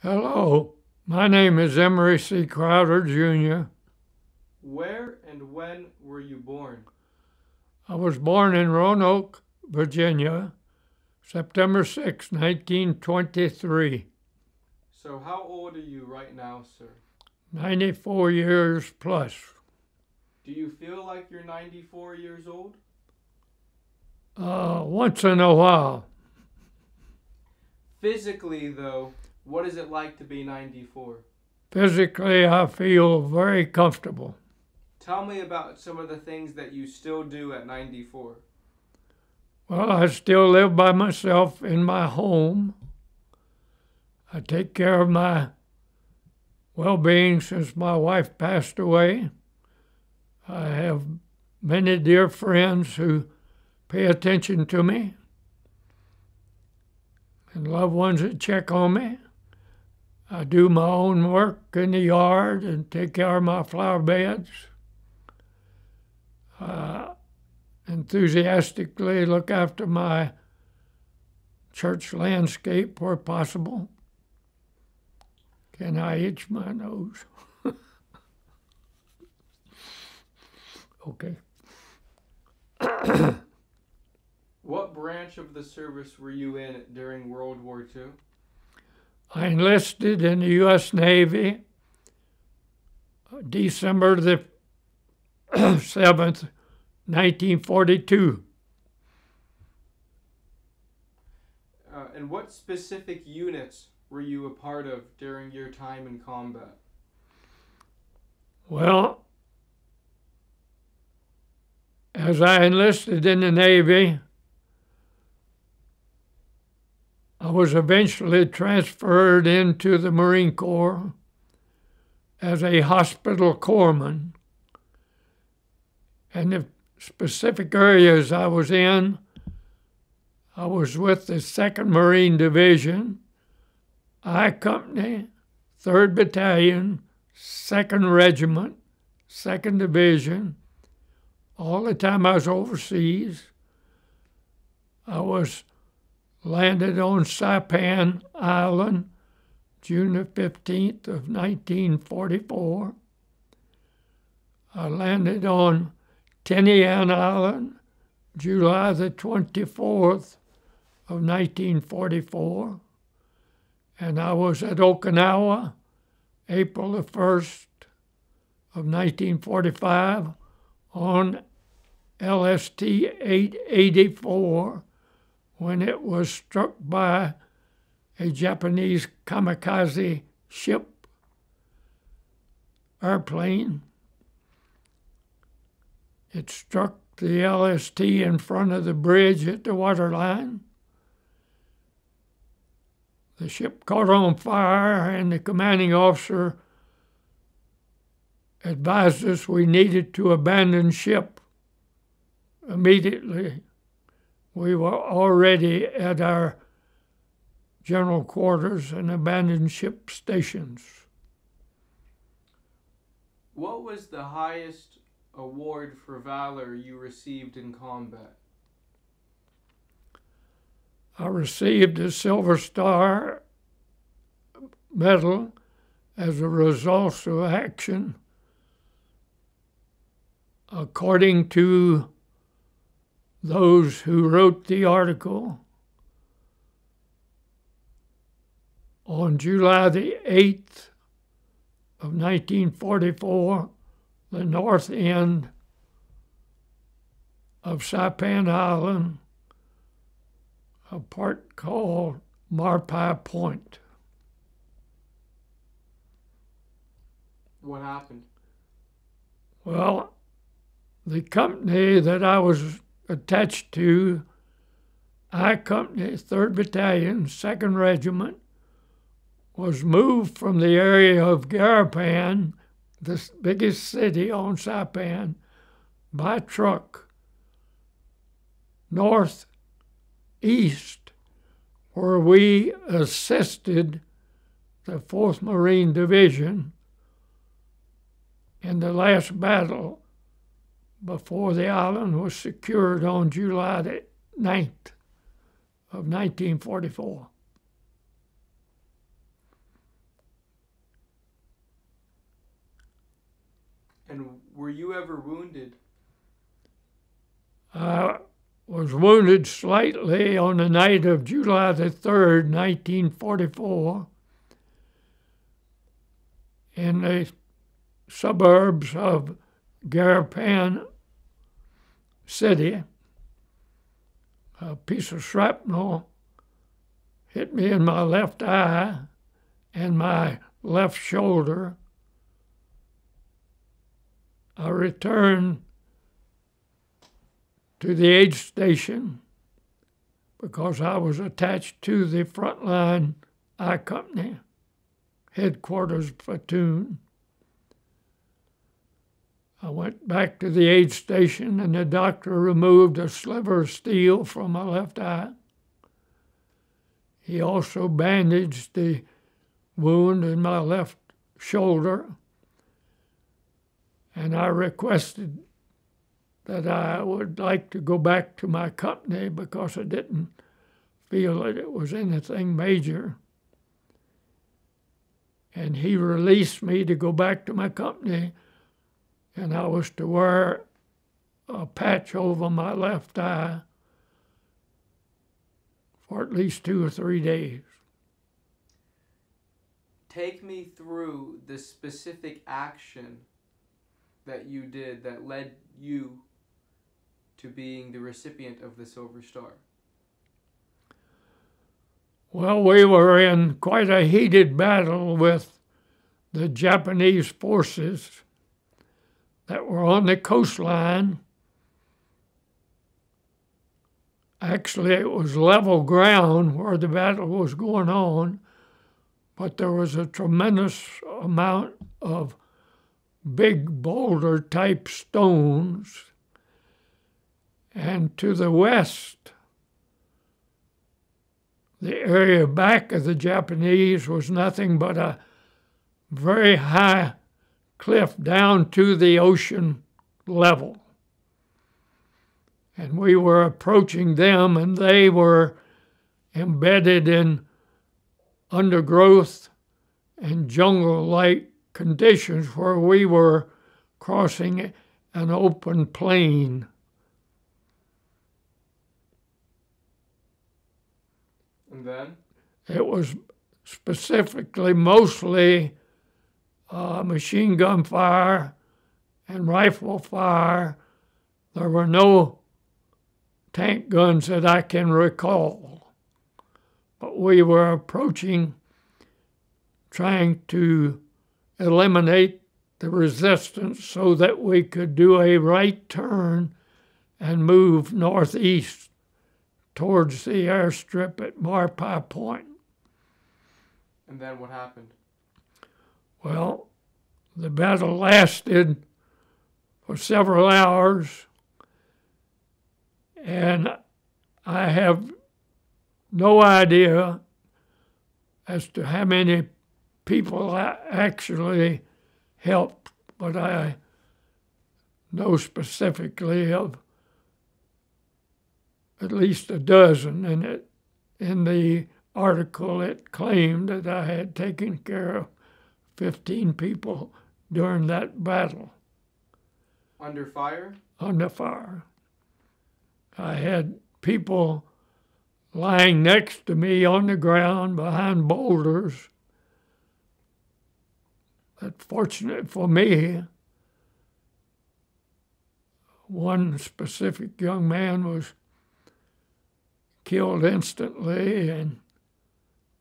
Hello, my name is Emory C. Crowder, Jr. Where and when were you born? I was born in Roanoke, Virginia, September 6, 1923. So how old are you right now, sir? 94 years plus. Do you feel like you're 94 years old? Once in a while. Physically, though, what is it like to be 94? Physically, I feel very comfortable. Tell me about some of the things that you still do at 94. Well, I still live by myself in my home. I take care of my well-being since my wife passed away. I have many dear friends who pay attention to me and loved ones that check on me. I do my own work in the yard and take care of my flower beds. Enthusiastically look after my church landscape where possible. Can I itch my nose? Okay. What branch of the service were you in during World War II? I enlisted in the U.S. Navy December the 7th, 1942. And what specific units were you a part of during your time in combat? Well, as I enlisted in the Navy, I was eventually transferred into the Marine Corps as a hospital corpsman. And the specific areas I was in, I was with the 2nd Marine Division, I Company, 3rd Battalion, 2nd Regiment, 2nd Division. All the time I was overseas. I was landed on Saipan Island, June the 15th of 1944. I landed on Tinian Island, July the 24th of 1944. And I was at Okinawa, April the 1st of 1945 on LST 884 when it was struck by a Japanese kamikaze ship airplane. It struck the LST in front of the bridge at the waterline. The ship caught on fire, and the commanding officer advised us we needed to abandon ship immediately. We were already at our general quarters and abandoned ship stations. What was the highest award for valor you received in combat? I received a Silver Star medal as a result of action. According to those who wrote the article, on July the 8th of 1944, the north end of Saipan Island, a part called Marpai Point. What happened? Well, the company that I was attached to, I Company, 3rd Battalion, 2nd Regiment, was moved from the area of Garapan, the biggest city on Saipan, by truck northeast, where we assisted the 4th Marine Division in the last battle before the island was secured on July the 9th of 1944. And were you ever wounded? I was wounded slightly on the night of July the 3rd, 1944, in the suburbs of Garapan City. A piece of shrapnel hit me in my left eye and my left shoulder. I returned to the aid station because I was attached to the frontline I Company headquarters platoon. I went back to the aid station and the doctor removed a sliver of steel from my left eye. He also bandaged the wound in my left shoulder, and I requested that I would like to go back to my company because I didn't feel that it was anything major. And he released me to go back to my company, and I was to wear a patch over my left eye for at least 2 or 3 days. Take me through the specific action that you did that led you to being the recipient of the Silver Star. Well, we were in quite a heated battle with the Japanese forces that were on the coastline. Actually, it was level ground where the battle was going on, but there was a tremendous amount of big boulder-type stones. And to the west, the area back of the Japanese was nothing but a very high cliff down to the ocean level. And we were approaching them, and they were embedded in undergrowth and jungle-like conditions where we were crossing an open plain. And then? It was specifically mostly machine gun fire and rifle fire. There were no tank guns that I can recall. But we were approaching, trying to eliminate the resistance so that we could do a right turn and move northeast towards the airstrip at Marpai Point. And then what happened? Well, the battle lasted for several hours, and I have no idea as to how many people I actually helped, but I know specifically of at least a dozen, and in the article it claimed that I had taken care of 15 people during that battle. Under fire? Under fire. I had people lying next to me on the ground behind boulders. But fortunate for me, one specific young man was killed instantly, and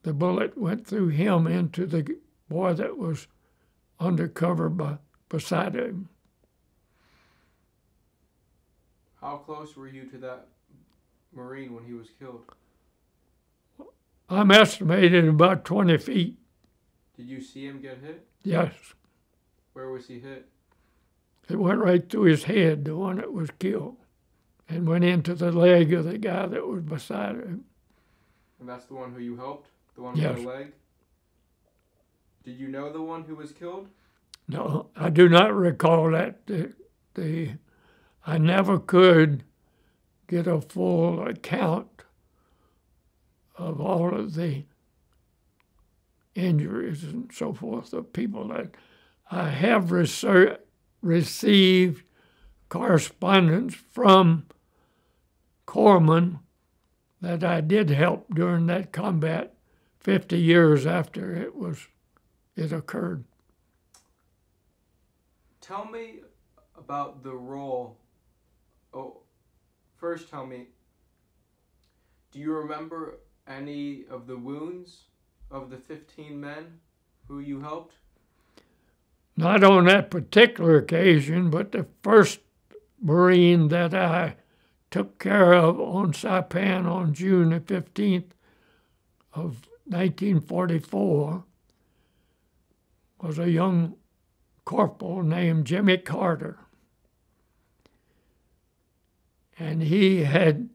the bullet went through him into the boy that was undercover beside him. How close were you to that Marine when he was killed? I'm estimating about 20 feet. Did you see him get hit? Yes. Where was he hit? It went right through his head, the one that was killed, and went into the leg of the guy that was beside him. And that's the one who you helped? The one Yes. with the leg? Did you know the one who was killed? No, I do not recall that. I never could get a full account of all of the injuries and so forth of people that I have received correspondence from corpsmen that I did help during that combat 50 years after it occurred. Tell me about the role. Oh, first tell me, do you remember any of the wounds of the 15 men who you helped? Not on that particular occasion, but the first Marine that I took care of on Saipan on June the 15th of 1944 was a young corporal named Jimmy Carter. And he had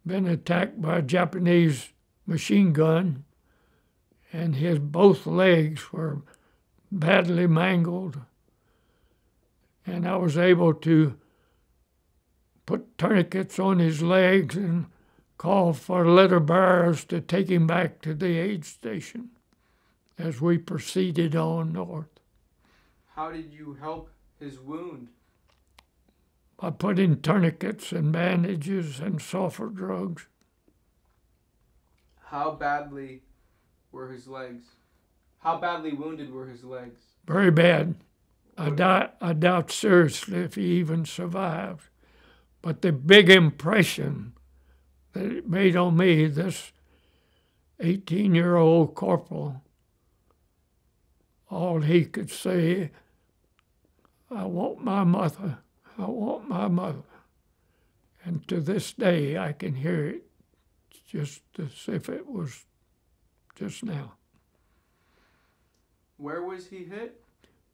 been attacked by a Japanese machine gun, and his both legs were badly mangled. And I was able to put tourniquets on his legs and call for litter bearers to take him back to the aid station as we proceeded on north. How did you help his wound? By putting tourniquets and bandages and sulfur drugs. How badly were his legs? How badly wounded were his legs? Very bad. I doubt seriously if he even survived. But the big impression that it made on me, this 18-year-old corporal, all he could say, "I want my mother, I want my mother." And to this day, I can hear it just as if it was just now. Where was he hit?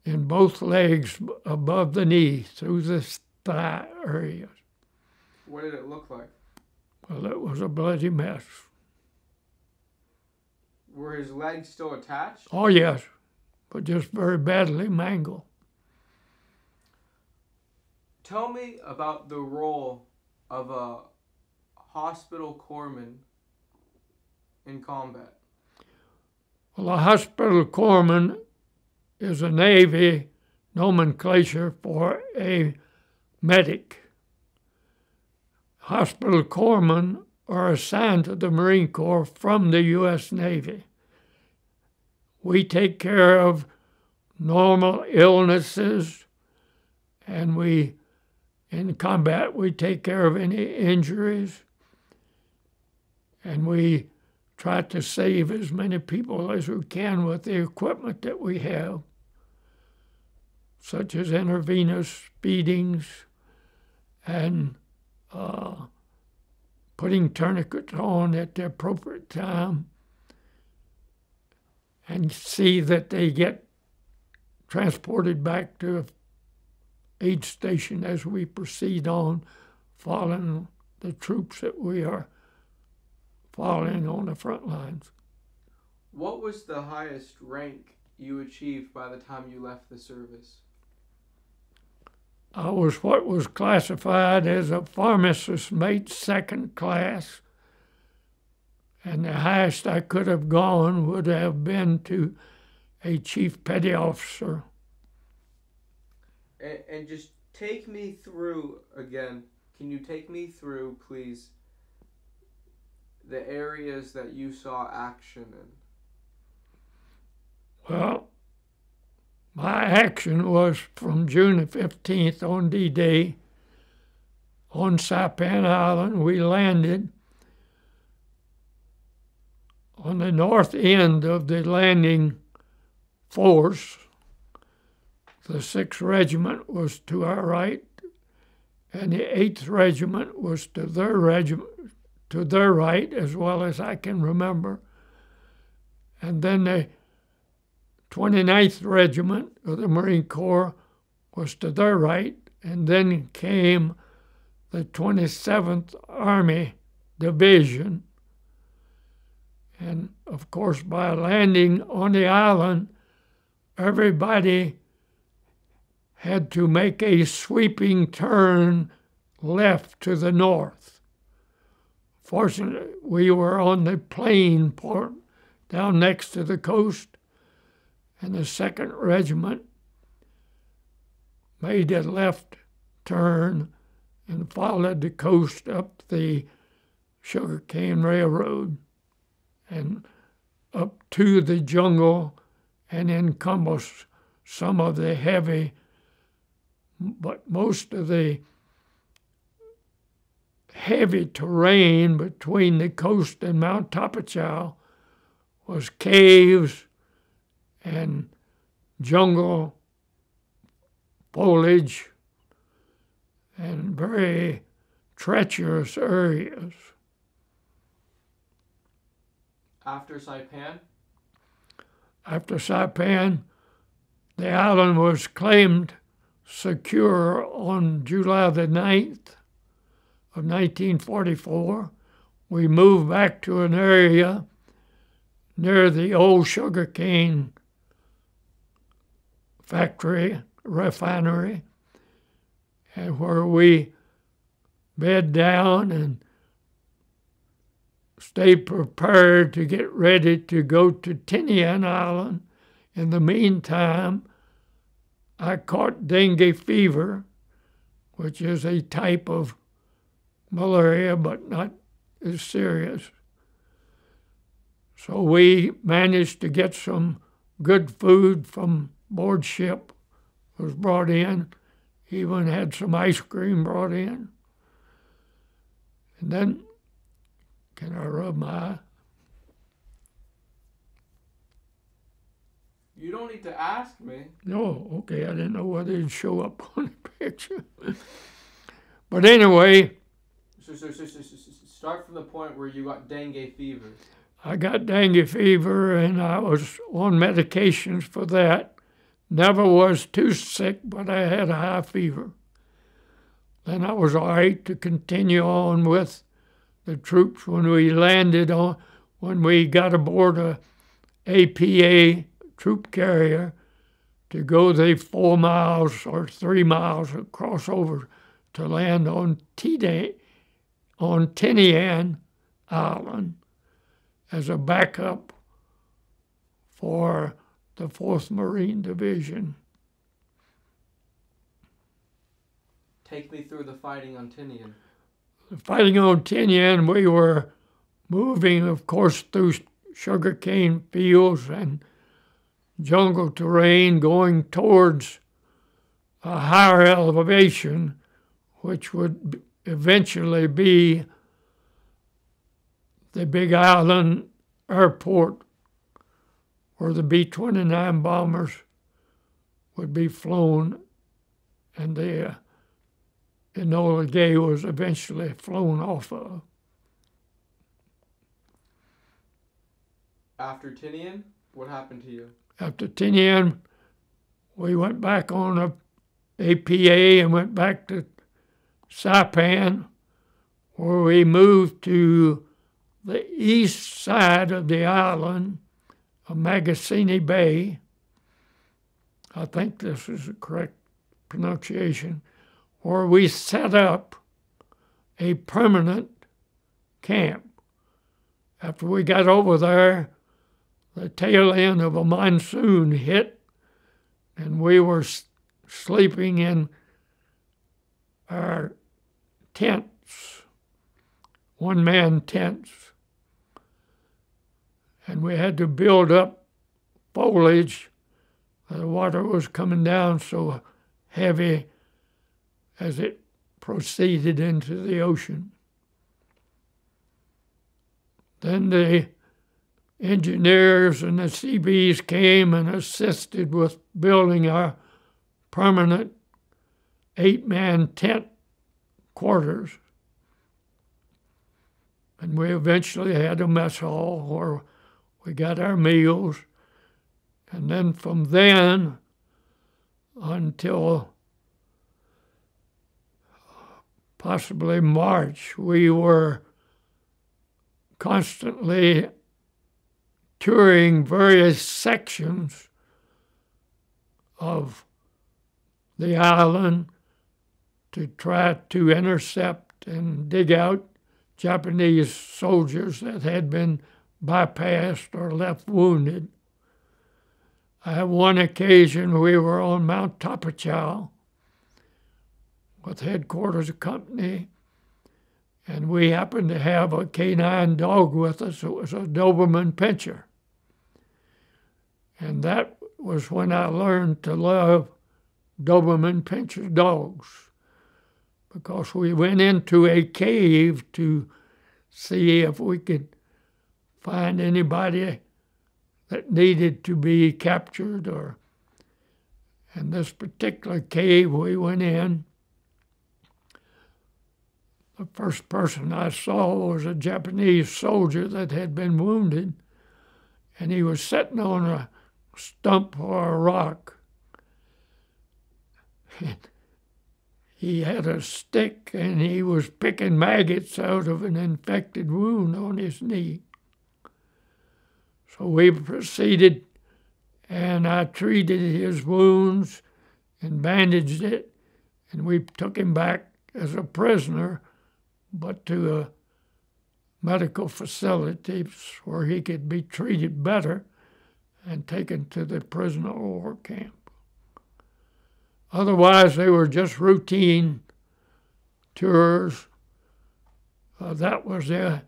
In both legs above the knee, through the thigh area. What did it look like? Well, it was a bloody mess. Were his legs still attached? Oh, yes, but just very badly mangled. Tell me about the role of a hospital corpsman in combat. Well, a hospital corpsman is a Navy nomenclature for a medic. Hospital corpsmen are assigned to the Marine Corps from the U.S. Navy. We take care of normal illnesses, and in combat, we take care of any injuries, and we try to save as many people as we can with the equipment that we have, such as intravenous feedings and putting tourniquets on at the appropriate time, and see that they get transported back to an aid station as we proceed on, following the troops that we are following on the front lines. What was the highest rank you achieved by the time you left the service? I was what was classified as a pharmacist mate second class, and the highest I could have gone would have been to a chief petty officer. And just take me through again. Can you take me through, please, the areas that you saw action in? Well, my action was from June the 15th on D-Day on Saipan Island. We landed on the north end of the landing force. The 6th Regiment was to our right, and the 8th Regiment was to their right, as well as I can remember. And then the 29th Regiment of the Marine Corps was to their right, and then came the 27th Army Division. And of course, by landing on the island, everybody had to make a sweeping turn left to the north. Fortunately, we were on the plain port down next to the coast, and the 2nd Regiment made a left turn and followed the coast up the sugarcane railroad and up to the jungle and encompassed some of the heavy, but most of the heavy terrain between the coast and Mount Tapachow was caves and jungle foliage and very treacherous areas. After Saipan? After Saipan, the island was claimed secure on July the 9th of 1944. We moved back to an area near the old sugarcane factory, refinery, and where we bed down and stayed prepared to get ready to go to Tinian Island. In the meantime, I caught dengue fever, which is a type of malaria but not as serious. So we managed to get some good food from board ship, was brought in, even had some ice cream brought in. And then, can I rub my eye? You don't need to ask me. No, okay, I didn't know whether it'd show up on the picture. But anyway, So start from the point where you got dengue fever. I got dengue fever and I was on medications for that. Never was too sick, but I had a high fever. Then I was all right to continue on with the troops when we got aboard a APA troop carrier to go the 4 miles or 3 miles across over to land on Tinian Island as a backup for the 4th Marine Division. Take me through the fighting on Tinian. The fighting on Tinian, we were moving, of course, through sugarcane fields and jungle terrain, going towards a higher elevation, which would eventually be the Big Island Airport, where the B-29 bombers would be flown, and the Enola Gay was eventually flown off of. After Tinian, what happened to you? After Tinian, we went back on a APA and went back to Saipan, where we moved to the east side of the island of Magassini Bay. I think this is the correct pronunciation, where we set up a permanent camp. After we got over there, the tail end of a monsoon hit, and we were sleeping in our tents, one-man tents. And we had to build up foliage. The water was coming down so heavy as it proceeded into the ocean. Then the engineers and the CBs came and assisted with building our permanent 8-man tent quarters. And we eventually had a mess hall where we got our meals. And then from then until possibly March, we were constantly touring various sections of the island to try to intercept and dig out Japanese soldiers that had been bypassed or left wounded. I have one occasion we were on Mount Tapachow, with headquarters company, and we happened to have a canine dog with us. It was a Doberman Pinscher. And that was when I learned to love Doberman Pinscher dogs, because we went into a cave to see if we could find anybody that needed to be captured. In this particular cave we went in, the first person I saw was a Japanese soldier that had been wounded, and he was sitting on a stump or a rock. And he had a stick, and he was picking maggots out of an infected wound on his knee. So we proceeded, and I treated his wounds and bandaged it, and we took him back as a prisoner, but to a medical facility where he could be treated better and taken to the prisoner of war camp. Otherwise, they were just routine tours. That was it.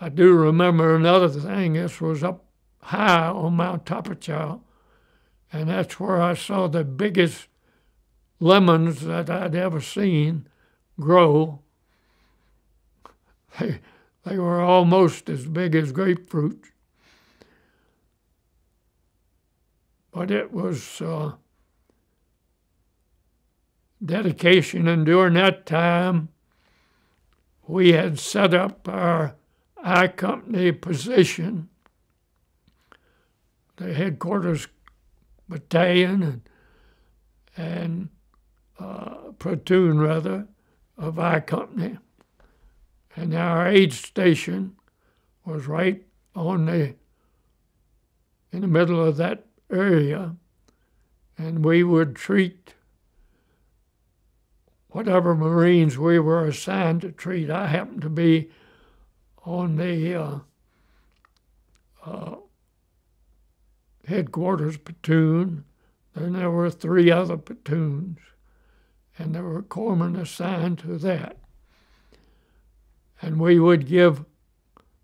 I do remember another thing. This was up high on Mount Tapachow, and that's where I saw the biggest lemons that I'd ever seen grow. They were almost as big as grapefruit. But it was dedication, and during that time, we had set up our I Company position, the headquarters battalion and platoon, rather, of I Company. And our aid station was right in the middle of that area, and we would treat whatever Marines we were assigned to treat. I happened to be on the headquarters platoon. Then there were 3 other platoons, and there were corpsmen assigned to that. And we would give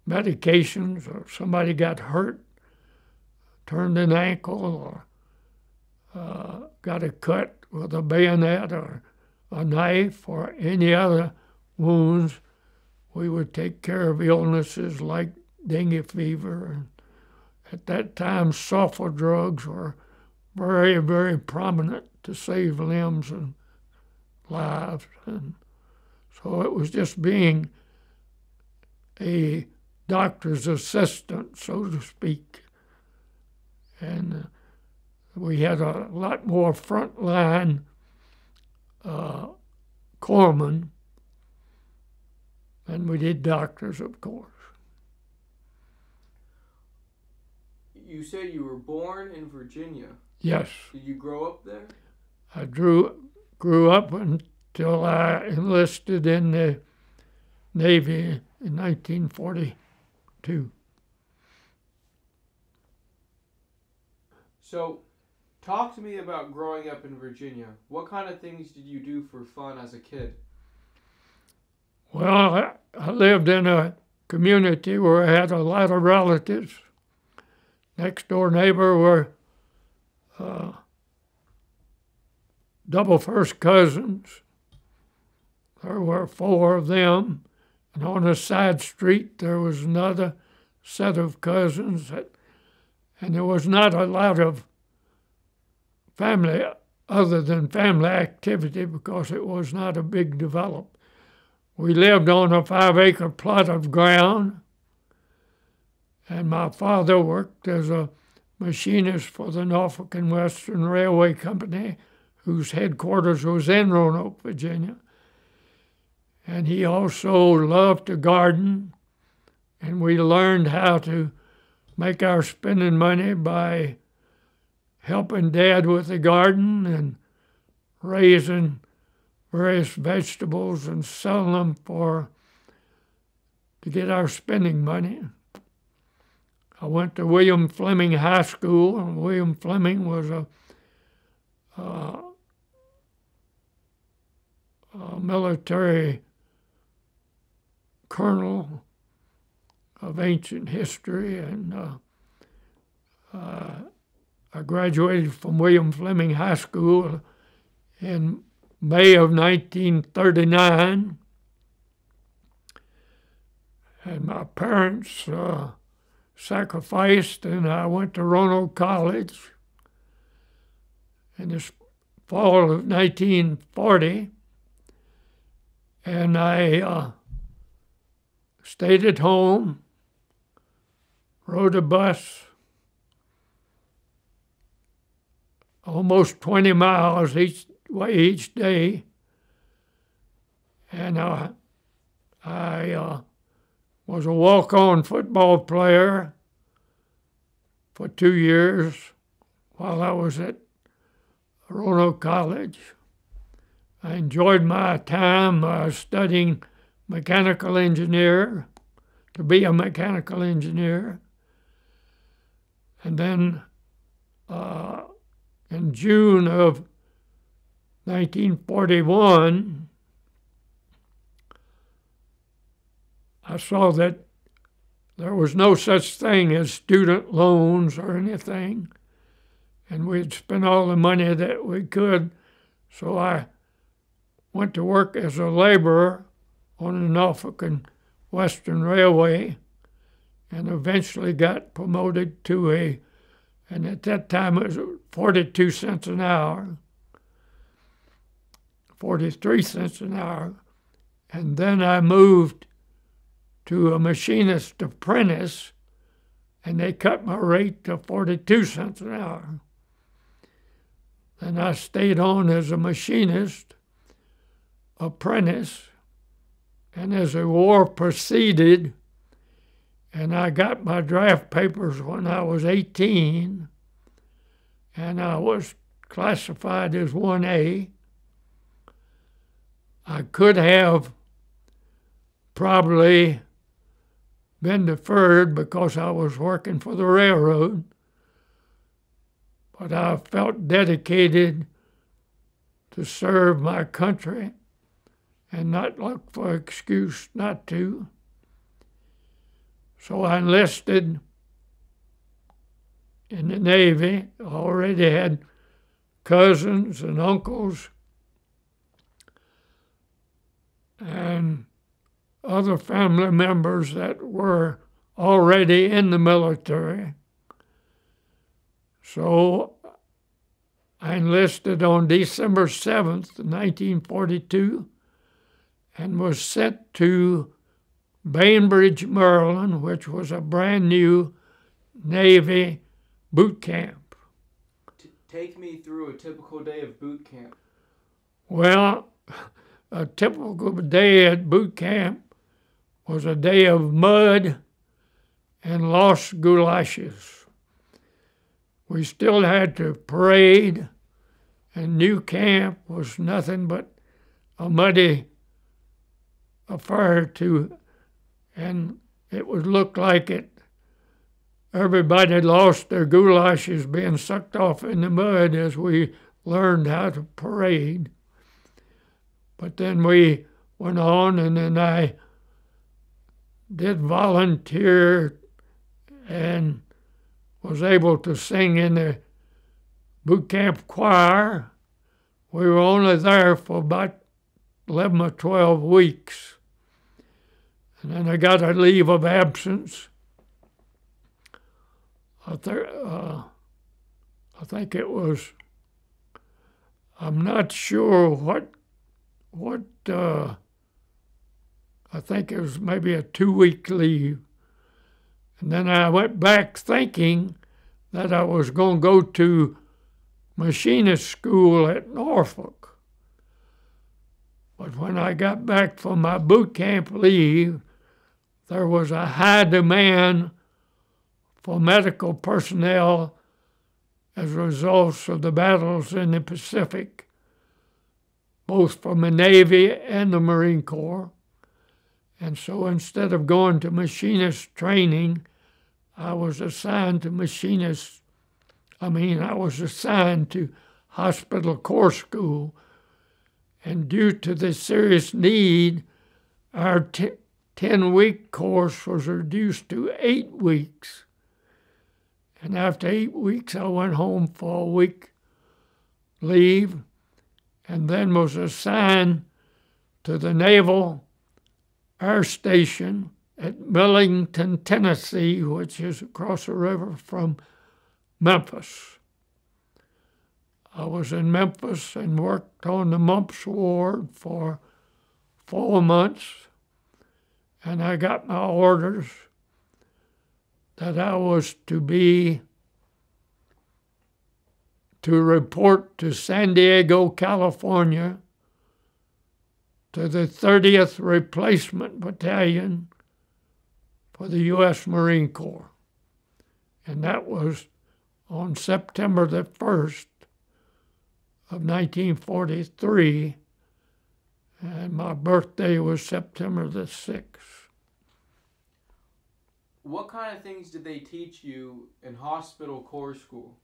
medications, or somebody got hurt, turned an ankle, or got a cut with a bayonet or a knife, or any other wounds. We would take care of illnesses like dengue fever. And at that time, sulfa drugs were very, very prominent to save limbs and lives. And so it was just being a doctor's assistant, so to speak. And we had a lot more frontline corpsmen than we did doctors, of course. You said you were born in Virginia. Yes. Did you grow up there? I grew up until I enlisted in the Navy in 1942. So, talk to me about growing up in Virginia. What kind of things did you do for fun as a kid? Well, I lived in a community where I had a lot of relatives. Next door neighbor were double first cousins. There were 4 of them. And on a side street, there was another set of cousins. And there was not a lot of family other than family activity, because it was not a big development. We lived on a 5-acre plot of ground, and my father worked as a machinist for the Norfolk and Western Railway Company, whose headquarters was in Roanoke, Virginia. And he also loved to garden, and we learned how to make our spending money by helping Dad with the garden and raising various vegetables and selling them to get our spending money. I went to William Fleming High School, and William Fleming was a military colonel of ancient history, and I graduated from William Fleming High School in May of 1939, and my parents sacrificed, and I went to Roanoke College in the fall of 1940, and I stayed at home, rode a bus almost 20 miles each way each day, and I was a walk-on football player for 2 years while I was at Roanoke College. I enjoyed my time studying mechanical engineer, to be a mechanical engineer. And then in June of 1941, I saw that there was no such thing as student loans or anything, and we'd spent all the money that we could, so I went to work as a laborer on the Norfolk and Western Railway, and eventually got promoted to and at that time it was 42 cents an hour, 43 cents an hour, and then I moved to a machinist apprentice, and they cut my rate to 42 cents an hour. And I stayed on as a machinist apprentice, and as the war proceeded, and I got my draft papers when I was 18, and I was classified as 1A. I could have probably been deferred because I was working for the railroad, but I felt dedicated to serve my country and not look for an excuse not to. So I enlisted in the Navy. I already had cousins and uncles and other family members that were already in the military. So I enlisted on December 7th, 1942, and was sent to Bainbridge, Maryland, which was a brand new Navy boot camp. Take me through a typical day of boot camp. Well, a typical day at boot camp was a day of mud and lost goulashes. We still had to parade, and new camp was nothing but a muddy affair and it would look like everybody lost their goulashes being sucked off in the mud as we learned how to parade. But then we went on, and then I did volunteer and was able to sing in the boot camp choir. We were only there for about 11 or 12 weeks. And then I got a leave of absence. I think it was, I'm not sure what I think it was maybe a 2-week leave. And then I went back thinking that I was going to go to machinist school at Norfolk. But when I got back from my boot camp leave, there was a high demand for medical personnel as a result of the battles in the Pacific, both from the Navy and the Marine Corps. And so instead of going to machinist training, I was assigned to hospital corps school. And due to the serious need, our 10-week course was reduced to 8 weeks. And after 8 weeks, I went home for a week leave and then was assigned to the Naval Air Station at Millington, Tennessee, which is across the river from Memphis. I was in Memphis and worked on the mumps ward for 4 months, and I got my orders that I was to report to San Diego, California, to the 30th Replacement Battalion for the U.S. Marine Corps. And that was on September the 1st of 1943, and my birthday was September the 6th. What kind of things did they teach you in hospital corps school?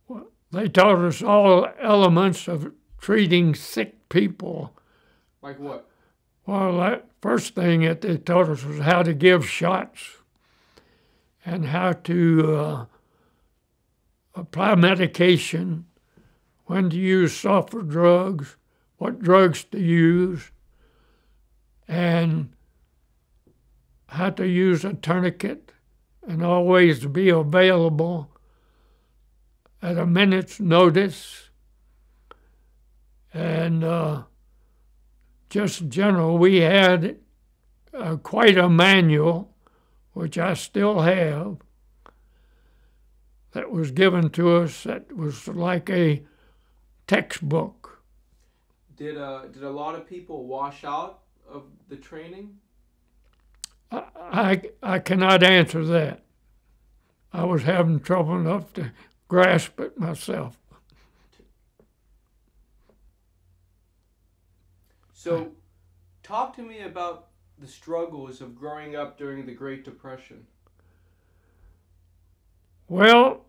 Well, they taught us all elements of treating sick people. Like what? Well, that first thing that they taught us was how to give shots and how to apply medication, when to use sulfur drugs, what drugs to use, and how to use a tourniquet, and always to be available at a minute's notice. And just general, we had quite a manual, which I still have, that was given to us that was like a textbook. Did a lot of people wash out of the training? I cannot answer that. I was having trouble enough to grasp it myself. So, talk to me about the struggles of growing up during the Great Depression. Well,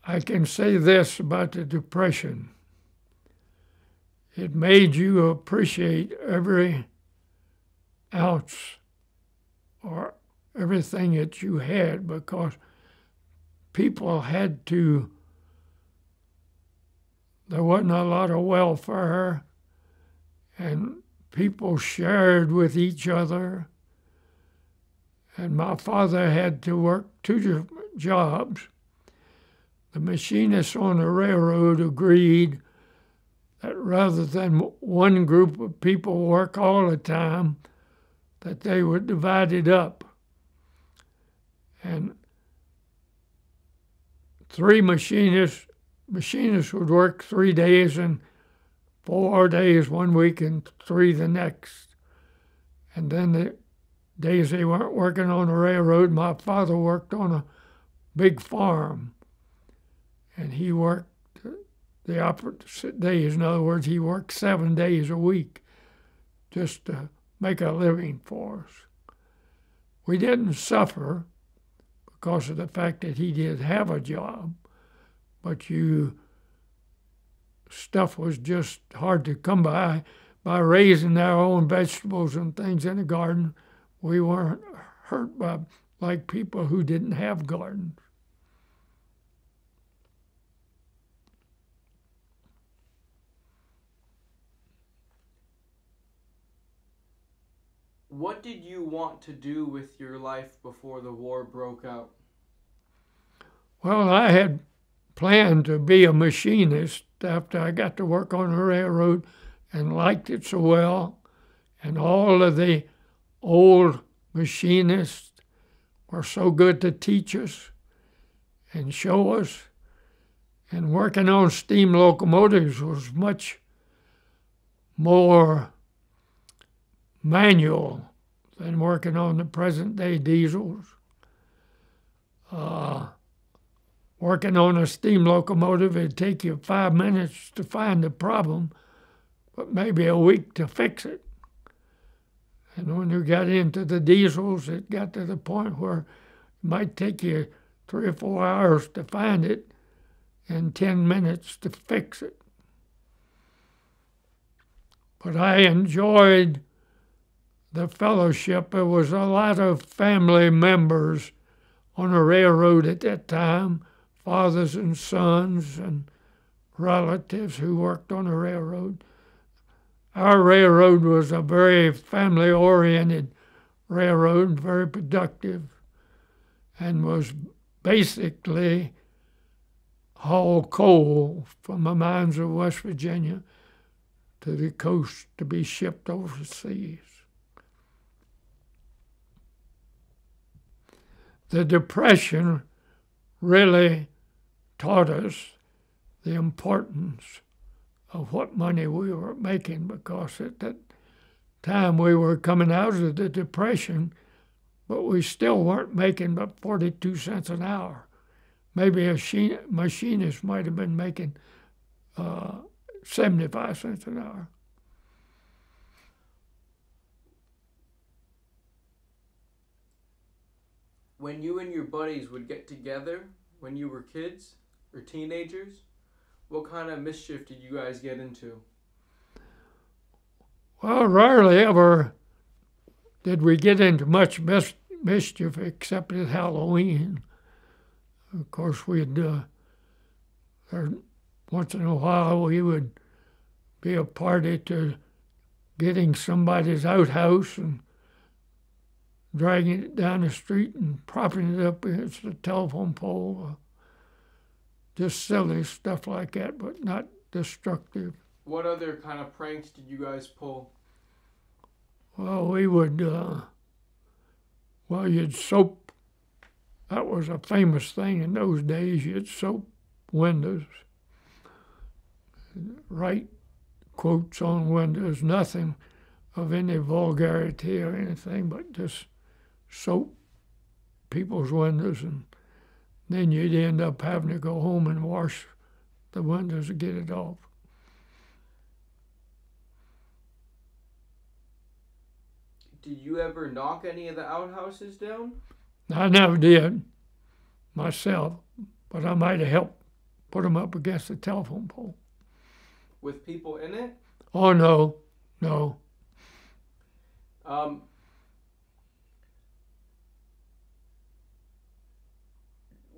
I can say this about the Depression. It made you appreciate every ounce or everything that you had, because people had to, there wasn't a lot of welfare, and people shared with each other. And my father had to work 2 different jobs. The machinists on the railroad agreed that rather than one group of people work all the time, that they would divide it up. And 3 machinists would work 3 days, and 4 days one week and 3 the next. And then the days they weren't working on the railroad, my father worked on a big farm. And he worked the opposite days. In other words, he worked 7 days a week just to make a living for us. We didn't suffer because of the fact that he did have a job, but stuff was just hard to come by. By raising our own vegetables and things in the garden, we weren't hurt by like people who didn't have gardens. What did you want to do with your life before the war broke out? Well, I had planned to be a machinist after I got to work on the railroad and liked it so well. And all of the old machinists were so good to teach us and show us. And working on steam locomotives was much more manual than working on the present-day diesels. Working on a steam locomotive, it'd take you 5 minutes to find the problem, but maybe a week to fix it. And when you got into the diesels, it got to the point where it might take you 3 or 4 hours to find it and 10 minutes to fix it. But I enjoyed the fellowship. There was a lot of family members on a railroad at that time, fathers and sons and relatives who worked on the railroad. Our railroad was a very family-oriented railroad, very productive, and was basically hauled coal from the mines of West Virginia to the coast to be shipped overseas. The Depression really taught us the importance of what money we were making, because at that time we were coming out of the Depression, but we still weren't making but 42 cents an hour. Maybe a machinist might have been making 75 cents an hour. When you and your buddies would get together when you were kids or teenagers, what kind of mischief did you guys get into? Well, rarely ever did we get into much mischief except at Halloween. Of course, once in a while we would be a party to getting somebody's outhouse and dragging it down the street and propping it up against the telephone pole. Just silly stuff like that, but not destructive. What other kind of pranks did you guys pull? Well, we would, you'd soap. That was a famous thing in those days. You'd soap windows, write quotes on windows, nothing of any vulgarity or anything, but just soap people's windows, and then you'd end up having to go home and wash the windows to get it off. Did you ever knock any of the outhouses down? I never did myself, but I might have helped put them up against the telephone pole. With people in it? Oh, no.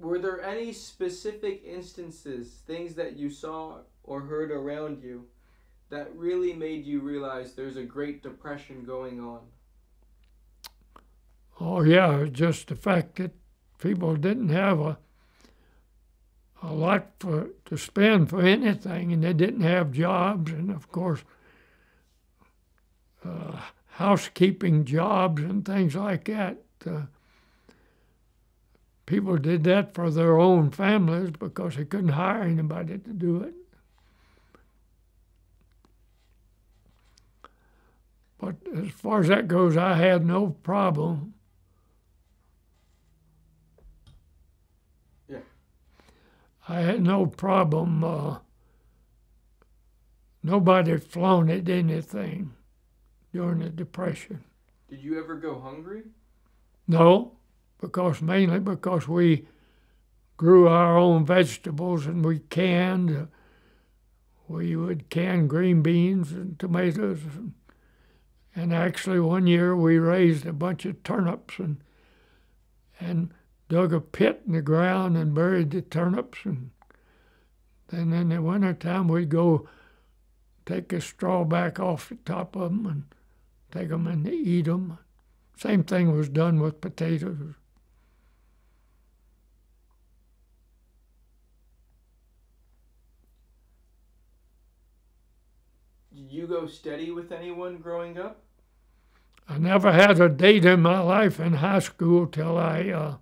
Were there any specific instances, things that you saw or heard around you, that really made you realize there's a Great Depression going on? Oh, yeah, just the fact that people didn't have a lot to spend for anything, and they didn't have jobs, and of course, housekeeping jobs and things like that. People did that for their own families because they couldn't hire anybody to do it. But as far as that goes, I had no problem. Yeah. I had no problem. Nobody flaunted anything during the Depression. Did you ever go hungry? No, mainly because we grew our own vegetables and we canned. We would can green beans and tomatoes. And actually one year we raised a bunch of turnips and dug a pit in the ground and buried the turnips. And then in the wintertime we'd go take a straw back off the top of them and take them and eat them. Same thing was done with potatoes. Did you go steady with anyone growing up? I never had a date in my life in high school till I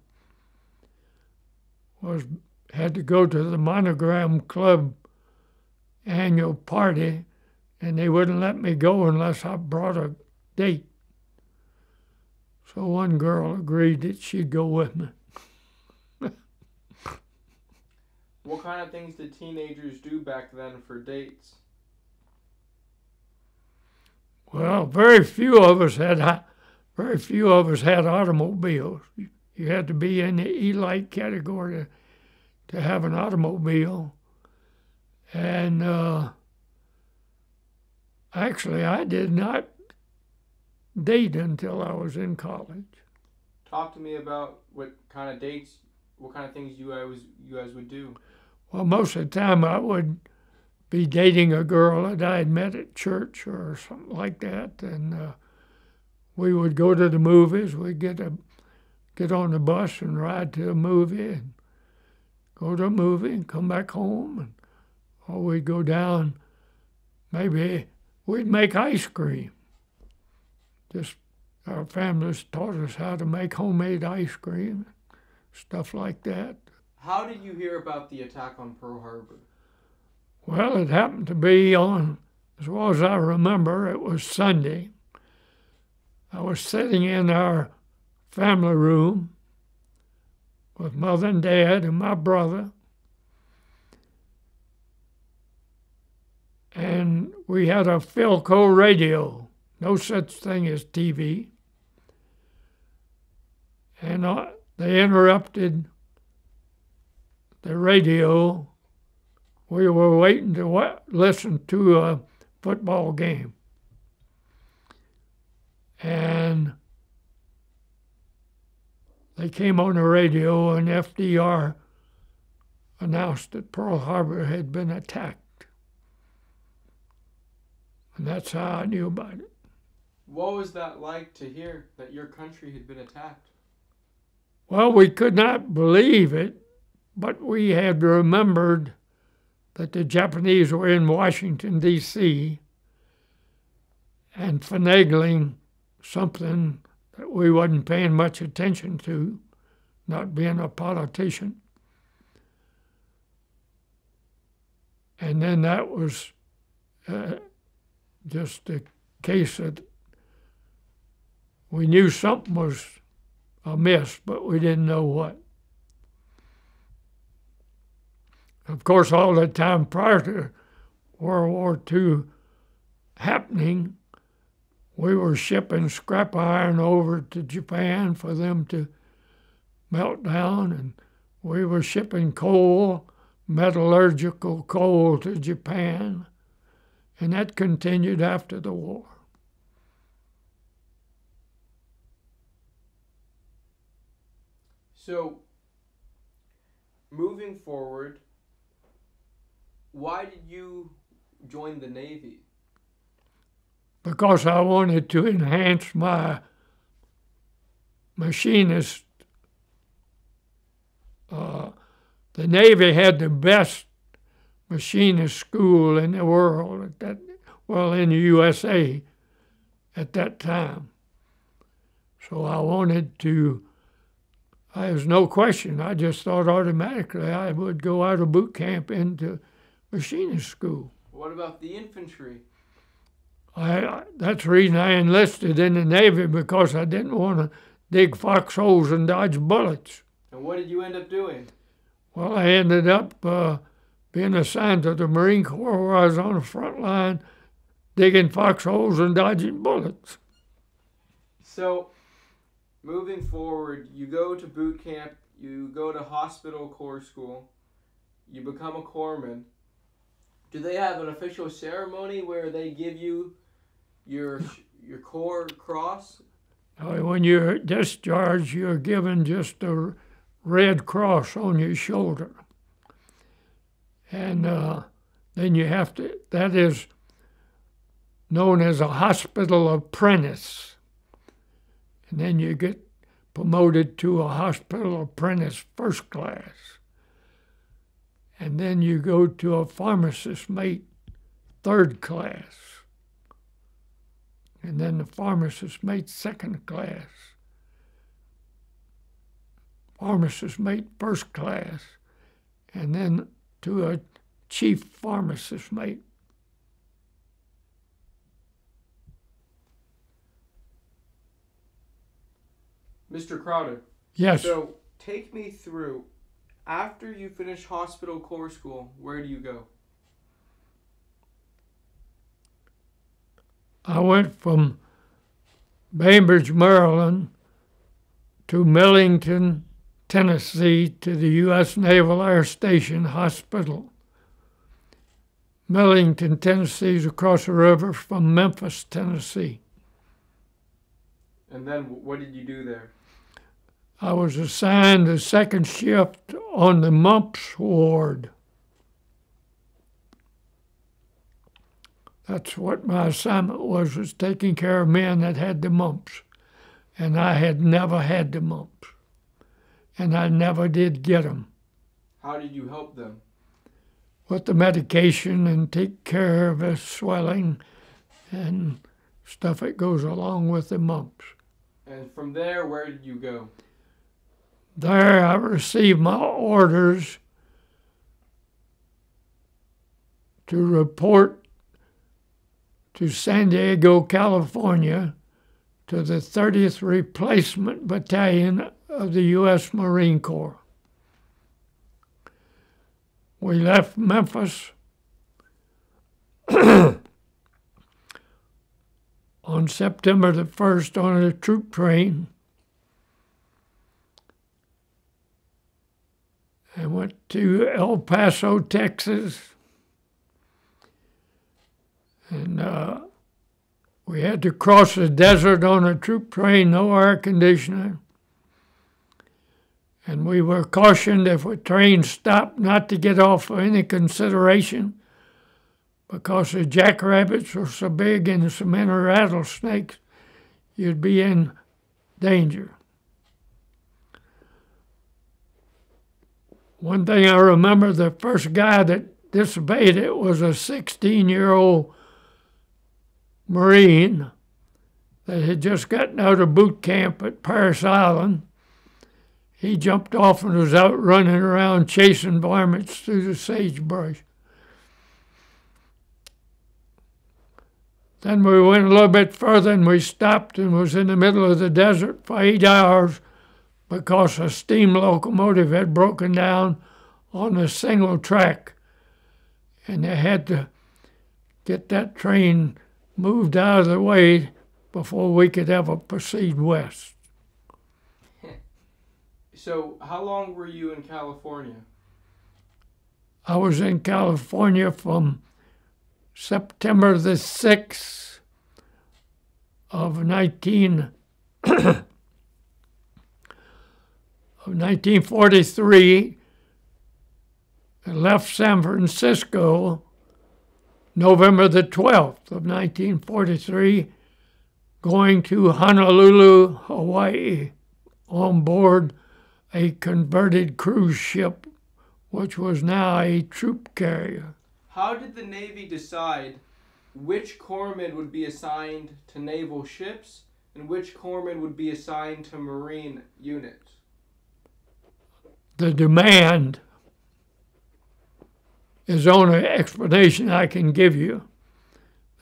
had to go to the Monogram Club annual party, and they wouldn't let me go unless I brought a date. So one girl agreed that she'd go with me. What kind of things did teenagers do back then for dates? Well, very few of us had automobiles. You had to be in the elite category to have an automobile. And I Actually, I did not date until I was in college. Talk to me about what kind of dates, what kind of things you guys would do. Well, most of the time I would be dating a girl that I had met at church or something like that, and we would go to the movies. We'd get on the bus and ride to a movie and go to a movie and come back home, or we'd go down. Maybe we'd make ice cream. Just our families taught us how to make homemade ice cream, stuff like that. How did you hear about the attack on Pearl Harbor? Well, it happened to be on, as well as I remember, it was Sunday. I was sitting in our family room with Mother and Dad and my brother, and we had a Philco radio, no such thing as TV, and they interrupted the radio. We were waiting to listen to a football game. And they came on the radio, and FDR announced that Pearl Harbor had been attacked. And that's how I knew about it. What was that like to hear that your country had been attacked? Well, we could not believe it, but we had remembered that the Japanese were in Washington, D.C., and finagling something that we wasn't paying much attention to, not being a politician. And then that was just a case that we knew something was amiss, but we didn't know what. Of course, all the time prior to World War II happening, we were shipping scrap iron over to Japan for them to melt down, and we were shipping coal, metallurgical coal, to Japan, and that continued after the war. So, moving forward, why did you join the Navy? Because I wanted to enhance my machinist. The Navy had the best machinist school in the world in the USA at that time. So I wanted to. There's no question. I just thought automatically I would go out of boot camp into machinist school. What about the infantry? That's the reason I enlisted in the Navy, because I didn't want to dig foxholes and dodge bullets. And what did you end up doing? Well, I ended up being assigned to the Marine Corps, where I was on the front line digging foxholes and dodging bullets. So, moving forward, you go to boot camp, you go to hospital corps school, you become a corpsman. Do they have an official ceremony where they give you your corps cross? When you're discharged, you're given just a red cross on your shoulder. And then you have to, that is known as a hospital apprentice. And then you get promoted to a hospital apprentice first class. And then you go to a pharmacist mate third class. And then the pharmacist mate second class. Pharmacist mate first class. And then to a chief pharmacist mate. Mr. Crowder. Yes. So, take me through, after you finish hospital corps school, where do you go? I went from Bainbridge, Maryland to Millington, Tennessee, to the U.S. Naval Air Station Hospital. Millington, Tennessee is across the river from Memphis, Tennessee. And then what did you do there? I was assigned the second shift on the mumps ward. That's what my assignment was taking care of men that had the mumps. And I had never had the mumps. And I never did get them. How did you help them? With the medication and take care of the swelling and stuff that goes along with the mumps. And from there, where did you go? There I received my orders to report to San Diego, California, to the 30th Replacement Battalion of the U.S. Marine Corps. We left Memphis on September the 1st on a troop train and went to El Paso, Texas. And we had to cross the desert on a troop train, no air conditioning. And we were cautioned if a train stopped not to get off for any consideration because the jackrabbits were so big and so many rattlesnakes, you'd be in danger. One thing I remember, the first guy that disobeyed it was a 16-year-old Marine that had just gotten out of boot camp at Parris Island. He jumped off and was out running around chasing varmints through the sagebrush. Then we went a little bit further and we stopped and was in the middle of the desert for 8 hours because a steam locomotive had broken down on a single track. And they had to get that train moved out of the way before we could ever proceed west. So how long were you in California? I was in California from September the 6th of 1943 and left San Francisco November the 12th of 1943, going to Honolulu, Hawaii, on board a converted cruise ship, which was now a troop carrier. How did the Navy decide which corpsmen would be assigned to naval ships and which corpsmen would be assigned to Marine units? The demand is the only explanation I can give you.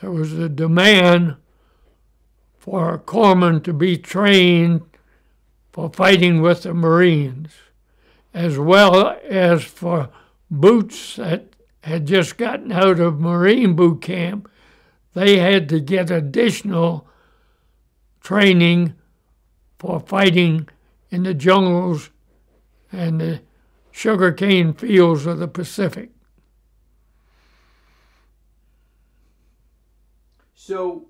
There was a demand for a corpsman to be trained for fighting with the Marines, as well as for boots that had just gotten out of Marine boot camp. They had to get additional training for fighting in the jungles and the sugarcane fields of the Pacific. So,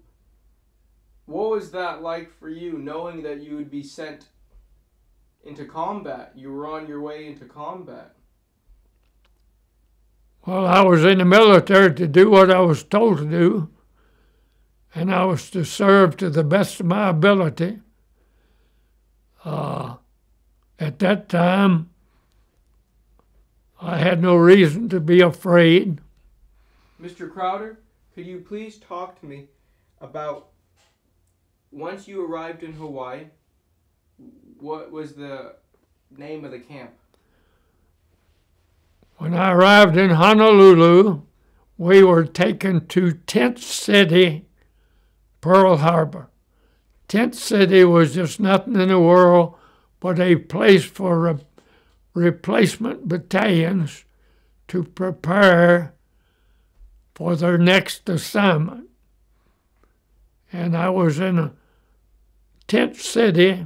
what was that like for you, knowing that you would be sent into combat? You were on your way into combat. Well, I was in the military to do what I was told to do, and I was to serve to the best of my ability. At that time, I had no reason to be afraid. Mr. Crowder, could you please talk to me about, once you arrived in Hawaii, what was the name of the camp? When I arrived in Honolulu, we were taken to Tent City, Pearl Harbor. Tent City was just nothing in the world but a place for replacement battalions to prepare for their next assignment. And I was in Tent City,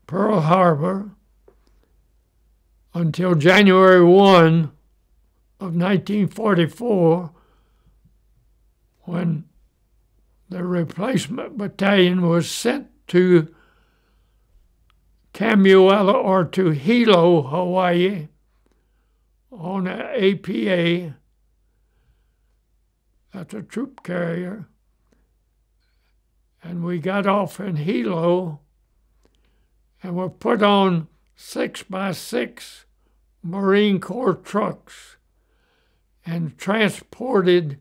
Pearl Harbor, until January 1 of 1944, when the replacement battalion was sent to Camuella or to Hilo, Hawaii, on an APA. That's a troop carrier. And we got off in Hilo and were put on 6x6 Marine Corps trucks and transported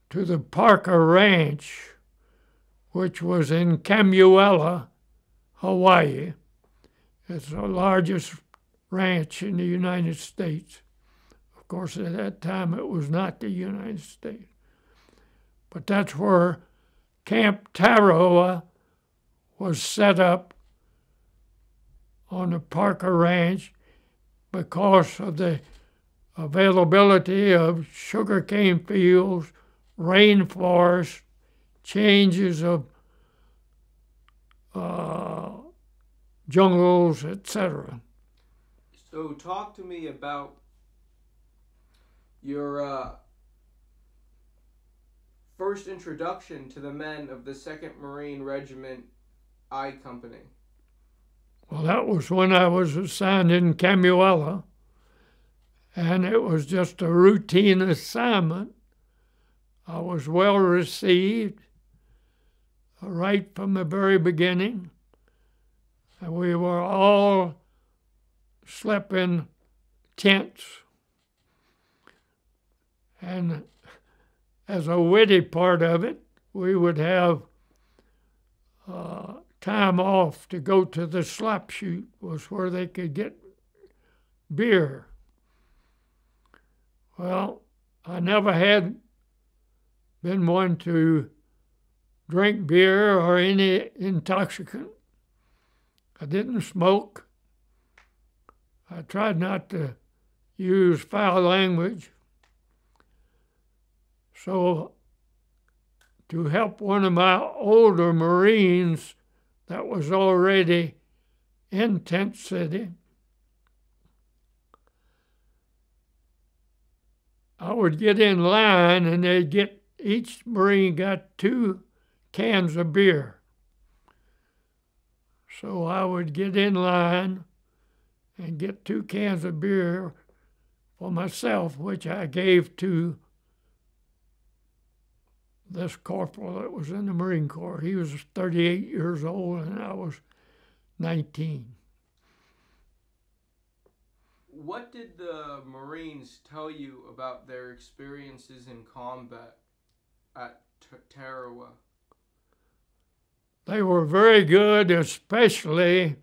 to the Parker Ranch, which was in Camuella, Hawaii. It's the largest ranch in the United States. Of course, at that time it was not the United States. But that's where Camp Tarawa was set up on the Parker Ranch because of the availability of sugarcane fields, rainforests, changes of jungles, etc. So talk to me about your first introduction to the men of the 2nd Marine Regiment I Company. Well, that was when I was assigned in Camuella, and it was just a routine assignment. I was well received right from the very beginning. And we were all slept in tents. And as a witty part of it, we would have time off to go to the slop chute, was where they could get beer. Well, I never had been one to drink beer or any intoxicant. I didn't smoke. I tried not to use foul language. So to help one of my older Marines that was already in Tent City, I would get in line and each Marine got 2 cans of beer. So I would get in line and get 2 cans of beer for myself, which I gave to this corporal that was in the Marine Corps. He was 38 years old and I was 19. What did the Marines tell you about their experiences in combat at Tarawa? They were very good, especially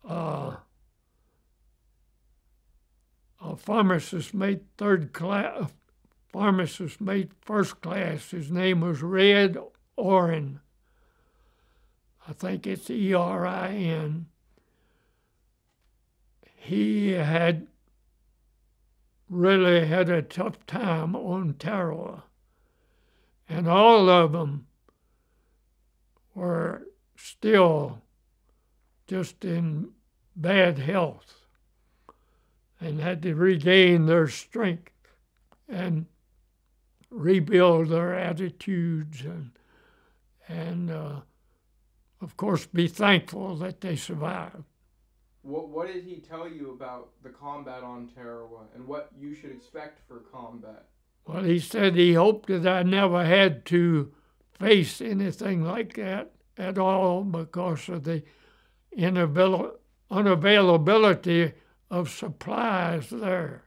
a pharmacist made first class. His name was Red Orin. I think it's Erin. He had really had a tough time on Tarawa, and all of them were still just in bad health and had to regain their strength and rebuild their attitudes and of course, be thankful that they survived. What did he tell you about the combat on Tarawa and what you should expect for combat? Well, he said he hoped that I never had to face anything like that at all because of the unavailability of supplies there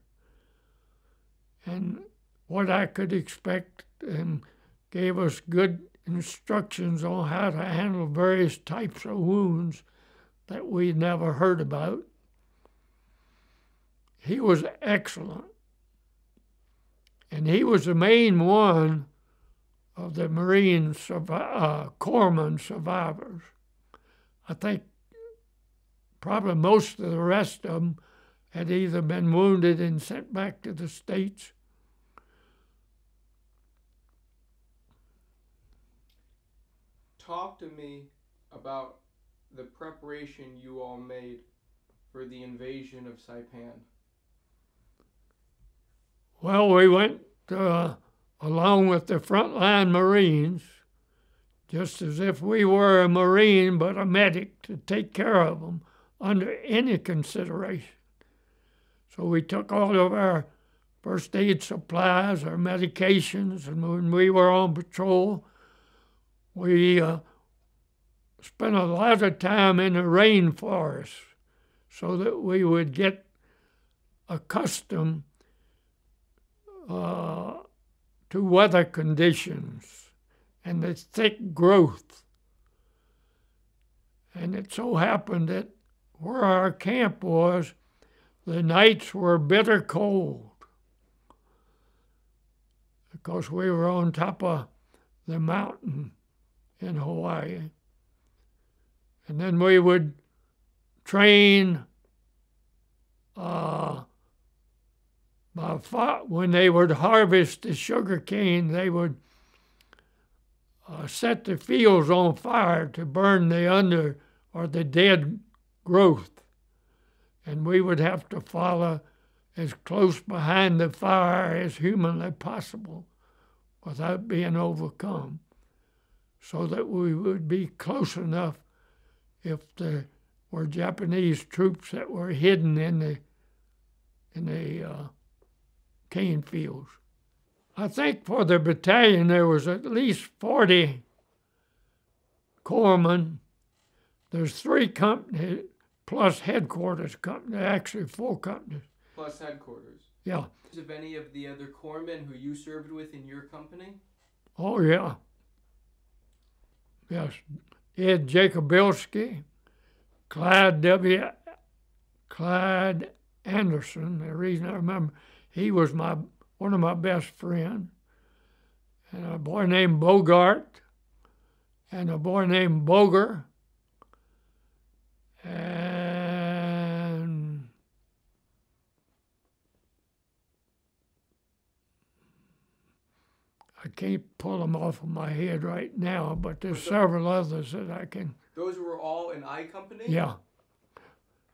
and what I could expect, and gave us good instructions on how to handle various types of wounds that we'd never heard about. He was excellent. And he was the main one of the Marine corpsman survivors. I think probably most of the rest of them had either been wounded and sent back to the States. Talk to me about the preparation you all made for the invasion of Saipan. Well, we went along with the frontline Marines, just as if we were a Marine but a medic to take care of them under any consideration. So we took all of our first aid supplies, our medications, and when we were on patrol, we spent a lot of time in the rainforest so that we would get accustomed to weather conditions and the thick growth. And it so happened that where our camp was, the nights were bitter cold because we were on top of the mountain in Hawaii. And then we would train when they would harvest the sugar cane, they would set the fields on fire to burn the under or the dead growth. And we would have to follow as close behind the fire as humanly possible without being overcome, so that we would be close enough if there were Japanese troops that were hidden in the cane fields. I think for the battalion there was at least 40 corpsmen. There's 3 companies plus headquarters company, actually 4 companies. Plus headquarters. Yeah. Of any of the other corpsmen who you served with in your company? Oh, yeah. Yes. Ed Jacobilski, Clyde Anderson. The reason I remember, he was one of my best friends. And a boy named Bogart, and a boy named Boger, and I can't pull them off of my head right now, but there's several others that I can. Those were all in I Company? Yeah.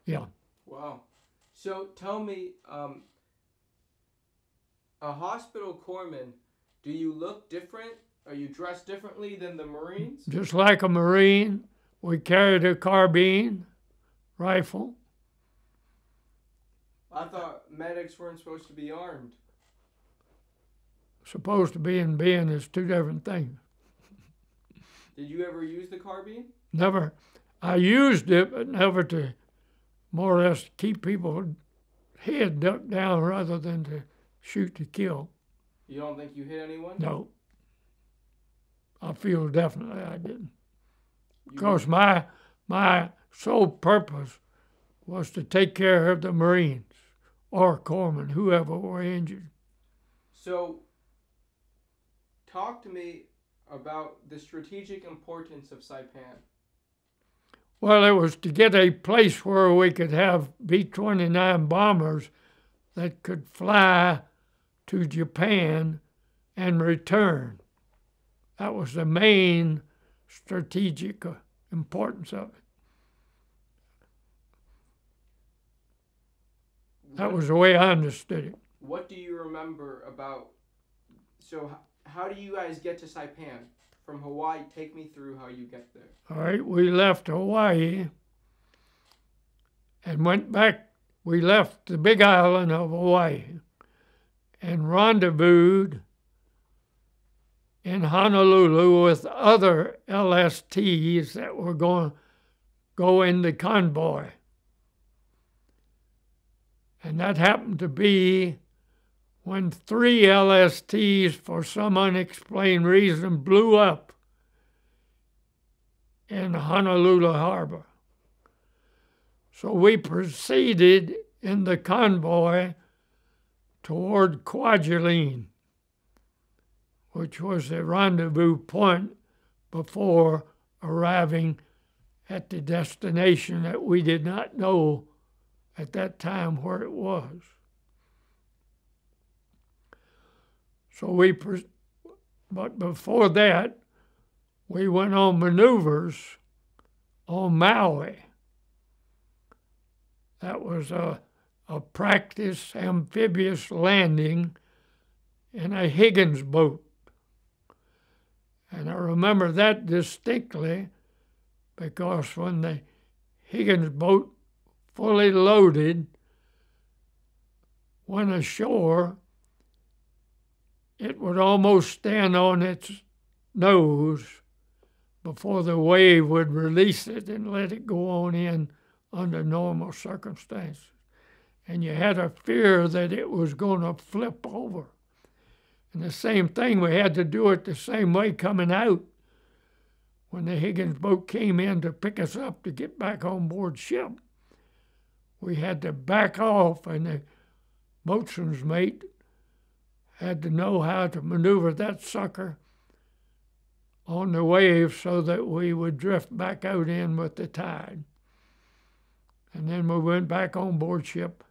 Yeah. Wow. So tell me, a hospital corpsman, do you look different? Are you dressed differently than the Marines? Just like a Marine, we carried a carbine, rifle. I thought medics weren't supposed to be armed. Supposed to be and being is 2 different things. Did you ever use the carbine? Never. I used it, but never to more or less keep people's head ducked down rather than to shoot to kill. You don't think you hit anyone? No. I feel definitely I didn't. Because my sole purpose was to take care of the Marines or corpsmen, whoever were injured. So, talk to me about the strategic importance of Saipan. Well, it was to get a place where we could have B-29 bombers that could fly to Japan and return. That was the main strategic importance of it. That was the way I understood it. What do you remember about, so how do you guys get to Saipan? From Hawaii, take me through how you get there. All right, we left Hawaii and went back. We left the big island of Hawaii and rendezvoused in Honolulu with other LSTs that were going to go in the convoy. And that happened to be when 3 LSTs, for some unexplained reason, blew up in Honolulu Harbor. So we proceeded in the convoy toward Kwajalein, which was the rendezvous point before arriving at the destination that we did not know at that time where it was. So but before that, we went on maneuvers on Maui. That was a practice amphibious landing in a Higgins boat. And I remember that distinctly because when the Higgins boat, fully loaded, went ashore, it would almost stand on its nose before the wave would release it and let it go on in under normal circumstances. And you had a fear that it was going to flip over. And the same thing, we had to do it the same way coming out. When the Higgins boat came in to pick us up to get back on board ship, we had to back off, and the boatswain's mate had to know how to maneuver that sucker on the wave so that we would drift back out in with the tide. And then we went back on board ship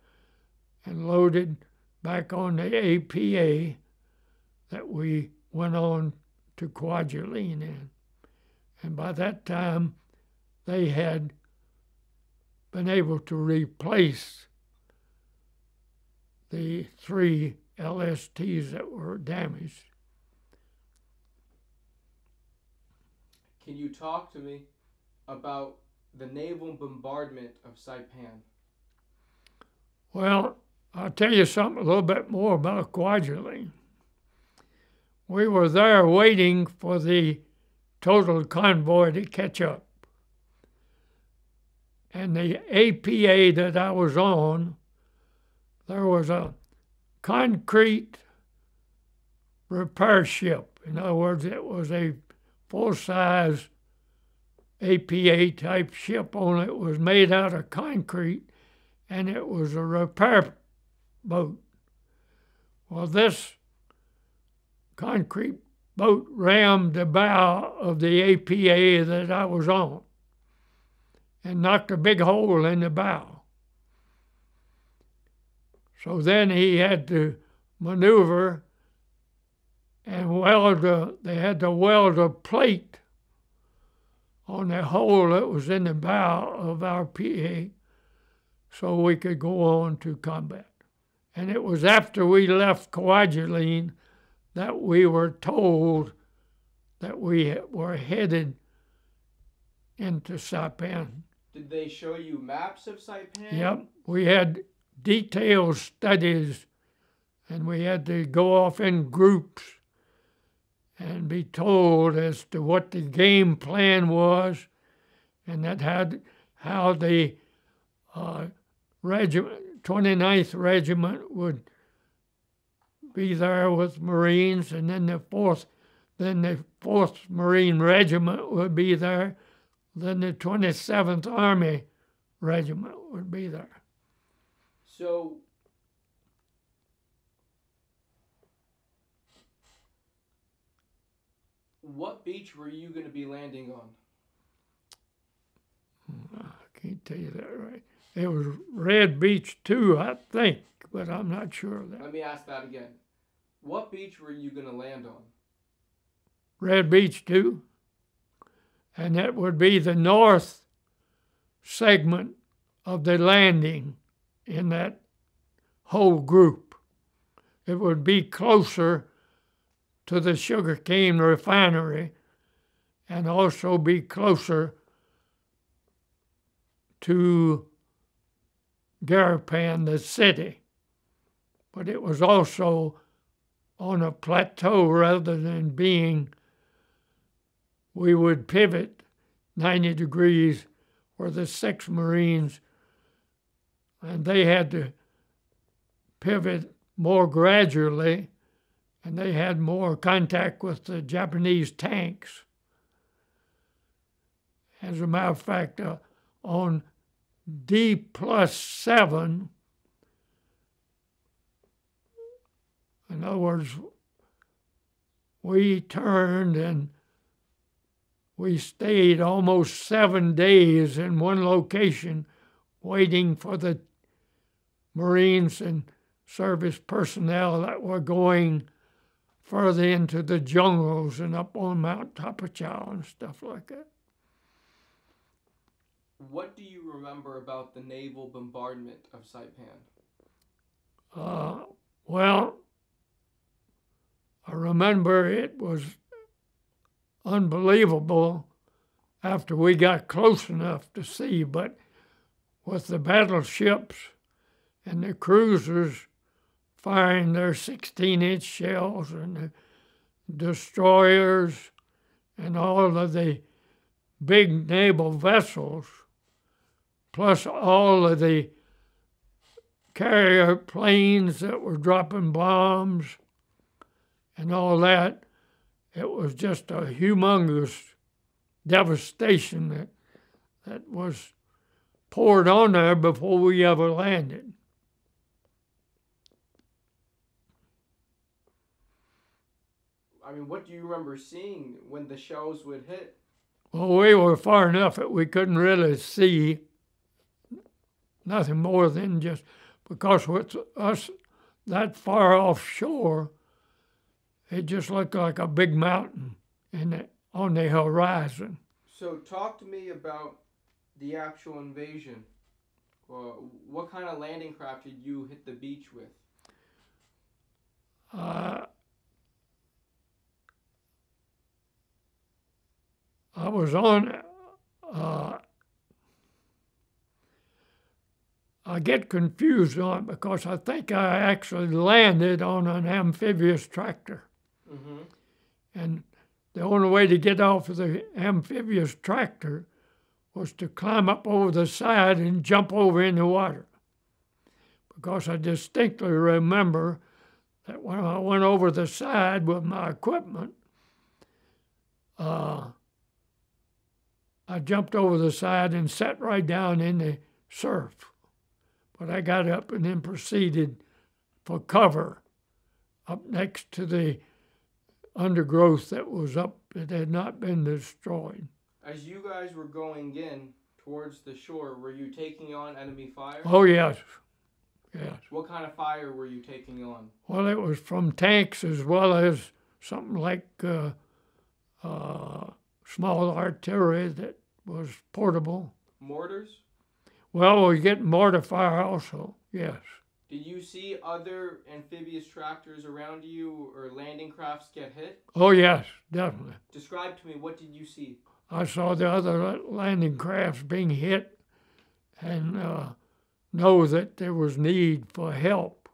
and loaded back on the APA that we went on to Kwajalein in. And by that time, they had been able to replace the 3 LSTs that were damaged. Can you talk to me about the naval bombardment of Saipan? Well, I'll tell you something a little bit more about Kwajalein. We were there waiting for the total convoy to catch up. And the APA that I was on, there was a concrete repair ship. In other words, it was a full-size APA type ship, only it was made out of concrete, and it was a repair boat. Well, this concrete boat rammed the bow of the APA that I was on and knocked a big hole in the bow. So then he had to maneuver and they had to weld a plate on the hole that was in the bow of our PA so we could go on to combat. And it was after we left Kwajalein that we were told that we were headed into Saipan. Did they show you maps of Saipan? Yep. We had detailed studies, and we had to go off in groups and be told as to what the game plan was, and that had how the regiment, 29th Regiment would be there with Marines, and then the 4th Marine Regiment would be there, then the 27th Army Regiment would be there. So, what beach were you going to be landing on? I can't tell you that right. It was Red Beach 2, I think, but I'm not sure of that. Let me ask that again. What beach were you going to land on? Red Beach 2. And that would be the north segment of the landing in that whole group. It would be closer to the sugarcane refinery and also be closer to Garapan, the city. But it was also on a plateau rather than we would pivot 90 degrees where the 6th Marines, and they had to pivot more gradually, and they had more contact with the Japanese tanks. As a matter of fact, on D+7, in other words, we turned and we stayed almost 7 days in one location waiting for the Marines and service personnel that were going further into the jungles and up on Mount Tapachau and stuff like that. What do you remember about the naval bombardment of Saipan? Well, I remember it was unbelievable after we got close enough to see, but with the battleships and the cruisers firing their 16-inch shells and the destroyers and all of the big naval vessels, plus all of the carrier planes that were dropping bombs and all that, it was just a humongous devastation that was poured on there before we ever landed. I mean, what do you remember seeing when the shells would hit? Well, we were far enough that we couldn't really see nothing more than just because with us that far offshore, it just looked like a big mountain on the horizon. So talk to me about the actual invasion. What kind of landing craft did you hit the beach with? I was on, I get confused on it because I think I actually landed on an amphibious tractor. Mm-hmm. And the only way to get off of the amphibious tractor was to climb up over the side and jump over in the water. Because I distinctly remember that when I went over the side with my equipment, I jumped over the side and sat right down in the surf. But I got up and then proceeded for cover up next to the undergrowth that was up that had not been destroyed. As you guys were going in towards the shore, were you taking on enemy fire? Oh, yes. Yes. What kind of fire were you taking on? Well, it was from tanks as well as something like small artillery that was portable. Mortars? Well, we get mortar fire also, yes. Did you see other amphibious tractors around you or landing crafts get hit? Oh, yes, definitely. Describe to me, what did you see? I saw the other landing crafts being hit and know that there was need for help.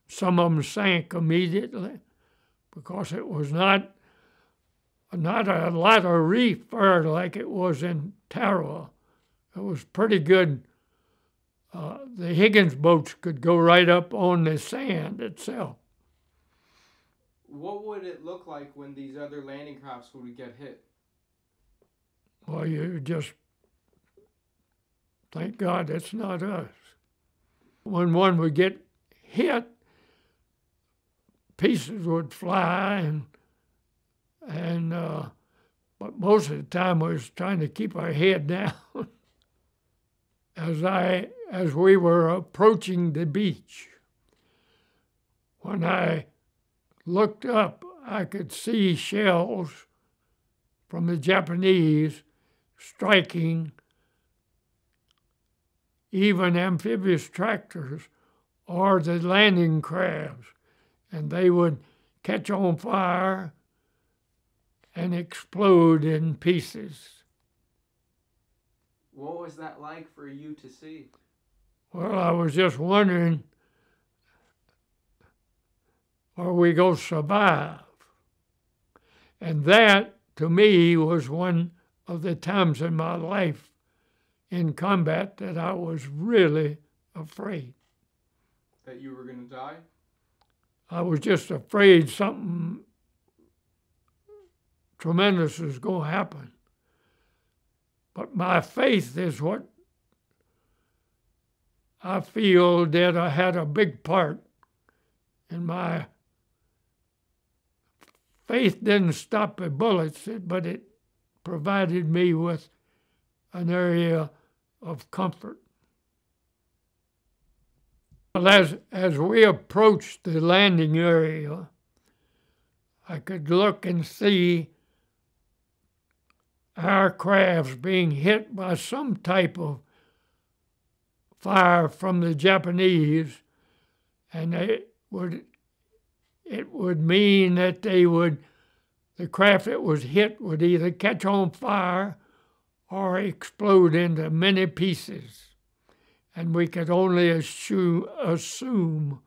Some of them sank immediately because it was not a lot of reef there like it was in Tarawa. It was pretty good. The Higgins boats could go right up on the sand itself. What would it look like when these other landing crafts would get hit? Well, you just thank God it's not us. When one would get hit, pieces would fly, but most of the time we was trying to keep our head down. As we were approaching the beach, when I looked up, I could see shells from the Japanese striking even amphibious tractors or the landing crabs, and they would catch on fire and explode in pieces. What was that like for you to see? Well, I was just wondering, are we going to survive? And that, to me, was one of the times in my life in combat that I was really afraid. That you were going to die? I was just afraid something tremendous was going to happen. But my faith is what I feel that I had a big part in my faith. Didn't stop the bullets, but it provided me with an area of comfort. Well, as we approached the landing area, I could look and see our crafts being hit by some type of fire from the Japanese, and they would it would mean that the craft that was hit would either catch on fire or explode into many pieces. And we could only assume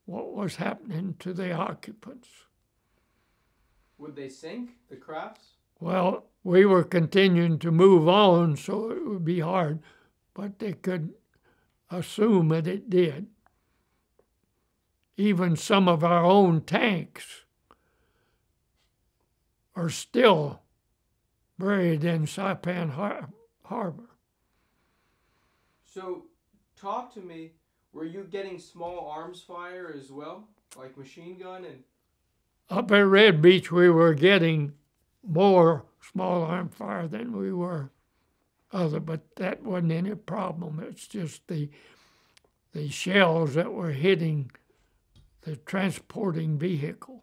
what was happening to the occupants. Would they sink, the crafts? Well, we were continuing to move on, so it would be hard, but they could assume that it did. Even some of our own tanks are still buried in Saipan Harbor. So, talk to me, were you getting small arms fire as well? Like machine gun and... Up at Red Beach, we were getting more small arm fire than we were other, but that wasn't any problem. It's just the shells that were hitting the transporting vehicles.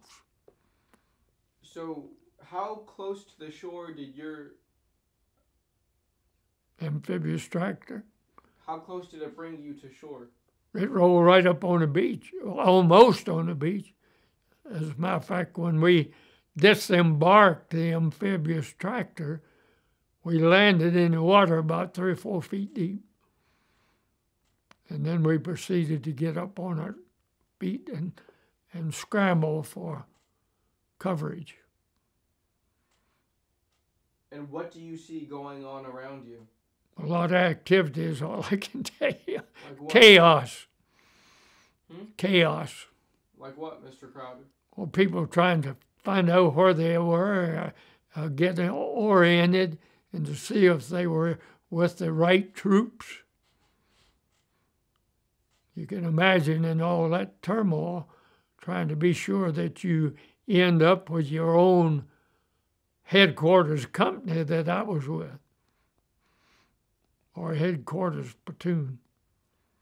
So, how close to the shore did your amphibious tractor? How close did it bring you to shore? It rolled right up on the beach, almost on the beach. As a matter of fact, when we disembarked the amphibious tractor, we landed in the water about 3 or 4 feet deep. And then we proceeded to get up on our feet and scramble for coverage. And what do you see going on around you? A lot of activity is all I can tell you. Like what? Chaos. Chaos. Like what, Mr. Crowder? Well, people trying to find out where they were, getting oriented, and to see if they were with the right troops. You can imagine in all that turmoil, trying to be sure that you end up with your own headquarters company that I was with, or headquarters platoon.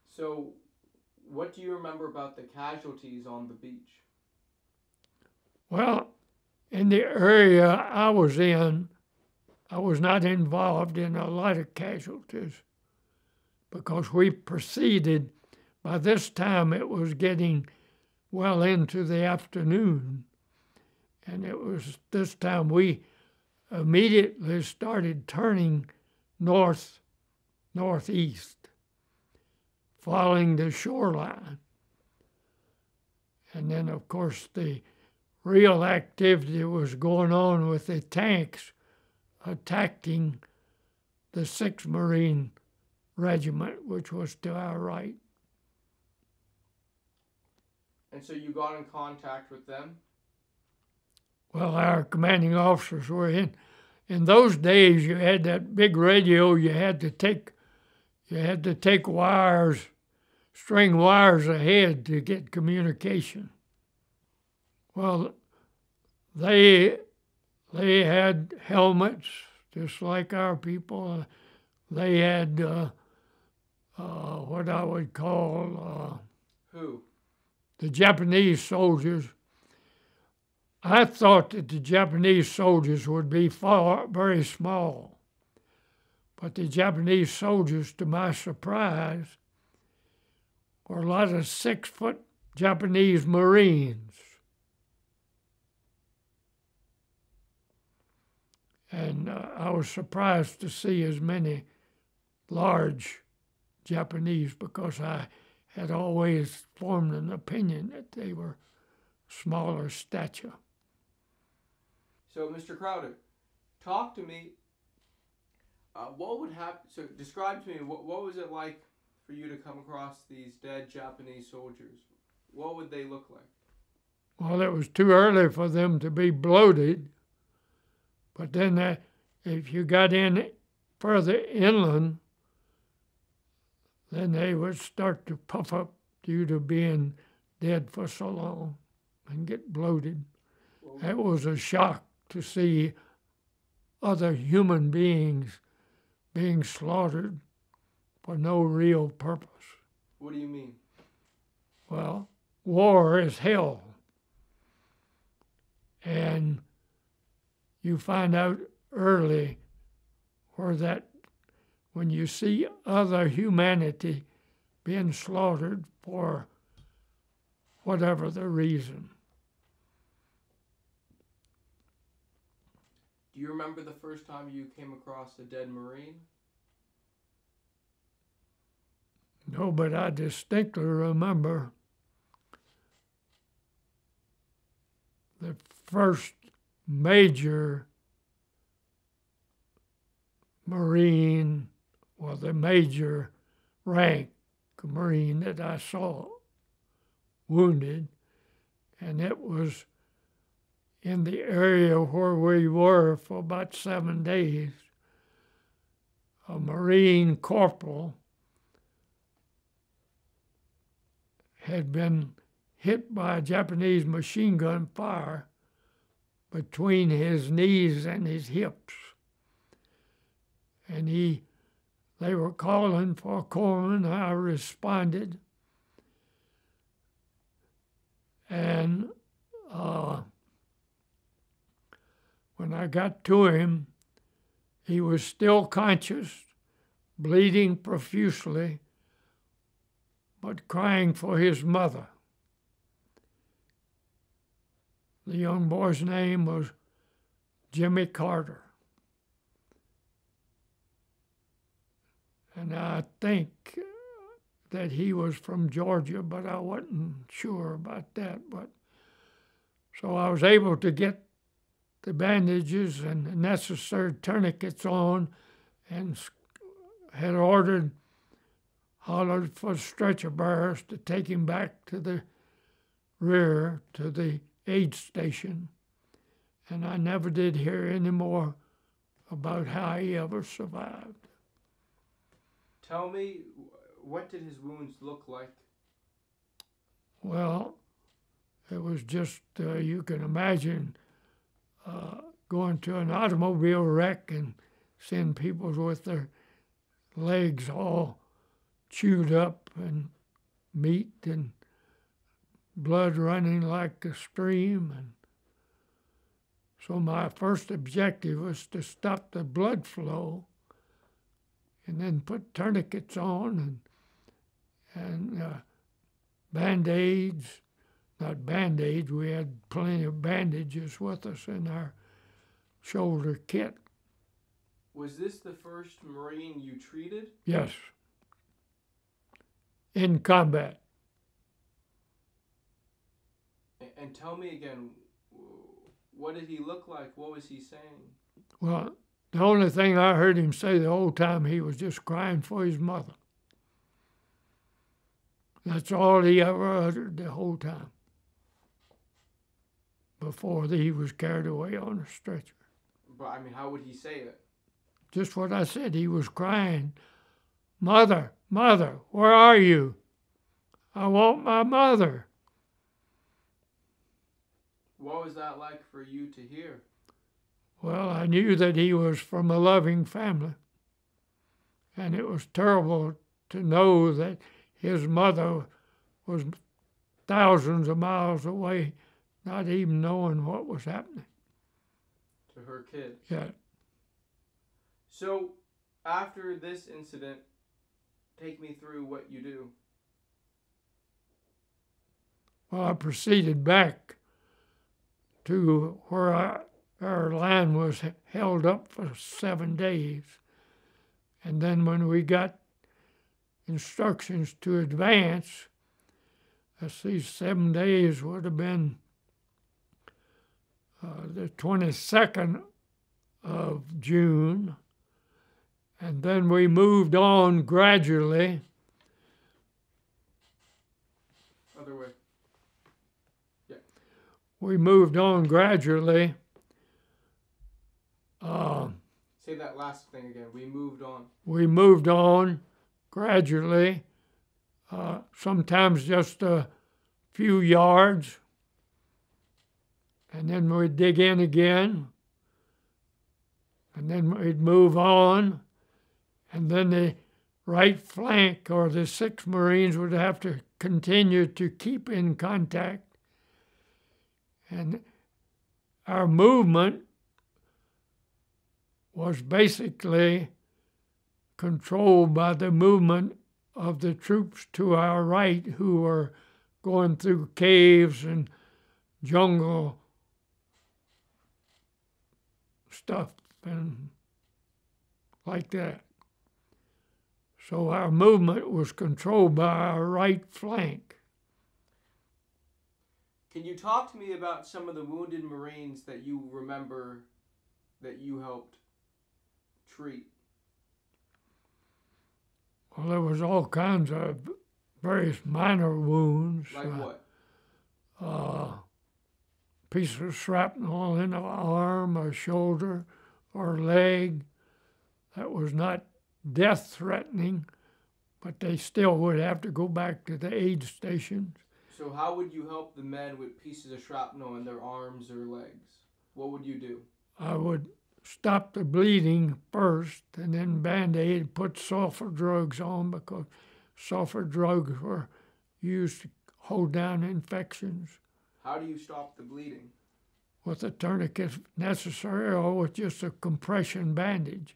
So, what do you remember about the casualties on the beach? Well, in the area I was in, I was not involved in a lot of casualties because we proceeded. By this time, it was getting well into the afternoon, and it was this time we immediately started turning northeast, following the shoreline. And then, of course, the real activity was going on with the tanks attacking the 6th Marine Regiment, which was to our right. And so you got in contact with them? Well, our commanding officers were in. In those days, you had that big radio. You had to take wires, string wires ahead to get communication. Well, they had helmets just like our people. They had what I would call who? The Japanese soldiers. I thought that the Japanese soldiers would be very small, but the Japanese soldiers, to my surprise, were a lot of 6-foot Japanese Marines. And I was surprised to see as many large Japanese because I had always formed an opinion that they were smaller stature. So, Mr. Crowder, talk to me. What would happen? So, describe to me what was it like for you to come across these dead Japanese soldiers? What would they look like? Well, it was too early for them to be bloated. But then if you got in further inland, then they would start to puff up due to being dead for so long and get bloated. It was a shock to see other human beings being slaughtered for no real purpose. What do you mean? Well, war is hell. And you find out early when you see other humanity being slaughtered for whatever the reason. Do you remember the first time you came across a dead Marine? No, but I distinctly remember the first major Marine, well, the major rank Marine that I saw wounded, and it was in the area where we were for about 7 days. A Marine corporal had been hit by a Japanese machine gun fire between his knees and his hips. And they were calling for a corpsman. I responded. And when I got to him, he was still conscious, bleeding profusely, but crying for his mother. The young boy's name was Jimmy Carter. And I think that he was from Georgia, but I wasn't sure about that. But so I was able to get the bandages and the necessary tourniquets on, and had hollered for stretcher bearers to take him back to the rear, to the aid station. And I never did hear any more about how he ever survived. Tell me, what did his wounds look like? Well, it was just, you can imagine going to an automobile wreck and seeing people with their legs all chewed up and meat and blood running like a stream. And so my first objective was to stop the blood flow and then put tourniquets on and Band-Aids. Not Band-Aids, we had plenty of bandages with us in our shoulder kit. Was this the first Marine you treated? Yes. In combat. And tell me again, what did he look like? What was he saying? Well, the only thing I heard him say the whole time, he was just crying for his mother. That's all he ever uttered the whole time before he was carried away on a stretcher. But, I mean, how would he say it? Just what I said. He was crying, "Mother, mother, where are you? I want my mother." What was that like for you to hear? Well, I knew that he was from a loving family, and it was terrible to know that his mother was thousands of miles away, not even knowing what was happening to her kid. Yeah. So, after this incident, take me through what you do. Well, I proceeded back to where our line was held up for 7 days. And then when we got instructions to advance, these 7 days would have been the 22nd of June. And then we moved on gradually. Other way. Yeah. We moved on gradually. Say that last thing again. We moved on. We moved on gradually, sometimes just a few yards, and then we'd dig in again, and then we'd move on, and then the right flank or the 6th Marines would have to continue to keep in contact. And our movement was basically controlled by the movement of the troops to our right, who were going through caves and jungle stuff and like that. So our movement was controlled by our right flank. Can you talk to me about some of the wounded Marines that you remember that you helped treat? Well, there was all kinds of various minor wounds. Like what? Piece of shrapnel in the arm or shoulder or leg. That was not death-threatening, but they still would have to go back to the aid stations. So how would you help the men with pieces of shrapnel in their arms or legs? What would you do? I would stop the bleeding first and then Band-Aid, put sulfur drugs on because sulfur drugs were used to hold down infections. How do you stop the bleeding? With a tourniquet if necessary or with just a compression bandage.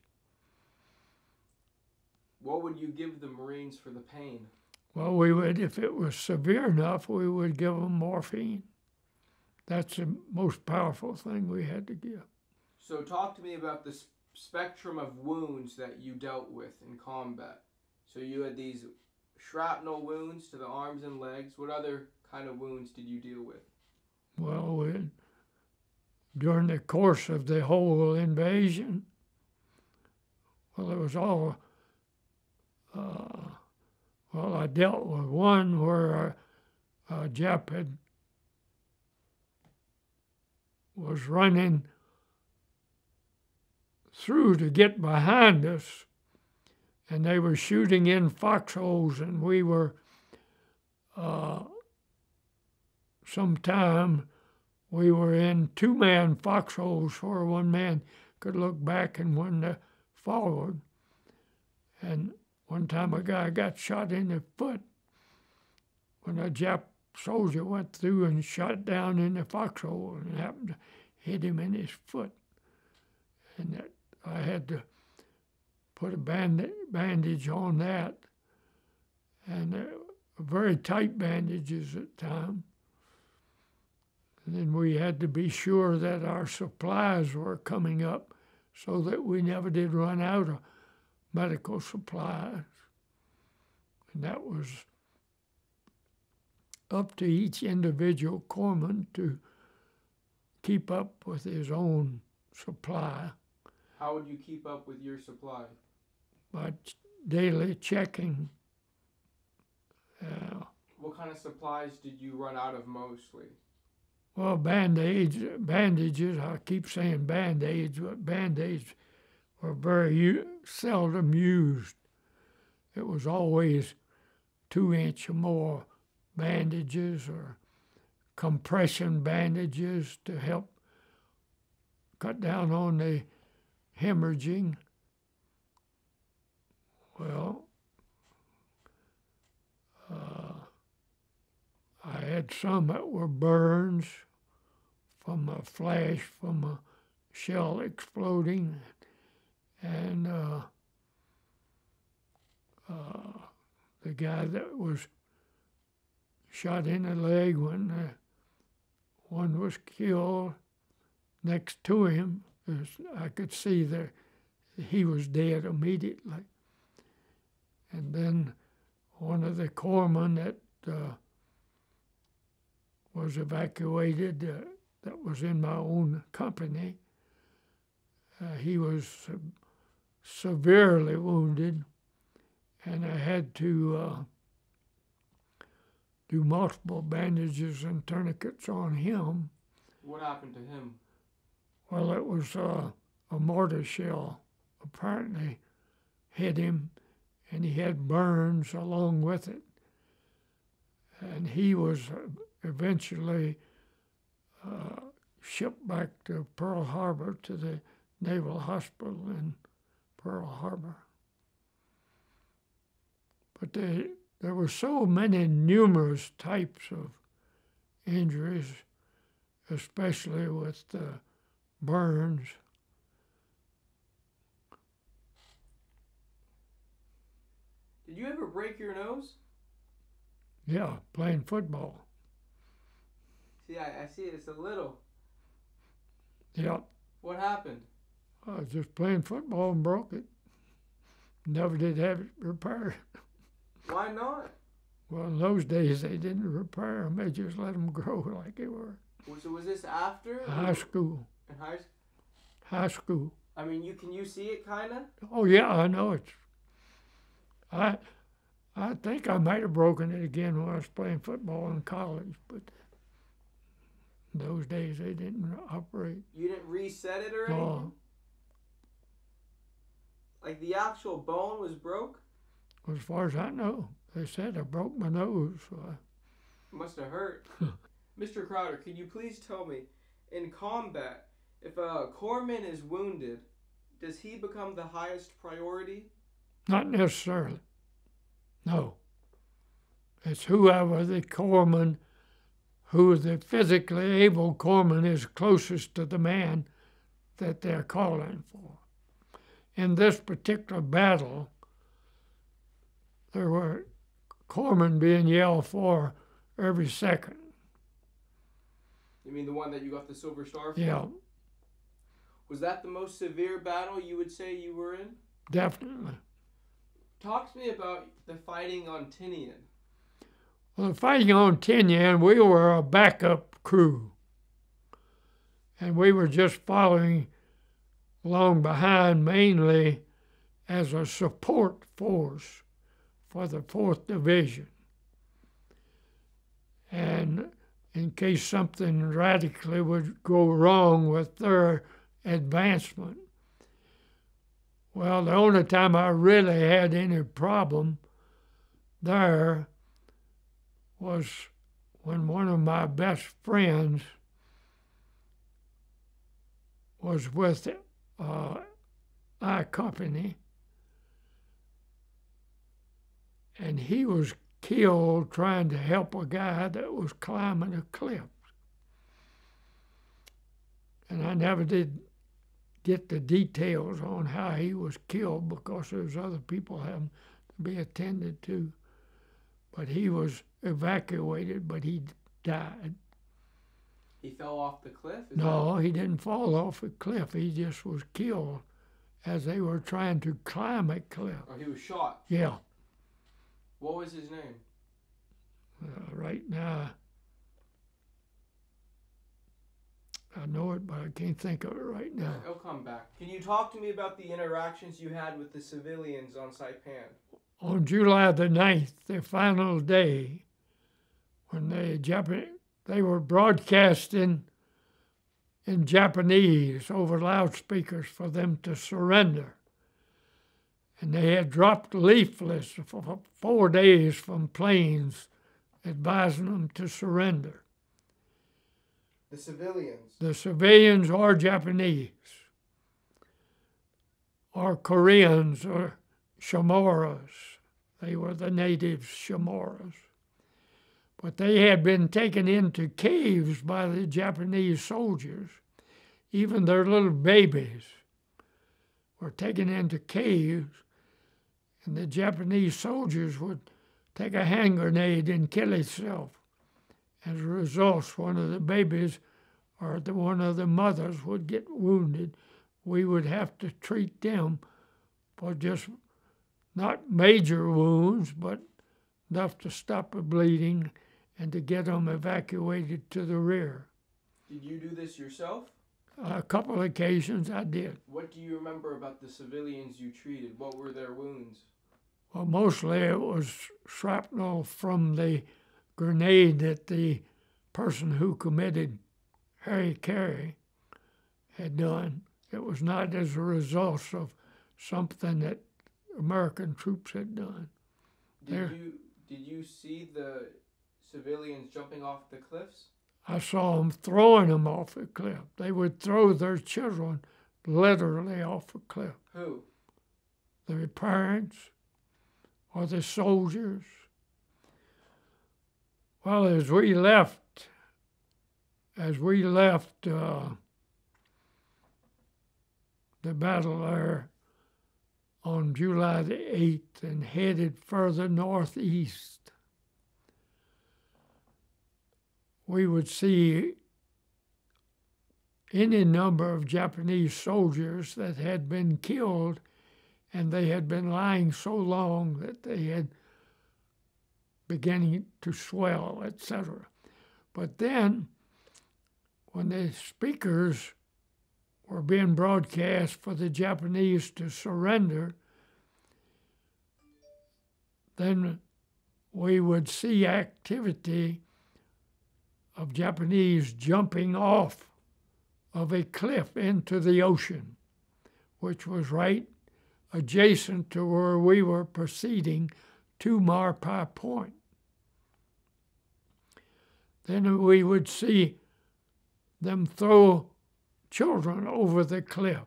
What would you give the Marines for the pain? Well, we would, if it was severe enough, we would give them morphine. That's the most powerful thing we had to give. So talk to me about the spectrum of wounds that you dealt with in combat. So you had these shrapnel wounds to the arms and legs. What other kind of wounds did you deal with? Well, during the course of the whole invasion, well, it was all, I dealt with one where a Jap was running through to get behind us, and they were shooting in foxholes, and we were, sometime we were in two-man foxholes where one man could look back and one forward. And one time a guy got shot in the foot when a Jap soldier went through and shot down in the foxhole and happened to hit him in his foot. And I had to put a bandage on that, and very tight bandages at times. And then we had to be sure that our supplies were coming up so that we never did run out of medical supplies. And that was up to each individual corpsman to keep up with his own supply. How would you keep up with your supply? By daily checking. What kind of supplies did you run out of mostly? Well, bandages, I keep saying Band-Aids, but Band-Aids were very seldom used. It was always 2-inch or more bandages or compression bandages to help cut down on the hemorrhaging. Well, I had some that were burns from a flash from a shell exploding, and the guy that was shot in the leg when one was killed, next to him, I could see that he was dead immediately. And then one of the corpsmen that was evacuated, that was in my own company, he was severely wounded, and I had to do multiple bandages and tourniquets on him. What happened to him? Well, it was a mortar shell apparently hit him, and he had burns along with it. And he was eventually shipped back to Pearl Harbor, to the Naval Hospital in Pearl Harbor. But there were so many numerous types of injuries, especially with burns. Did you ever break your nose? Yeah, playing football. See, I see it's a little. Yeah. What happened? I was just playing football and broke it. Never did have it repaired. Why not? Well, in those days, they didn't repair them. They just let them grow like they were. So was this after? High school. In high school? High school. I mean, can you see it, kind of? Oh, yeah, I know it. I think I might have broken it again when I was playing football in college, but in those days, they didn't operate. You didn't reset it or anything? No. Like the actual bone was broke? As far as I know. They said I broke my nose. So Must have hurt. Mr. Crowder, could you please tell me, in combat, if a corpsman is wounded, does he become the highest priority? Not necessarily. No. It's whoever the corpsman, who the physically able corpsman is closest to the man that they're calling for. In this particular battle, there were corpsmen being yelled for every second. You mean the one that you got the Silver Star for? Yeah. Was that the most severe battle you would say you were in? Definitely. Talk to me about the fighting on Tinian. Well, the fighting on Tinian, we were a backup crew. And we were just following along behind mainly as a support force for the 4th Division. And in case something radically would go wrong with their advancement. Well, the only time I really had any problem there was when one of my best friends was with I Company, and he was killed trying to help a guy that was climbing a cliff. And I never did get the details on how he was killed because there's other people having to be attended to. But he was evacuated, but he died. He fell off the cliff? No, he didn't fall off a cliff. He just was killed as they were trying to climb a cliff. Or he was shot? Yeah. What was his name? Right now, I know it, but I can't think of it right now. It'll come back. Can you talk to me about the interactions you had with the civilians on Saipan? On July the 9th, the final day, when they were broadcasting in Japanese over loudspeakers for them to surrender. And they had dropped leaflets for 4 days from planes advising them to surrender. The civilians? The civilians or Japanese, or Koreans, or Chamoras. They were the natives, Chamoras. But they had been taken into caves by the Japanese soldiers. Even their little babies were taken into caves, and the Japanese soldiers would take a hand grenade and kill itself. As a result, one of the babies or one of the mothers would get wounded. We would have to treat them for just not major wounds, but enough to stop the bleeding and to get them evacuated to the rear. Did you do this yourself? A couple of occasions I did. What do you remember about the civilians you treated? What were their wounds? Well, mostly it was shrapnel from the grenade that the person who committed Harry had done. It was not as a result of something that American troops had done. Did you see the civilians jumping off the cliffs? I saw them throwing them off a cliff. They would throw their children literally off a cliff. Who? Their parents or the soldiers. Well, as we left the battle there on July the 8th and headed further northeast, we would see any number of Japanese soldiers that had been killed, and they had been lying so long that they had beginning to swell, etc. But then, when the speakers were being broadcast for the Japanese to surrender, then we would see activity of Japanese jumping off of a cliff into the ocean, which was right adjacent to where we were proceeding to Marpai Point. Then we would see them throw children over the cliff.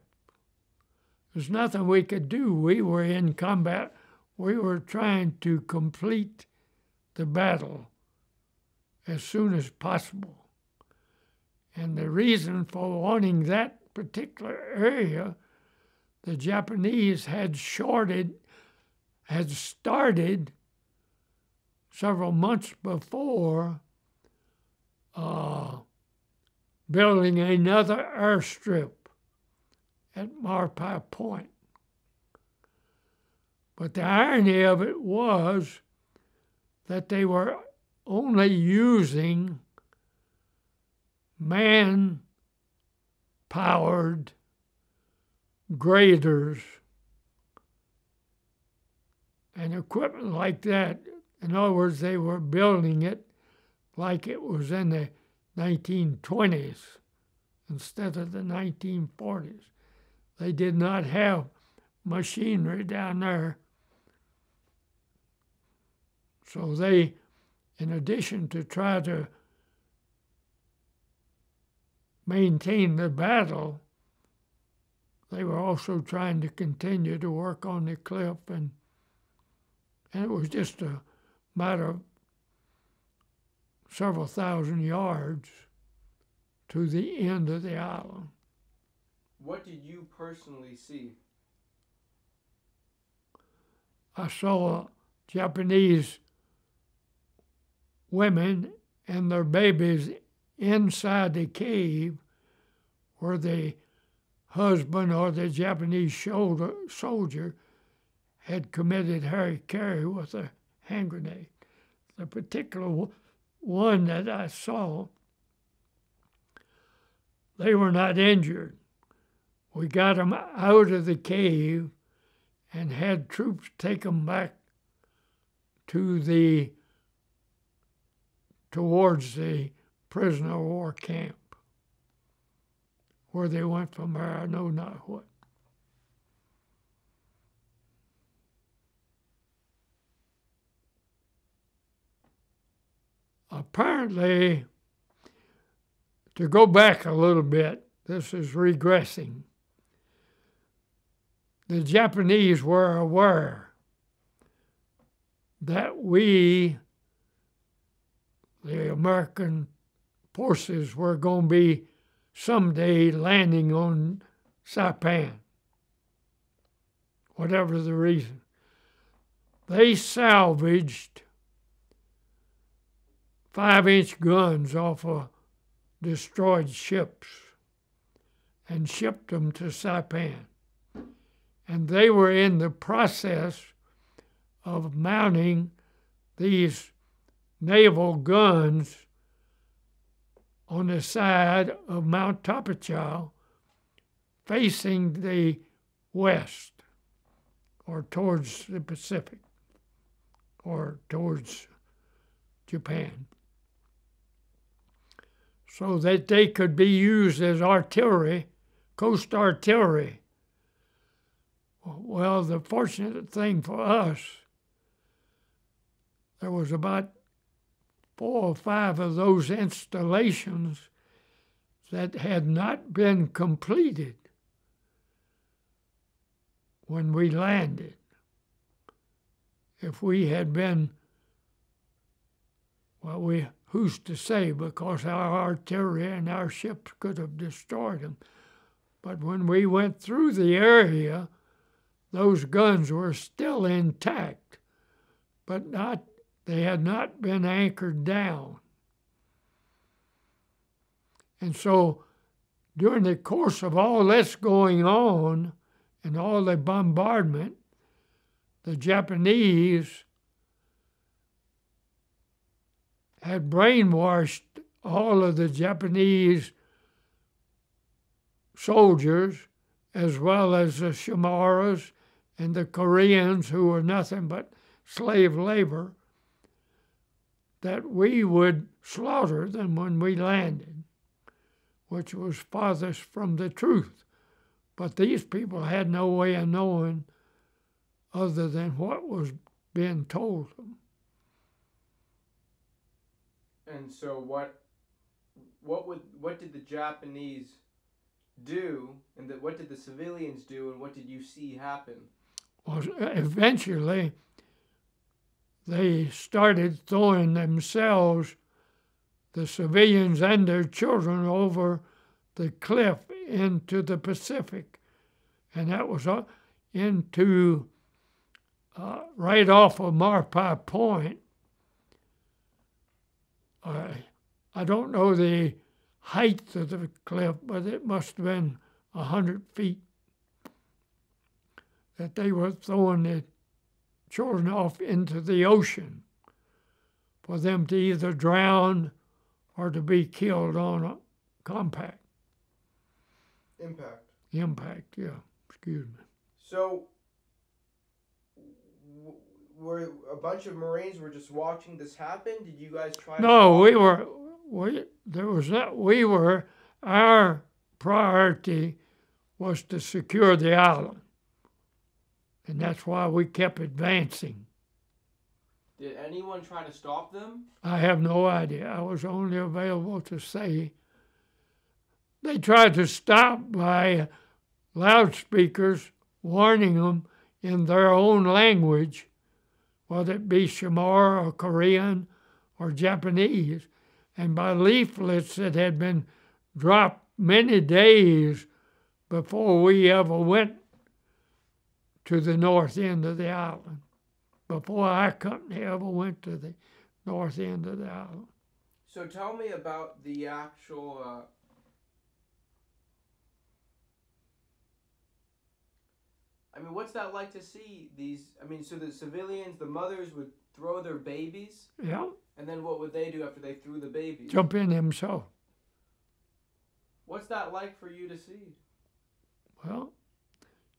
There's nothing we could do. We were in combat. We were trying to complete the battle as soon as possible. And the reason for wanting that particular area, the Japanese had started several months before building another airstrip at Marpai Point. But the irony of it was that they were only using man-powered graders and equipment like that. In other words, they were building it like it was in the 1920s instead of the 1940s. They did not have machinery down there. So they, in addition to try to maintain the battle, they were also trying to continue to work on the cliff, and it was just a matter of several thousand yards to the end of the island. What did you personally see? I saw Japanese women and their babies inside the cave where the husband or the Japanese soldier had committed hara-kiri with a hand grenade. The particular one that I saw, they were not injured. We got them out of the cave and had troops take them back to towards the prisoner of war camp. Where they went from there, I know not what. Apparently, to go back a little bit, this is regressing. The Japanese were aware that we, the American forces, were going to be someday landing on Saipan, whatever the reason. They salvaged 5-inch guns off of destroyed ships and shipped them to Saipan. And they were in the process of mounting these naval guns on the side of Mount Tapachau facing the west or towards the Pacific or towards Japan, so that they could be used as artillery, coast artillery. Well, the fortunate thing for us, there was about 4 or 5 of those installations that had not been completed when we landed. If we had been, well, who's to say, because our artillery and our ships could have destroyed them. But when we went through the area, those guns were still intact, but they had not been anchored down. And so during the course of all this going on and all the bombardment, the Japanese had brainwashed all of the Japanese soldiers, as well as the Shimaras and the Koreans, who were nothing but slave labor, that we would slaughter them when we landed, which was farthest from the truth. But these people had no way of knowing other than what was being told them. And so what did the Japanese do, and what did the civilians do, and what did you see happen? Well, eventually, they started throwing themselves, the civilians and their children, over the cliff into the Pacific. And that was into right off of Marpai Point. I don't know the height of the cliff, but it must have been 100 feet that they were throwing the children off into the ocean for them to either drown or to be killed on a compact. Impact, yeah. Excuse me. So, were a bunch of Marines were just watching this happen? Did you guys try? No, our priority was to secure the island. And that's why we kept advancing. Did anyone try to stop them? I have no idea. I was only available to say they tried to stop by loudspeakers warning them in their own language, whether it be Shimar or Korean or Japanese, and by leaflets that had been dropped many days before we ever went to the north end of the island, before our company ever went to the north end of the island. So tell me about the actual what's that like to see these? So the civilians, the mothers would throw their babies? Yeah. And then what would they do after they threw the babies? Jump in themselves. What's that like for you to see? Well,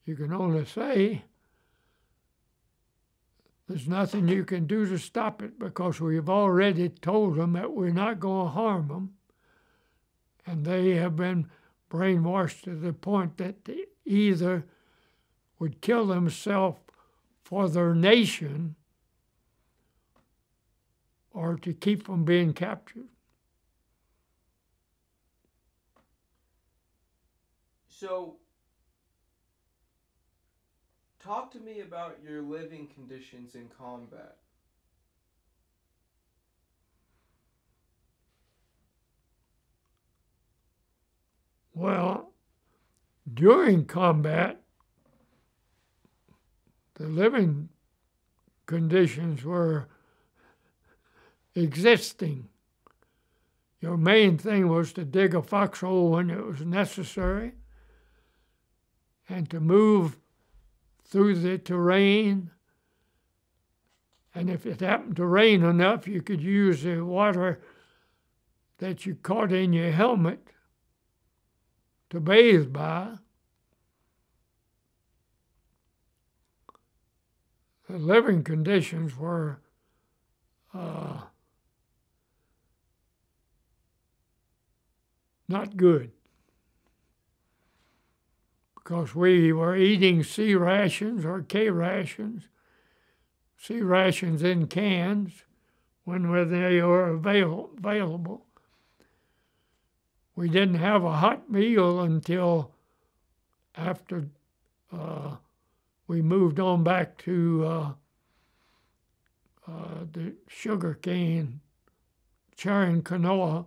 you can only say there's nothing you can do to stop it, because we've already told them that we're not going to harm them. And they have been brainwashed to the point that they either would kill themselves for their nation or to keep from being captured. So, talk to me about your living conditions in combat. Well, during combat, the living conditions were existing. Your main thing was to dig a foxhole when it was necessary and to move through the terrain. And if it happened to rain enough, you could use the water that you caught in your helmet to bathe by. The living conditions were not good, because we were eating C rations or K rations, C rations in cans when they were available. We didn't have a hot meal until after we moved on back to the sugar cane, charring canola,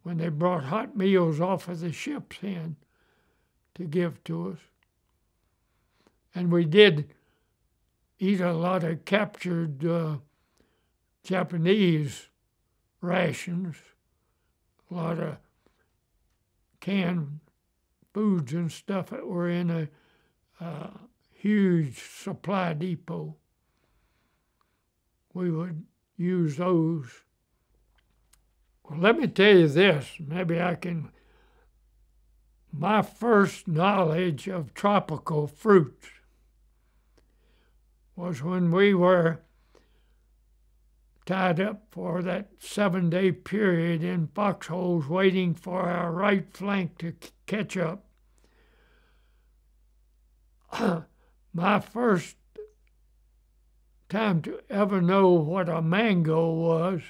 when they brought hot meals off of the ship's end to give to us. And we did eat a lot of captured Japanese rations, a lot of canned foods and stuff that were in a huge supply depot. We would use those. Well, let me tell you this, maybe I can. My first knowledge of tropical fruits was when we were tied up for that 7-day period in foxholes waiting for our right flank to catch up. My first time to ever know what a mango was,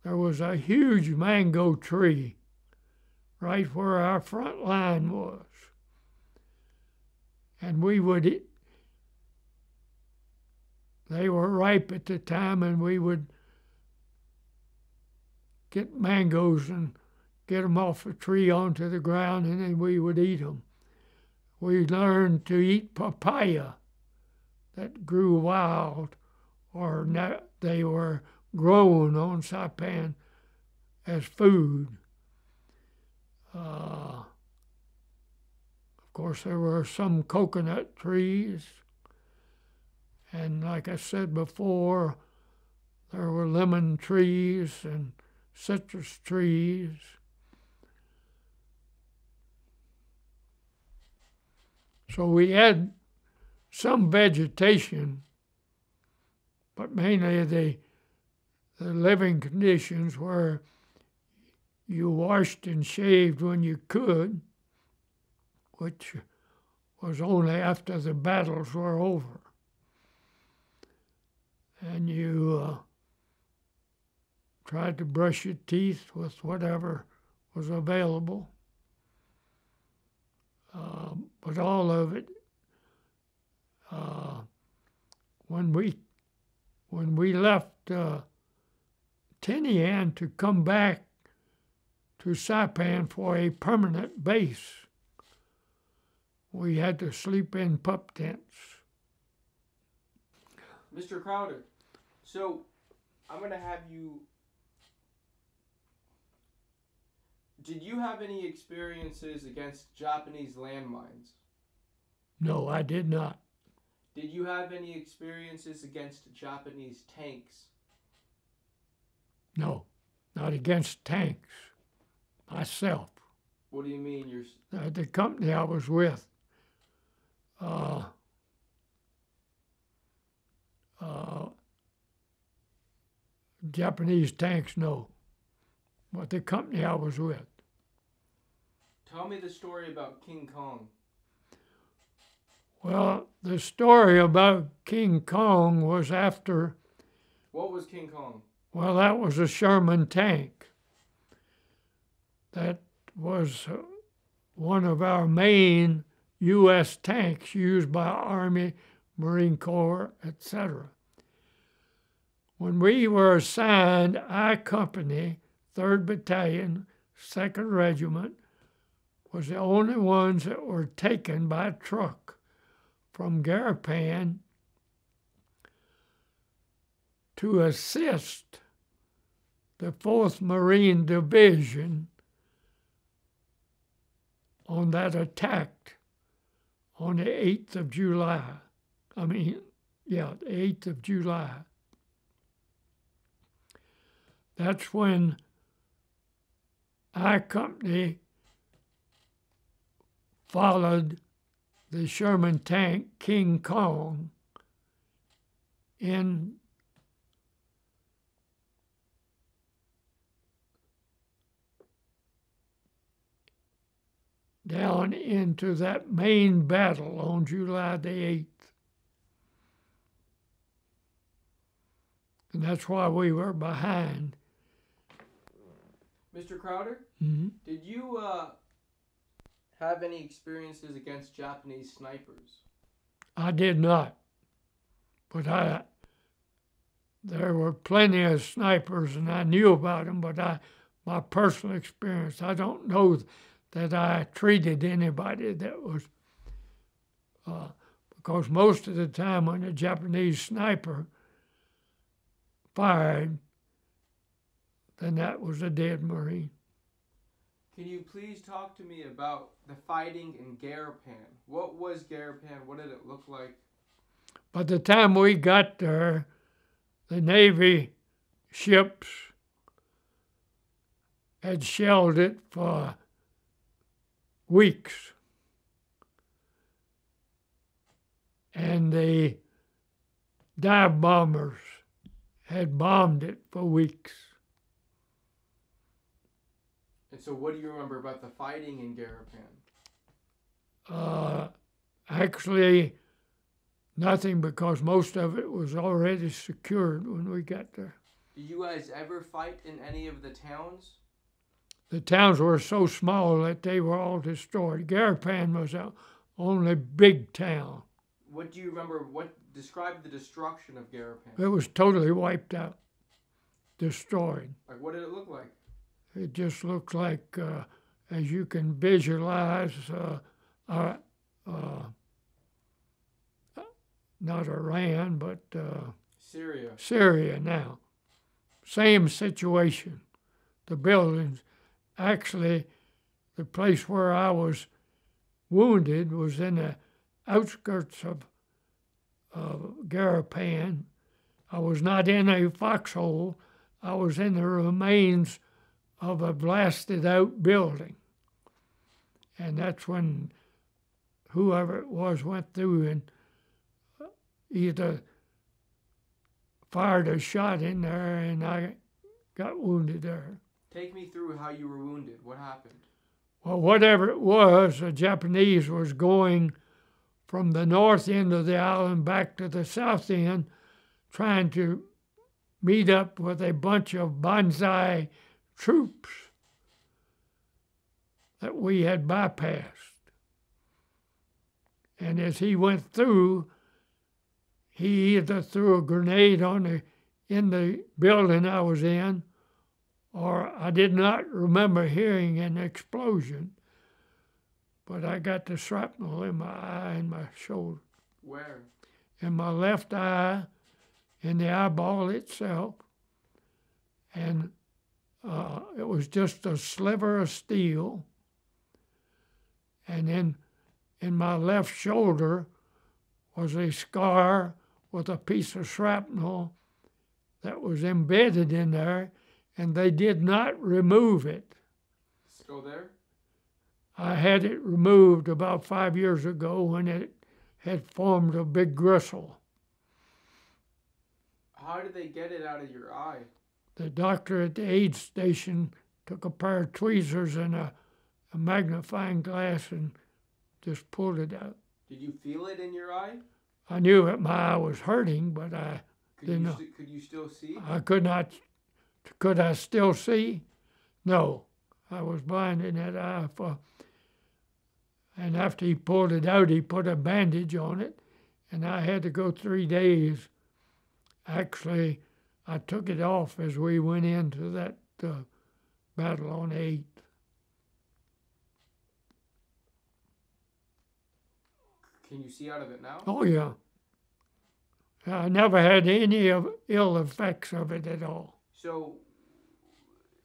there was a huge mango tree right where our front line was. And we would, they were ripe at the time, and we would get mangoes and get them off the tree onto the ground, and then we would eat them. We learned to eat papaya that grew wild, or they were grown on Saipan as food. Of course, there were some coconut trees, and like I said before, there were lemon trees and citrus trees. So we had some vegetation, but mainly the living conditions were you washed and shaved when you could, which was only after the battles were over. And you tried to brush your teeth with whatever was available. But all of it, when we left Tinian to come back to Saipan for a permanent base, we had to sleep in pup tents. Mr. Crowder, so I'm going to have you... Did you have any experiences against Japanese landmines? No, I did not. Did you have any experiences against Japanese tanks? No, not against tanks. Myself. What do you mean? The company I was with, Japanese tanks, no. But the company I was with. Tell me the story about King Kong. Well, the story about King Kong was after... What was King Kong? Well, that was a Sherman tank. That was one of our main U.S. tanks used by Army, Marine Corps, etc. When we were assigned, I Company, 3rd Battalion, 2nd Regiment, was the only ones that were taken by truck from Garapan to assist the 4th Marine Division on that attack on the 8th of July. The 8th of July. That's when I Company followed the Sherman tank King Kong in down into that main battle on July the 8th. And that's why we were behind. Mr. Crowder, Did you have any experiences against Japanese snipers? I did not. But there were plenty of snipers, and I knew about them, but my personal experience, I don't know that I treated anybody that was, because most of the time when a Japanese sniper fired, then that was a dead Marine. Can you please talk to me about the fighting in Garapan? What was Garapan? What did it look like? By the time we got there, the Navy ships had shelled it for weeks. And the dive bombers had bombed it for weeks. And so what do you remember about the fighting in Garapan? Actually, nothing, because most of it was already secured when we got there. Did you guys ever fight in any of the towns? The towns were so small that they were all destroyed. Garapan was the only big town. What do you remember? Describe the destruction of Garapan. It was totally wiped out, destroyed. Like, what did it look like? It just looks like, as you can visualize, not Iran, but Syria. Syria now. Same situation. The buildings. Actually, the place where I was wounded was in the outskirts of Garapan. I was not in a foxhole. I was in the remains of a blasted out building. And that's when whoever it was went through and either fired a shot in there, and I got wounded there. Take me through how you were wounded. What happened? Well, whatever it was, the Japanese was going from the north end of the island back to the south end, trying to meet up with a bunch of Banzai troops that we had bypassed. And as he went through, he either threw a grenade in the building I was in, or I did not remember hearing an explosion, but I got the shrapnel in my eye and my shoulder. Where? In my left eye, in the eyeball itself, and it was just a sliver of steel. And then in my left shoulder was a scar with a piece of shrapnel that was embedded in there, and they did not remove it. Still there? I had it removed about 5 years ago when it had formed a big gristle. How did they get it out of your eye? The doctor at the aid station took a pair of tweezers and a magnifying glass and just pulled it out. Did you feel it in your eye? I knew that my eye was hurting, but I didn't know. Could you still see? I could not. Could I still see? No. I was blind in that eye. And after he pulled it out, he put a bandage on it, and I had to go 3 days. Actually, I took it off as we went into that battle on 8th. Can you see out of it now? Oh, yeah. I never had any ill effects of it at all. So,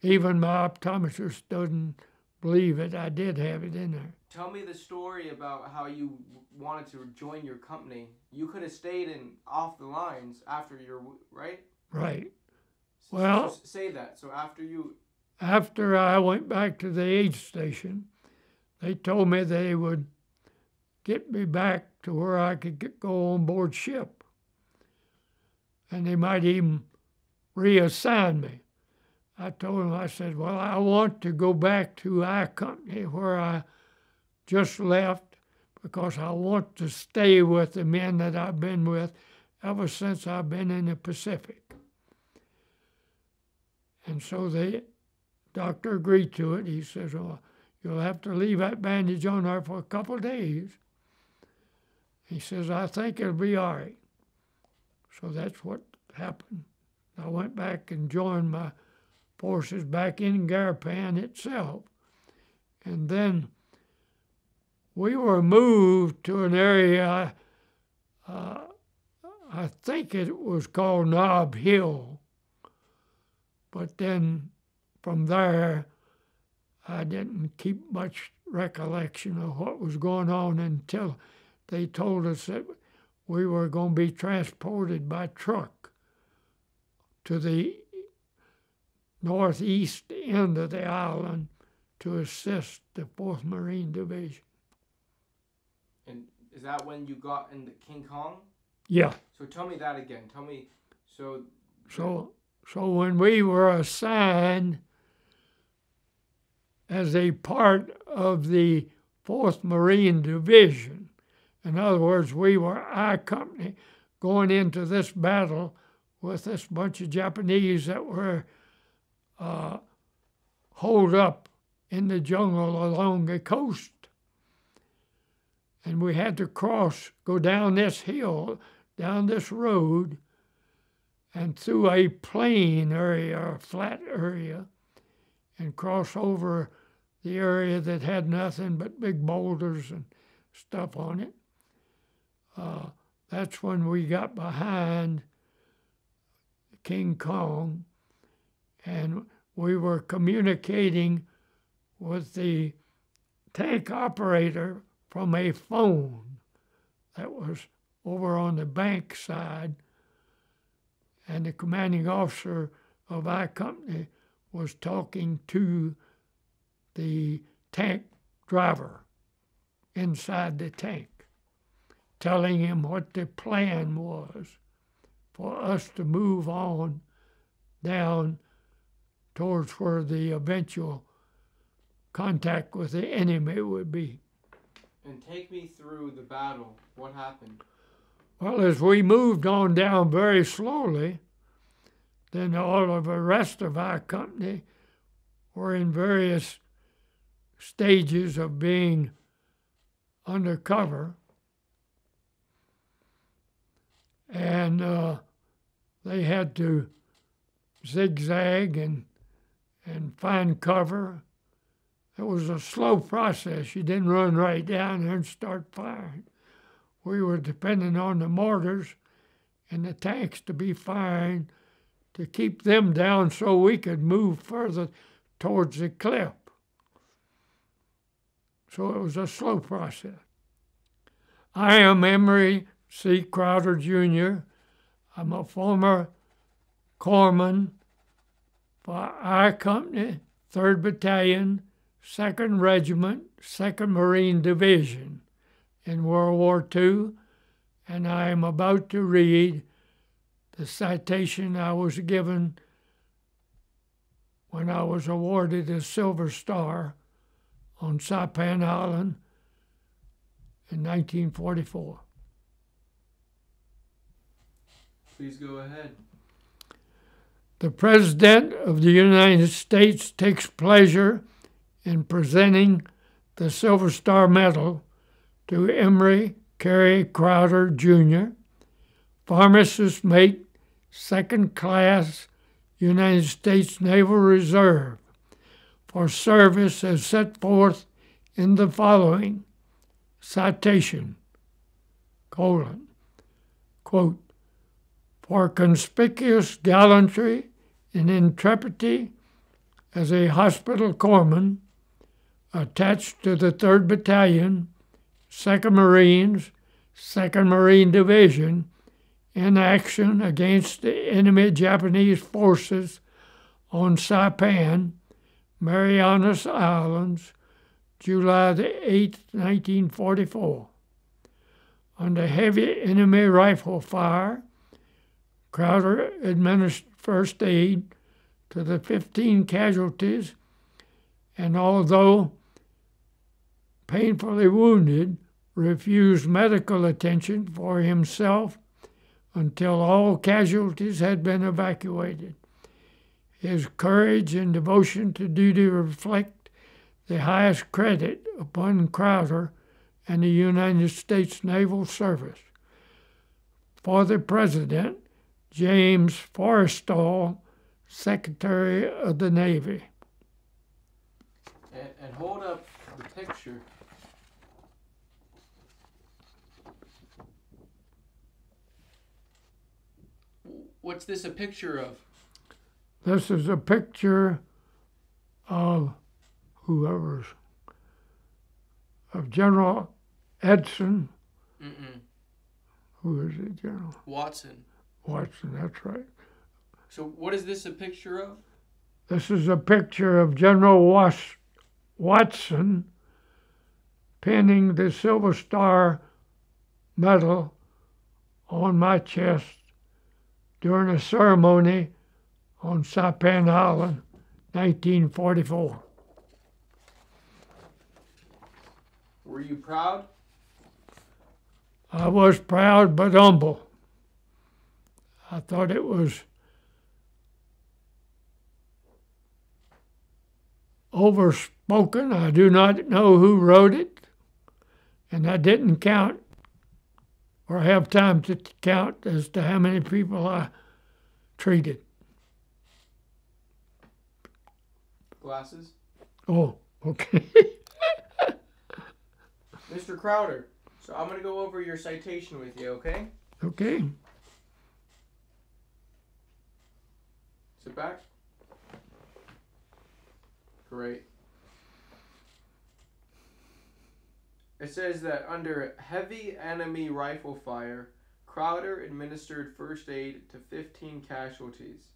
even my optometrist doesn't believe it. I did have it in there. Tell me the story about how you wanted to join your company. You could have stayed off the lines after your, right? Right. Well, so say that. So after I went back to the aid station, they told me they would get me back to where I could go on board ship. And they might even reassign me. I told them, I said, well, I want to go back to I Company where I just left, because I want to stay with the men that I've been with ever since I've been in the Pacific. And so the doctor agreed to it. He says, well, you'll have to leave that bandage on there for a couple of days. He says, I think it'll be all right. So that's what happened. I went back and joined my forces back in Garapan itself. And then we were moved to an area, I think it was called Nob Hill. But then from there, I didn't keep much recollection of what was going on until they told us that we were going to be transported by truck to the northeast end of the island to assist the 4th Marine Division. And is that when you got into King Kong? Yeah. So tell me that again. Tell me, so when we were assigned as a part of the 4th Marine Division, in other words, we were I Company going into this battle with this bunch of Japanese that were holed up in the jungle along the coast. And we had to go down this hill, down this road, and through a plain area, a flat area, and cross over the area that had nothing but big boulders and stuff on it. That's when we got behind King Kong, and we were communicating with the tank operator from a phone that was over on the bank side, and the commanding officer of I Company was talking to the tank driver inside the tank, telling him what the plan was for us to move on down towards where the eventual contact with the enemy would be. And take me through the battle. What happened? Well, as we moved on down very slowly, then all of the rest of our company were in various stages of being undercover. And they had to zigzag and find cover. It was a slow process. You didn't run right down there and start firing. We were depending on the mortars and the tanks to be firing to keep them down so we could move further towards the cliff. So it was a slow process. I am Emory C. Crowder, Jr. I'm a former corpsman for our company, 3rd Battalion, 2nd Regiment, 2nd Marine Division in World War II, and I am about to read the citation I was given when I was awarded a Silver Star on Saipan Island in 1944. Please go ahead. The President of the United States takes pleasure in presenting the Silver Star Medal to Emory Cary Crowder, Jr., Pharmacist Mate, 2nd Class, United States Naval Reserve, for service as set forth in the following citation, quote, for conspicuous gallantry and intrepidity as a hospital corpsman attached to the 3rd Battalion, 2nd Marines, 2nd Marine Division, in action against the enemy Japanese forces on Saipan, Marianas Islands, July the 8th, 1944. Under heavy enemy rifle fire, Crowder administered first aid to the 15 casualties, and although painfully wounded, refused medical attention for himself until all casualties had been evacuated. His courage and devotion to duty reflect the highest credit upon Crowder and the United States Naval Service. For the President, James Forrestal, Secretary of the Navy. And hold up the picture. What's this a picture of? This is a picture of whoever's, of General Edson. Mm-mm. Who is it, General? Watson. Watson, that's right. So what is this a picture of? This is a picture of General Watson pinning the Silver Star medal on my chest during a ceremony on Saipan Island, 1944. Were you proud? I was proud but humble. I thought it was overspoken. I do not know who wrote it, and I didn't count or have time to count as to how many people I treated. Glasses? Oh, okay. Mr. Crowder, so I'm going to go over your citation with you, okay? Okay. Sit back. Great. It says that under heavy enemy rifle fire, Crowder administered first aid to 15 casualties,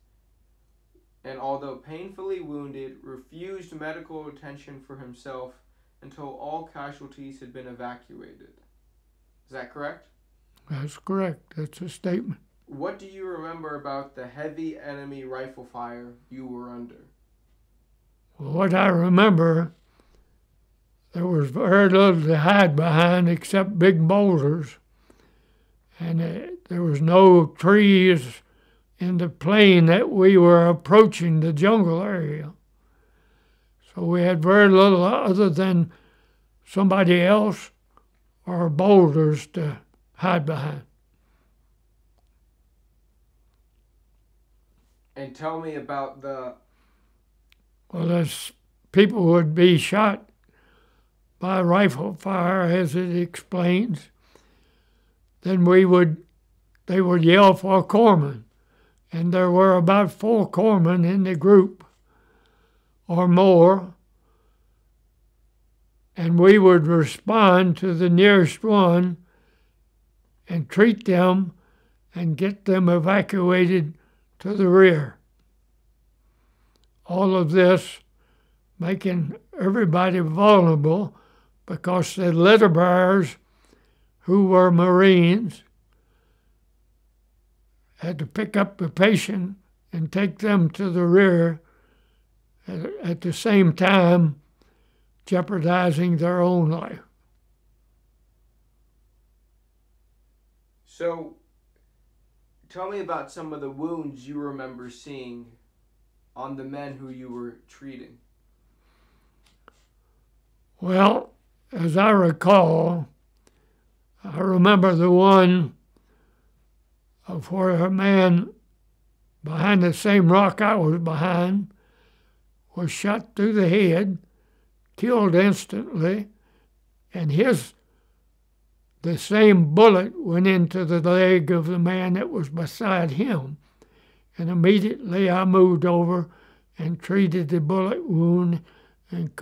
and although painfully wounded, refused medical attention for himself until all casualties had been evacuated. Is that correct? That's correct. That's a statement. What do you remember about the heavy enemy rifle fire you were under? Well, what I remember, there was very little to hide behind except big boulders, and there was no trees in the plain that we were approaching, the jungle area. So we had very little other than somebody else or boulders to hide behind. And tell me about Well, as people would be shot by rifle fire, as it explains, then they would yell for a corpsman. And there were about 4 corpsmen in the group or more, and we would respond to the nearest one and treat them and get them evacuated to the rear. All of this making everybody vulnerable because the litter bearers, who were Marines, had to pick up the patient and take them to the rear at the same time jeopardizing their own life. So, tell me about some of the wounds you remember seeing on the men who you were treating. Well, as I recall, I remember the one of where a man behind the same rock I was behind was shot through the head, killed instantly, and the same bullet went into the leg of the man that was beside him. And immediately I moved over and treated the bullet wound and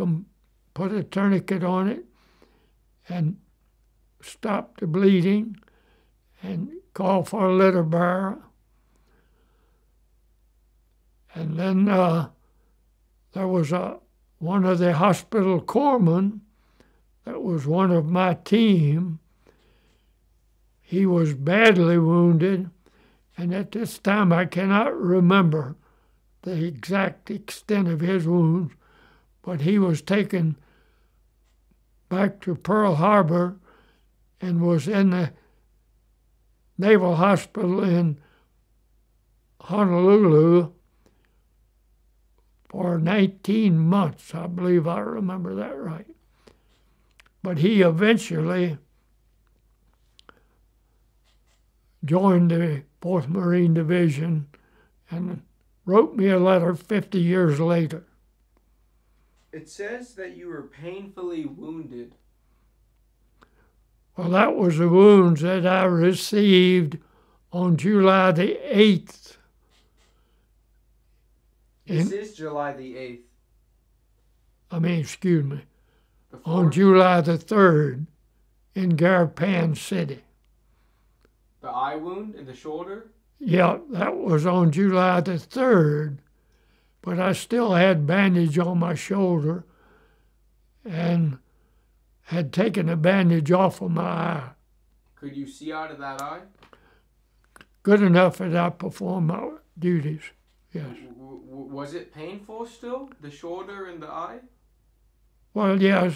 put a tourniquet on it and stopped the bleeding and called for a litter bearer. And then there was one of the hospital corpsmen that was one of my team. He was badly wounded, and at this time I cannot remember the exact extent of his wounds, but he was taken back to Pearl Harbor and was in the Naval Hospital in Honolulu for 19 months. I believe I remember that right. But he eventually joined the 4th Marine Division and wrote me a letter 50 years later. It says that you were painfully wounded. Well, that was the wounds that I received on July the 8th. This is July the 8th. excuse me, The on 4th? July the 3rd in Garapan City. The eye wound in the shoulder? Yeah, that was on July the 3rd, but I still had bandage on my shoulder and had taken the bandage off of my eye. Could you see out of that eye? Good enough that I performed my duties, yes. Was it painful still, the shoulder and the eye? Well, yes.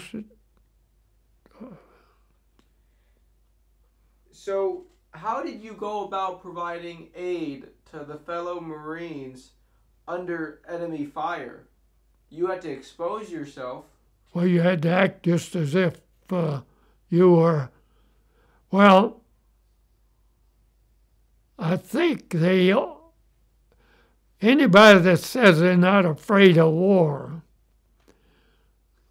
So, how did you go about providing aid to the fellow Marines under enemy fire? You had to expose yourself. Well, you had to act just as if you were, well, I think anybody that says they're not afraid of war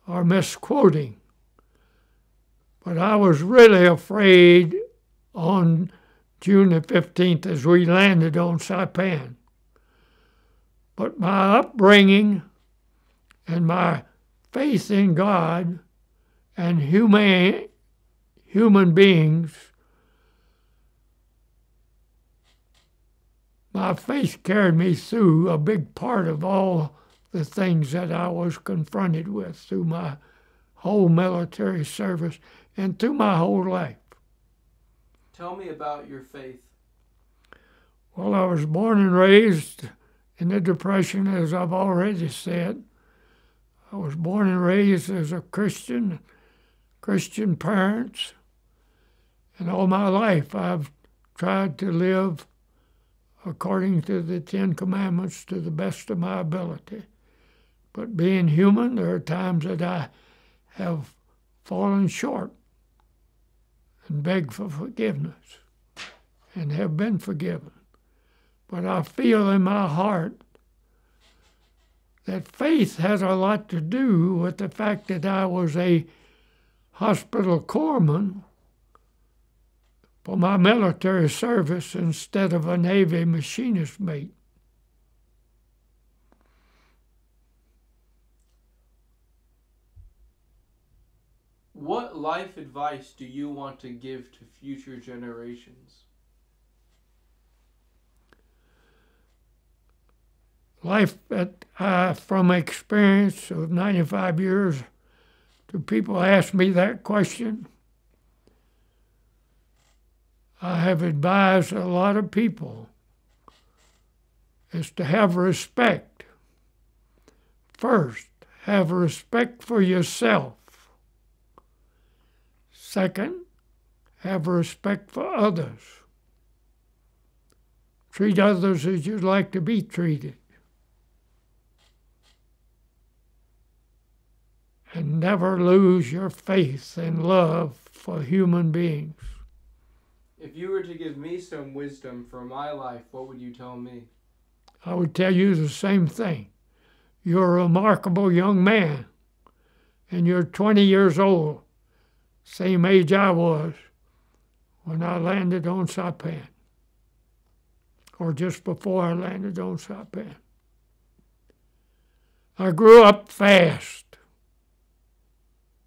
are misquoting. But I was really afraid on June the 15th as we landed on Saipan. But my upbringing and my faith in God and human beings, my faith carried me through a big part of all the things that I was confronted with through my whole military service and through my whole life. Tell me about your faith. Well, I was born and raised in the Depression, as I've already said. I was born and raised as a Christian parents, and all my life I've tried to live according to the 10 Commandments to the best of my ability. But being human, there are times that I have fallen short and begged for forgiveness and have been forgiven. But I feel in my heart that faith has a lot to do with the fact that I was a hospital corpsman for my military service instead of a Navy machinist mate. What life advice do you want to give to future generations? Life that from experience of 95 years, do people ask me that question? I have advised a lot of people is to have respect. First, have respect for yourself. Second, have respect for others. Treat others as you'd like to be treated. And never lose your faith and love for human beings. If you were to give me some wisdom for my life, what would you tell me? I would tell you the same thing. You're a remarkable young man, and you're 20 years old, same age I was when I landed on Saipan, or just before I landed on Saipan. I grew up fast,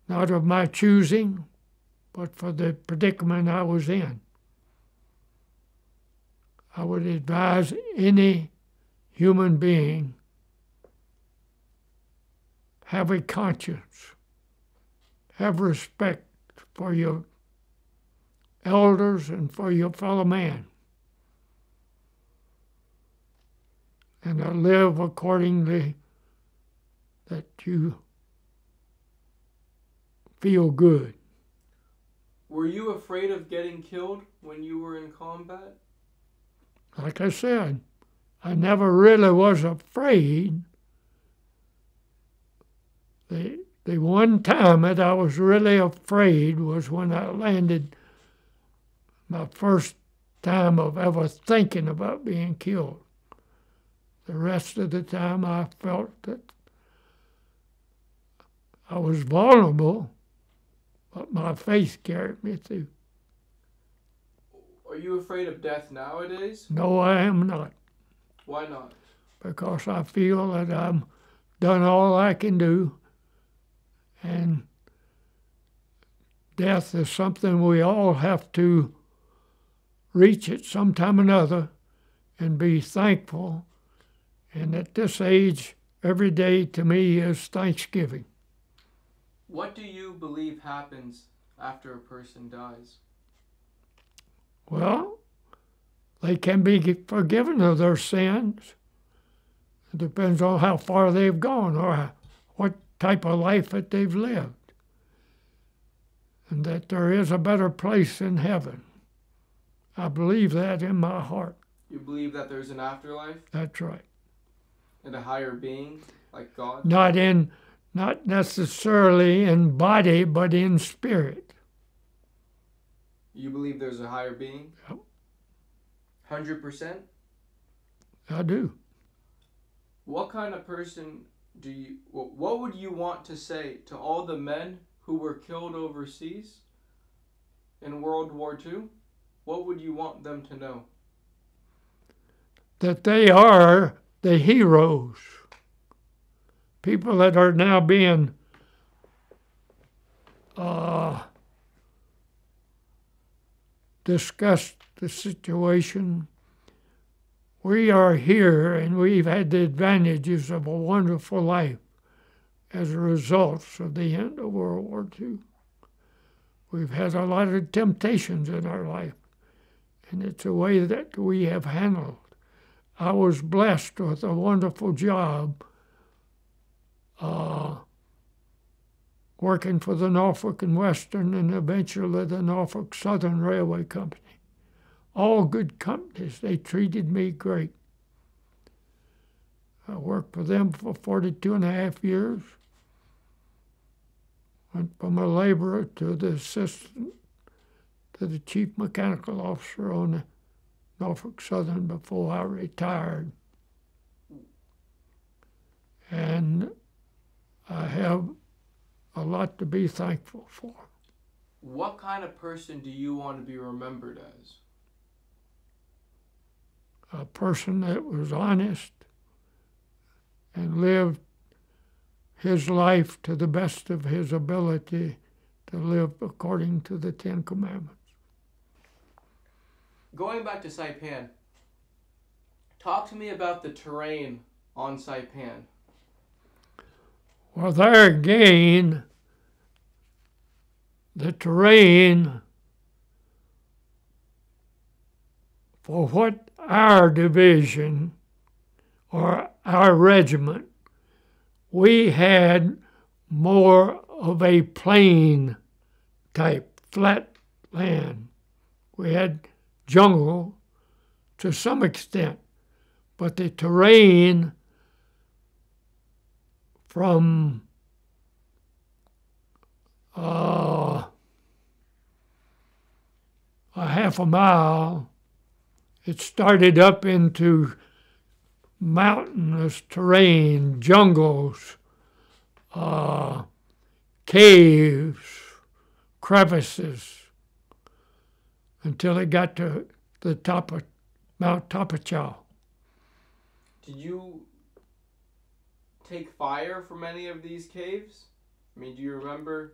not of my choosing, but for the predicament I was in. I would advise any human being, have a conscience, have respect for your elders and for your fellow man, and to live accordingly that you feel good. Were you afraid of getting killed when you were in combat? Like I said, I never really was afraid. The one time that I was really afraid was when I landed my first time of ever thinking about being killed. The rest of the time I felt that I was vulnerable, but my faith carried me through. Are you afraid of death nowadays? No, I am not. Why not? Because I feel that I've done all I can do And death is something we all have to reach at some time or another and be thankful. And at this age, every day to me is Thanksgiving. What do you believe happens after a person dies? Well, they can be forgiven of their sins. It depends on how far they've gone or what type of life that they've lived. And that there is a better place in heaven. I believe that in my heart. You believe that there's an afterlife? That's right. And a higher being, like God? Not necessarily in body, but in spirit. You believe there's a higher being? Yep. 100%? I do. What kind of person what would you want to say to all the men who were killed overseas in World War II? What would you want them to know? That they are the heroes. People that are now being discussed the situation. We are here and we've had the advantages of a wonderful life as a result of the end of World War II. We've had a lot of temptations in our life, and it's a way that we have handled. I was blessed with a wonderful job working for the Norfolk and Western and eventually the Norfolk Southern Railway Company. All good companies. They treated me great. I worked for them for 42 and a half years. Went from a laborer to the assistant to the chief mechanical officer on the Norfolk Southern before I retired. And I have a lot to be thankful for. What kind of person do you want to be remembered as? A person that was honest and lived his life to the best of his ability to live according to the Ten Commandments. Going back to Saipan, talk to me about the terrain on Saipan. Well, there again, the terrain for what our division or our regiment, we had more of a plain type, flat land. We had jungle to some extent, but the terrain from a half a mile, it started up into mountainous terrain, jungles, caves, crevices, until it got to the top of Mount Tapachau. Did you take fire from any of these caves? I mean, do you remember?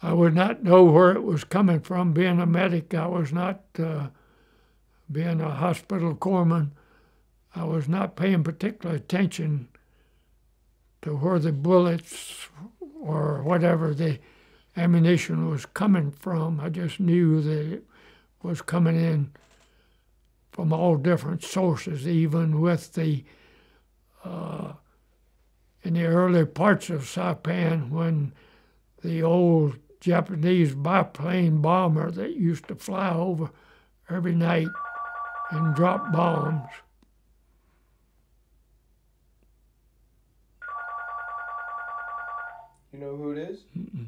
I would not know where it was coming from. Being a medic, I was not, being a hospital corpsman, I was not paying particular attention to where the bullets or whatever the ammunition was coming from. I just knew that it was coming in from all different sources, even with the in the early parts of Saipan, when the old Japanese biplane bomber that used to fly over every night and drop bombs. You know who it is? Mm-mm.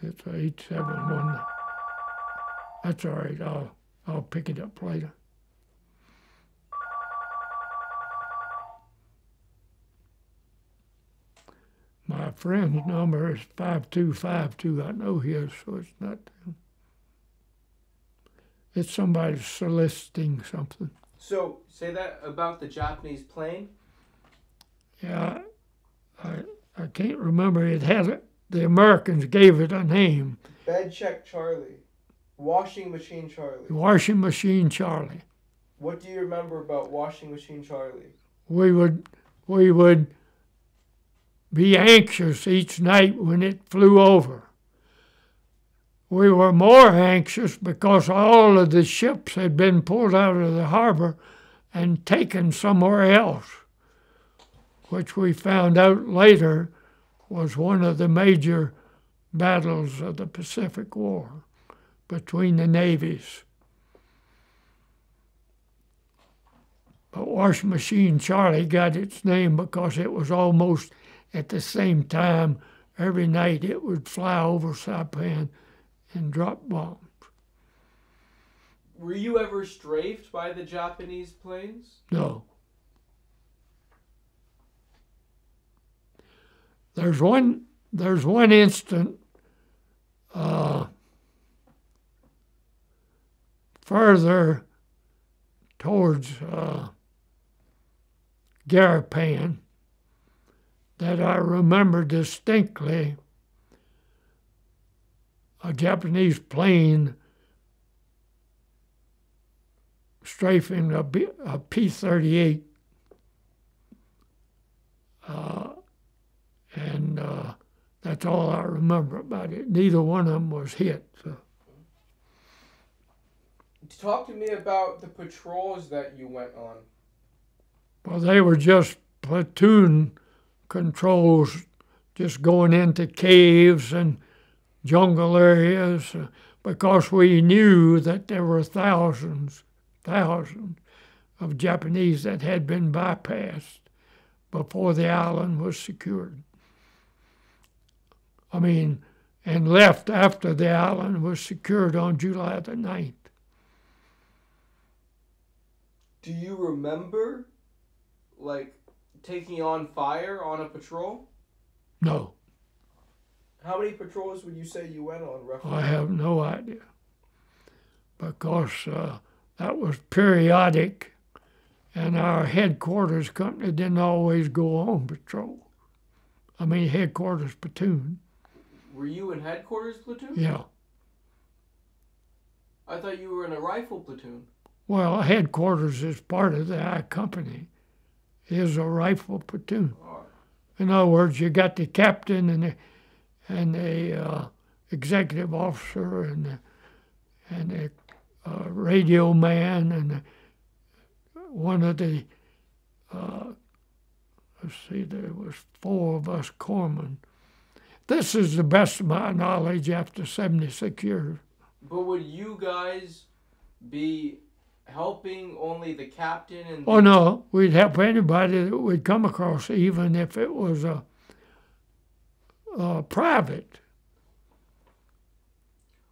It's a 871. That's all right. I'll pick it up later. My friend's number is 5252. I know his, so it's not. It's somebody soliciting something. So, say that about the Japanese plane. Yeah, I can't remember. It had the Americans gave it a name. Bed check Charlie. Washing machine Charlie. Washing machine Charlie. What do you remember about washing machine Charlie? We would be anxious each night when it flew over. We were more anxious because all of the ships had been pulled out of the harbor and taken somewhere else, which we found out later was one of the major battles of the Pacific War between the navies. But Washing Machine Charlie got its name because it was almost at the same time. Every night it would fly over Saipan and drop bombs. Were you ever strafed by the Japanese planes? No. There's one instant further towards Garapan that I remember distinctly. A Japanese plane strafing a P-38, and that's all I remember about it. Neither one of them was hit. So. Talk to me about the patrols that you went on. Well, they were just platoon controls, just going into caves and jungle areas, because we knew that there were thousands of Japanese that had been bypassed before the island was secured. And left after the island was secured on July the 9th. Do you remember, taking on fire on a patrol? No. How many patrols would you say you went on, roughly? I have no idea, because that was periodic, and our headquarters company didn't always go on patrol. Headquarters platoon. Were you in headquarters platoon? Yeah. I thought you were in a rifle platoon. Well, headquarters is part of the I Company, is a rifle platoon. Oh. In other words, you got the captain and the executive officer and the radio man and one of the, there was 4 of us corpsmen. This is the best of my knowledge after 76 years. But would you guys be helping only the captain and... Oh, no. We'd help anybody that we'd come across, even if it was a private.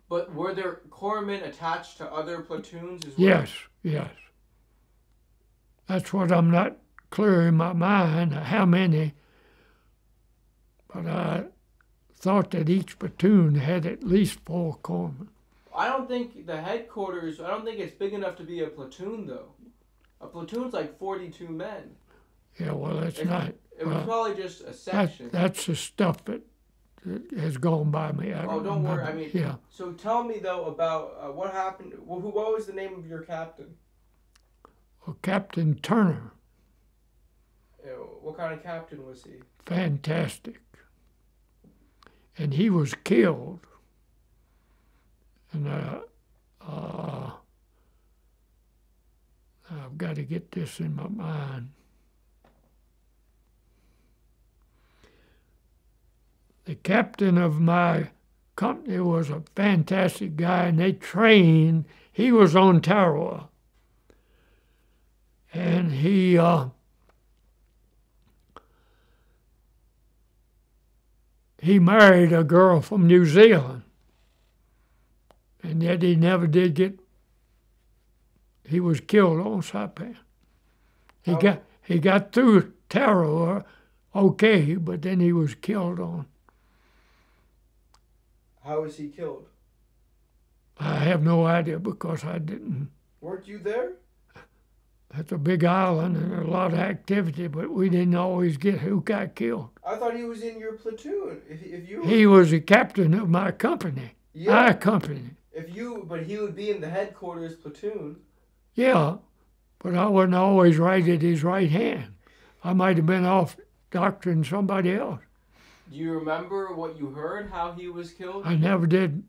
But were there corpsmen attached to other platoons as well? Yes. That's what I'm not clear in my mind, how many. But I thought that each platoon had at least 4 corpsmen. I don't think it's big enough to be a platoon, though. A platoon's like 42 men. Yeah, well, that's not. It was probably just a section. That's the stuff that has gone by me. Don't worry. Yeah. So tell me, though, about what happened. What was the name of your captain? Well, Captain Turner. What kind of captain was he? Fantastic. And he was killed. And I've got to get this in my mind. The captain of my company was a fantastic guy, and they trained. He was on Tarawa. And he married a girl from New Zealand. And yet he never did he was killed on Saipan. He got through Tarawa okay, but then he was killed on. How was he killed? I have no idea because I didn't. Weren't you there? It's a big island and there's a lot of activity, but we didn't always get who got killed. I thought he was in your platoon. If you were, He was the captain of my company. yeah, Our company. but he would be in the headquarters platoon. Yeah, but I wasn't always right at his right hand. I might have been off doctoring somebody else. Do you remember what you heard, how he was killed? I never did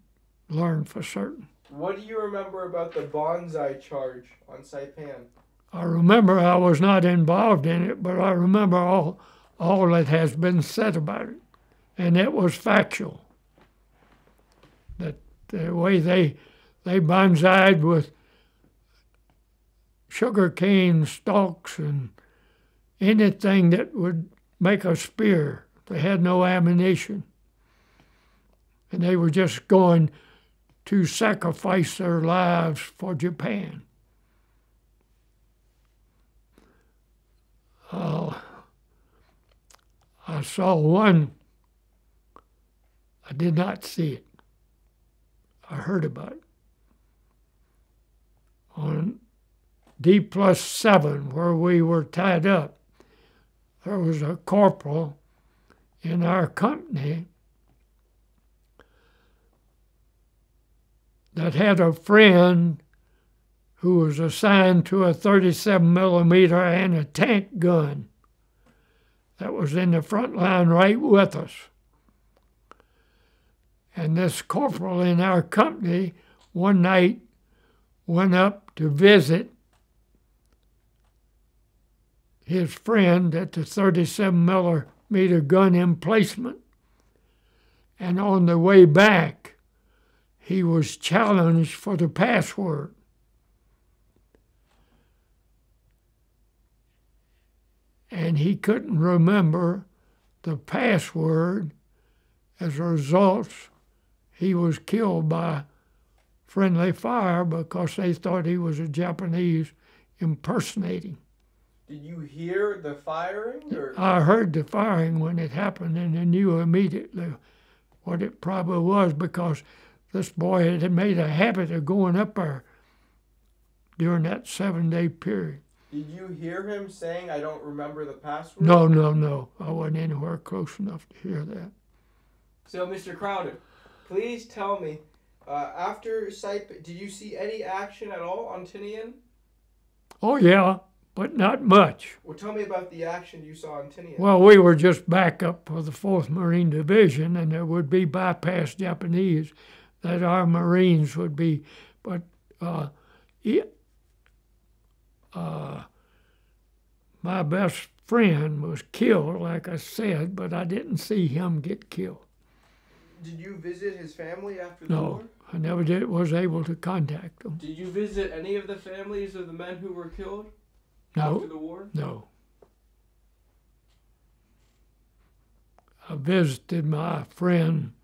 learn for certain. What do you remember about the bonsai charge on Saipan? I remember I was not involved in it, but I remember all that has been said about it. And it was factual. That the way they bonsaied with sugar cane stalks and anything that would make a spear. They had no ammunition. And they were just going to sacrifice their lives for Japan. I saw one. I did not see it. I heard about it. On D+7, where we were tied up, there was a corporal in our company that had a friend who was assigned to a 37 millimeter and a tank gun that was in the front line right with us. And this corporal in our company one night went up to visit his friend at the 37 millimeter gun emplacement. And on the way back, he was challenged for the password. And he couldn't remember the password. As a result, he was killed by friendly fire because they thought he was a Japanese impersonating. Did you hear the firing? Or? I heard the firing when it happened, and I knew immediately what it probably was because this boy had made a habit of going up there during that 7-day period. Did you hear him saying, "I don't remember the password"? No. I wasn't anywhere close enough to hear that. So, Mr. Crowder, please tell me, after Saipan, did you see any action at all on Tinian? Oh, yeah, but not much. Well, tell me about the action you saw on Tinian. Well, we were just backup for the 4th Marine Division, and there would be bypass Japanese that our Marines would be. But my best friend was killed, like I said, but I didn't see him get killed. Did you visit his family after the No, war? I never was able to contact them. Did you visit any of the families of the men who were killed No, after the war? no. I visited my friend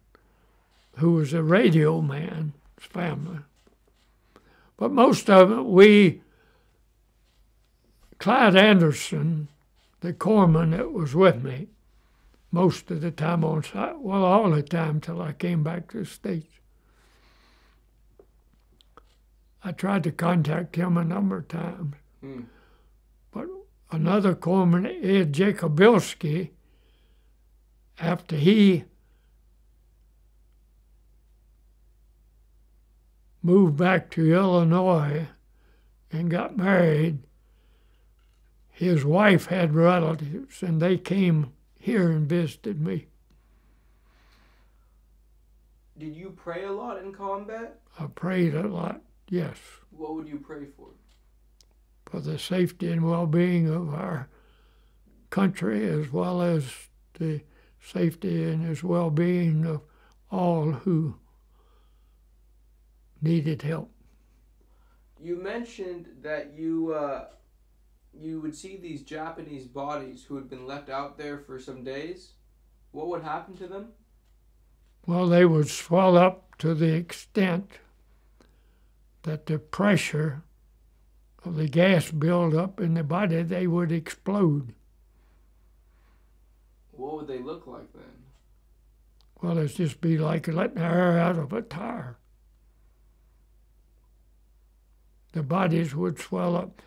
who was a radio man's family. But most of it, Clyde Anderson, the corpsman that was with me, most of the time on site, well, all the time till I came back to the States. I tried to contact him a number of times. But another corpsman, Ed Jacobilski, after he moved back to Illinois and got married, his wife had relatives, and they came here and visited me. Did you pray a lot in combat? I prayed a lot, yes, What would you pray for? for the safety and well-being of our country, as well as the safety and as well-being of all who needed help. You mentioned that you would see these Japanese bodies who had been left out there for some days. What would happen to them? Well, they would swell up to the extent that the pressure of the gas buildup in the body, they would explode. What would they look like then? Well, it'd just be like letting air out of a tire. The bodies would swell up.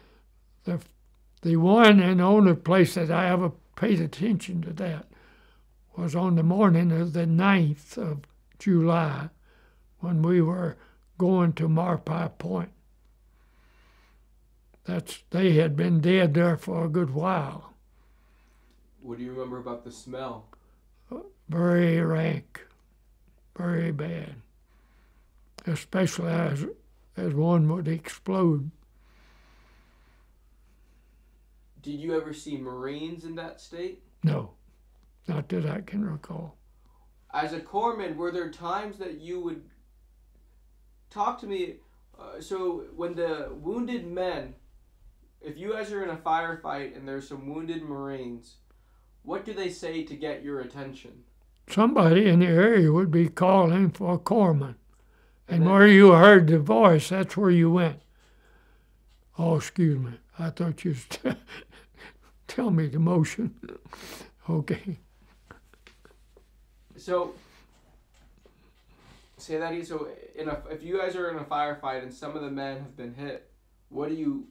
The The one and only place that I ever paid attention to that was on the morning of the 9th of July when we were going to Marpie Point. They had been dead there for a good while. What do you remember about the smell? Very rank, very bad, especially as one would explode. Did you ever see Marines in that state? No, not that I can recall. As a corpsman, were there times that you would talk to me? So when the wounded men, if you guys are in a firefight and there's some wounded Marines, what do they say to get your attention? Somebody in the area would be calling for a corpsman. And where you heard the voice, that's where you went. Oh, excuse me. I thought you was tell me the motion. Okay. So, say that again. So, if you guys are in a firefight and some of the men have been hit, what do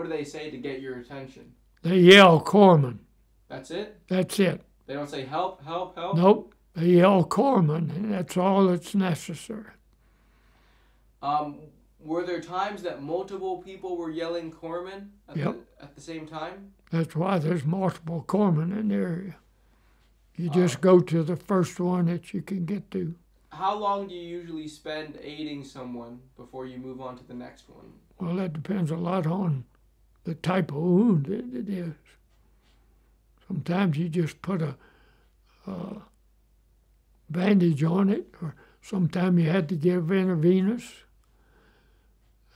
they say to get your attention? They yell corpsman. That's it? That's it. They don't say help, help, help? Nope. They yell corpsman, and that's all that's necessary. Were there times that multiple people were yelling corpsman at the same time? That's why there's multiple corpsmen in the area. You just go to the first one that you can get to. How long do you usually spend aiding someone before you move on to the next one? Well, that depends a lot on the type of wound it is. Sometimes you just put a bandage on it, or sometimes you had to give intravenous.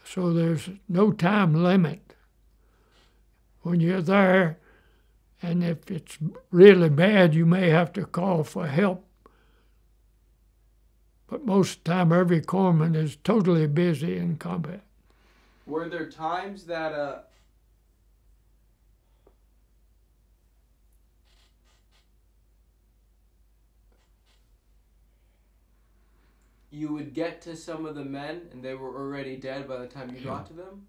So there's no time limit when you're there, and if it's really bad, you may have to call for help. But most of the time, every corpsman is totally busy in combat. Were there times that you would get to some of the men and they were already dead by the time you got to them?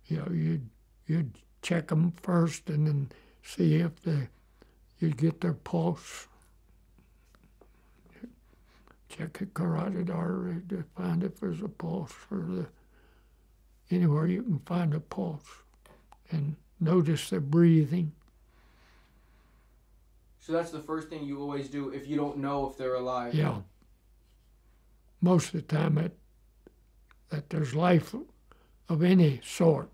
You know, you'd check them first and then see if you'd get their pulse. Check the carotid artery to find if there's a pulse, or anywhere you can find a pulse, and notice the breathing. So that's the first thing you always do if you don't know if they're alive? Yeah. Most of the time that there's life of any sort,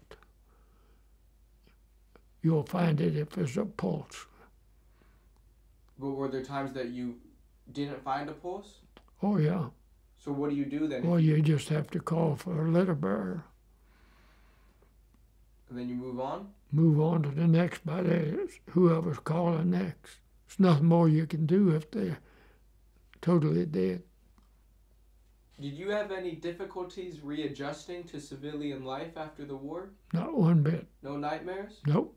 you'll find it if there's a pulse. But were there times that you didn't find a pulse? Oh, yeah. So what do you do then? Well, you just have to call for a litter bearer. And then you move on? Move on to the next by whoever's calling next. There's nothing more you can do if they're totally dead. Did you have any difficulties readjusting to civilian life after the war? Not one bit. No nightmares? Nope.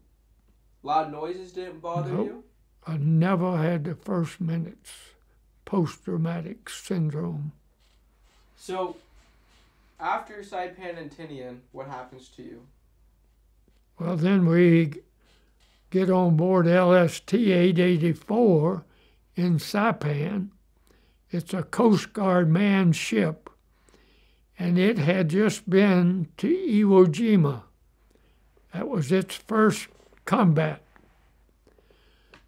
Loud noises didn't bother you? I never had the first minute's post-traumatic syndrome. So, after Saipan and Tinian, what happens to you? Well, then we get on board LST 884 in Saipan. It's a Coast Guard manned ship, and it had just been to Iwo Jima. That was its first combat.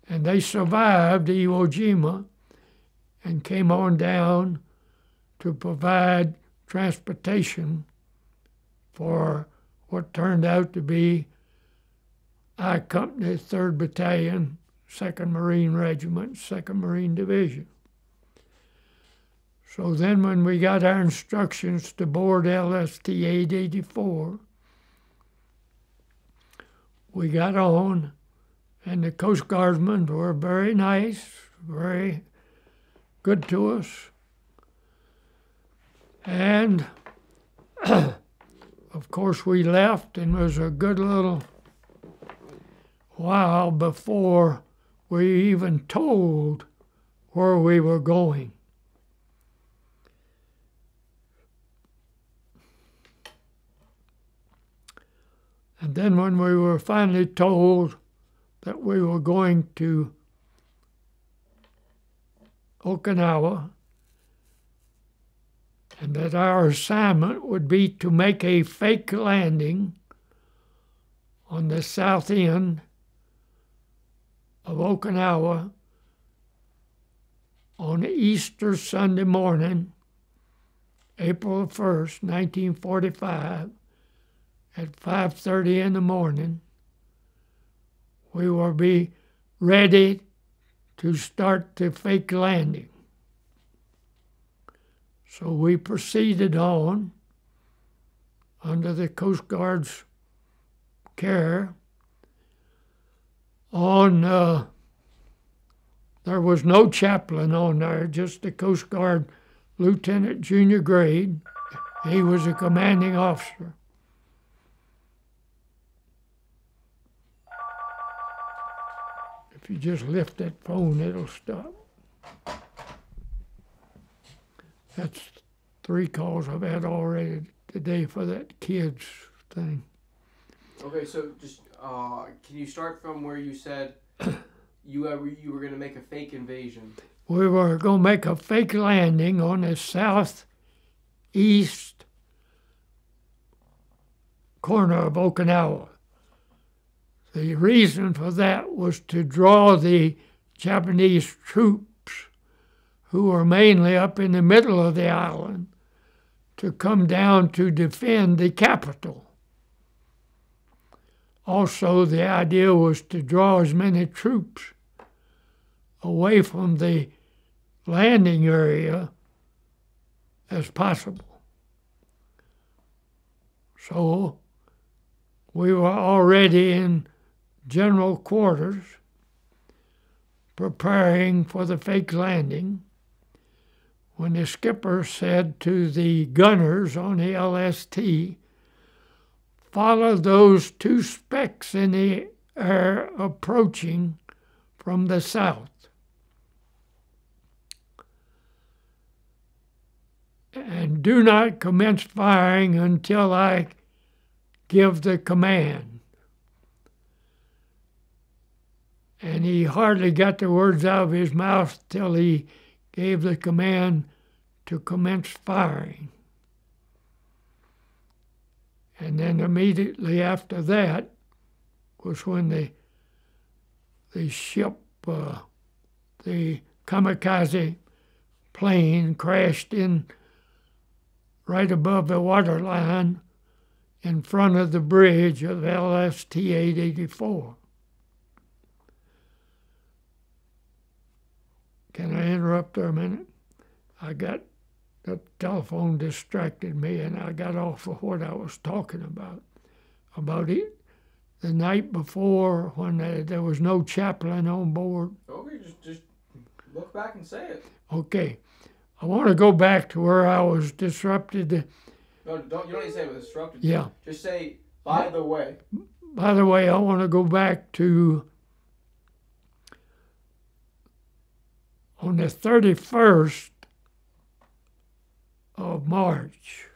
And they survived Iwo Jima and came on down to provide transportation for what turned out to be I Company, 3rd Battalion, 2nd Marine Regiment, 2nd Marine Division. So then when we got our instructions to board LST 884, we got on, and the Coast Guardsmen were very nice, very good to us. And, of course, we left, and it was a good little while before we even told where we were going. And then when we were finally told that we were going to Okinawa and that our assignment would be to make a fake landing on the south end of Okinawa on Easter Sunday morning, April 1st, 1945, at 5:30 in the morning, we will be ready to start the fake landing. So we proceeded on under the Coast Guard's care. There was no chaplain on there, just the Coast Guard lieutenant junior grade. He was a commanding officer. If you just lift that phone, it'll stop. That's 3 calls I've had already today for that kids thing. Okay, so just can you start from where you said you were going to make a fake invasion? We were going to make a fake landing on the southeast corner of Okinawa. The reason for that was to draw the Japanese troops, who were mainly up in the middle of the island, to come down to defend the capital. Also, the idea was to draw as many troops away from the landing area as possible. So we were already in general quarters preparing for the fake landing when the skipper said to the gunners on the LST, "Follow those 2 specks in the air approaching from the south. And do not commence firing until I give the command." And he hardly got the words out of his mouth till he gave the command to commence firing. And then immediately after that was when the ship, the kamikaze plane, crashed in right above the waterline in front of the bridge of LST 884. Can I interrupt there a minute? The telephone distracted me, and I got off of what I was talking about. About it the night before when there was no chaplain on board. Okay, just look back and say it. Okay. I want to go back to where I was disrupted. No, you don't need to say it was disrupted. Yeah. Just say, by the way. By the way, I want to go back to on the 31st of March,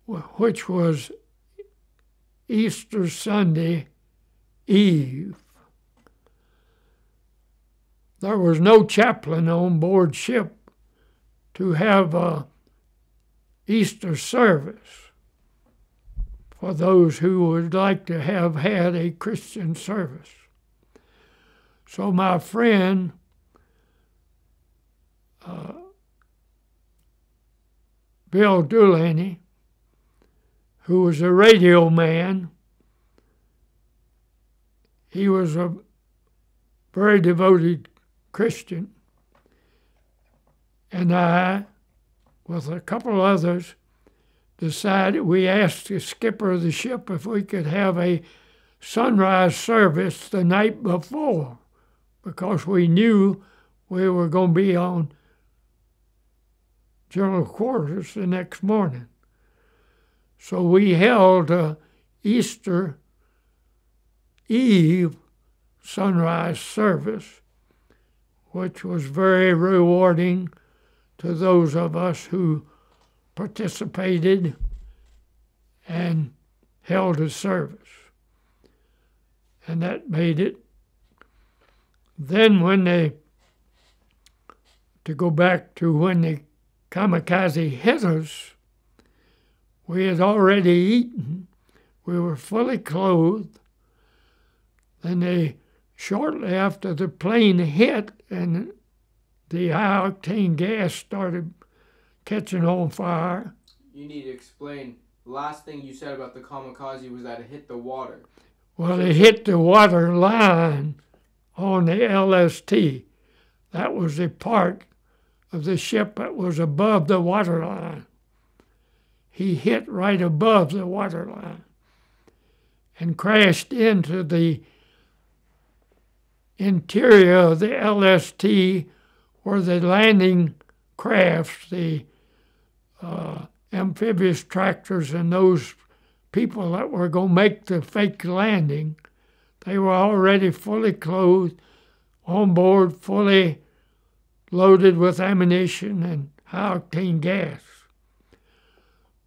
which was Easter Sunday Eve. There was no chaplain on board ship to have a Easter service for those who would like to have had a Christian service. So my friend Bill Dulaney, who was a radio man, he was a very devoted Christian, and I, with a couple others, decided, we asked the skipper of the ship if we could have a sunrise service the night before, because we knew we were going to be on general quarters the next morning. So we held a Easter Eve sunrise service, which was very rewarding to those of us who participated and held a service. And that made it. Then to go back to when the kamikaze hit us, we had already eaten. We were fully clothed. Then shortly after the plane hit and the high-octane gas started catching on fire. You need to explain. The last thing you said about the kamikaze was that it hit the water. Well, it hit the water line on the LST. That was the part of the ship that was above the water line. He hit right above the water line and crashed into the interior of the LST where the landing crafts, the amphibious tractors and those people that were going to make the fake landing, they were already fully clothed, on board, fully loaded with ammunition and high-octane gas.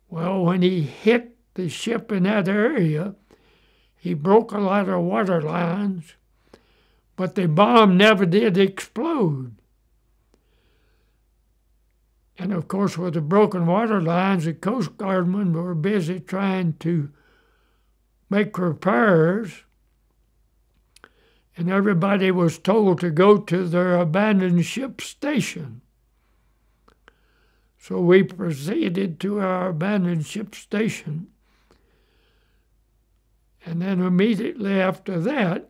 Well, when he hit the ship in that area, he broke a lot of water lines, but the bomb never did explode. And of course, with the broken water lines, the Coast Guardmen were busy trying to make repairs, and everybody was told to go to their abandoned ship station. So we proceeded to our abandoned ship station, and then immediately after that,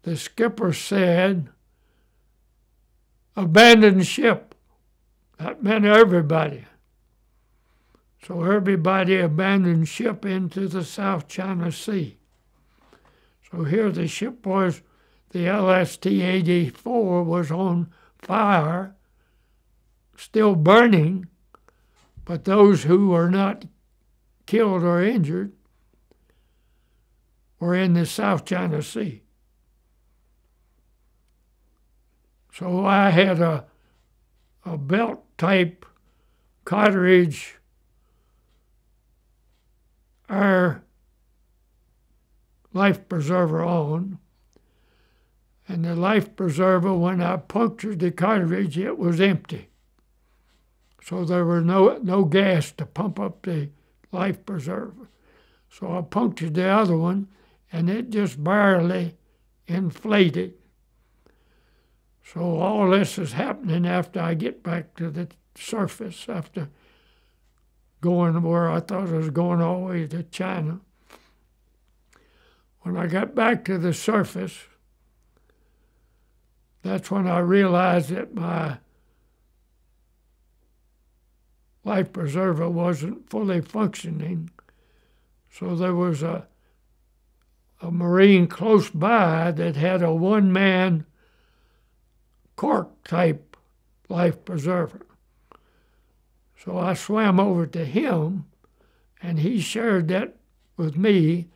the skipper said, "Abandoned ship." That meant everybody. So everybody abandoned ship into the South China Sea. So here the ship was, the LST-84 was on fire, still burning, but those who were not killed or injured were in the South China Sea. So I had a belt-type cartridge air life preserver on, and the life preserver, when I punctured the cartridge, it was empty. So there was no gas to pump up the life preserver. So I punctured the other one, and it just barely inflated. So all this is happening after I get back to the surface, after going where I thought I was going all the way to China. When I got back to the surface, that's when I realized that my life preserver wasn't fully functioning. So there was a Marine close by that had a one-man cork-type life preserver. So I swam over to him, and he shared that with me,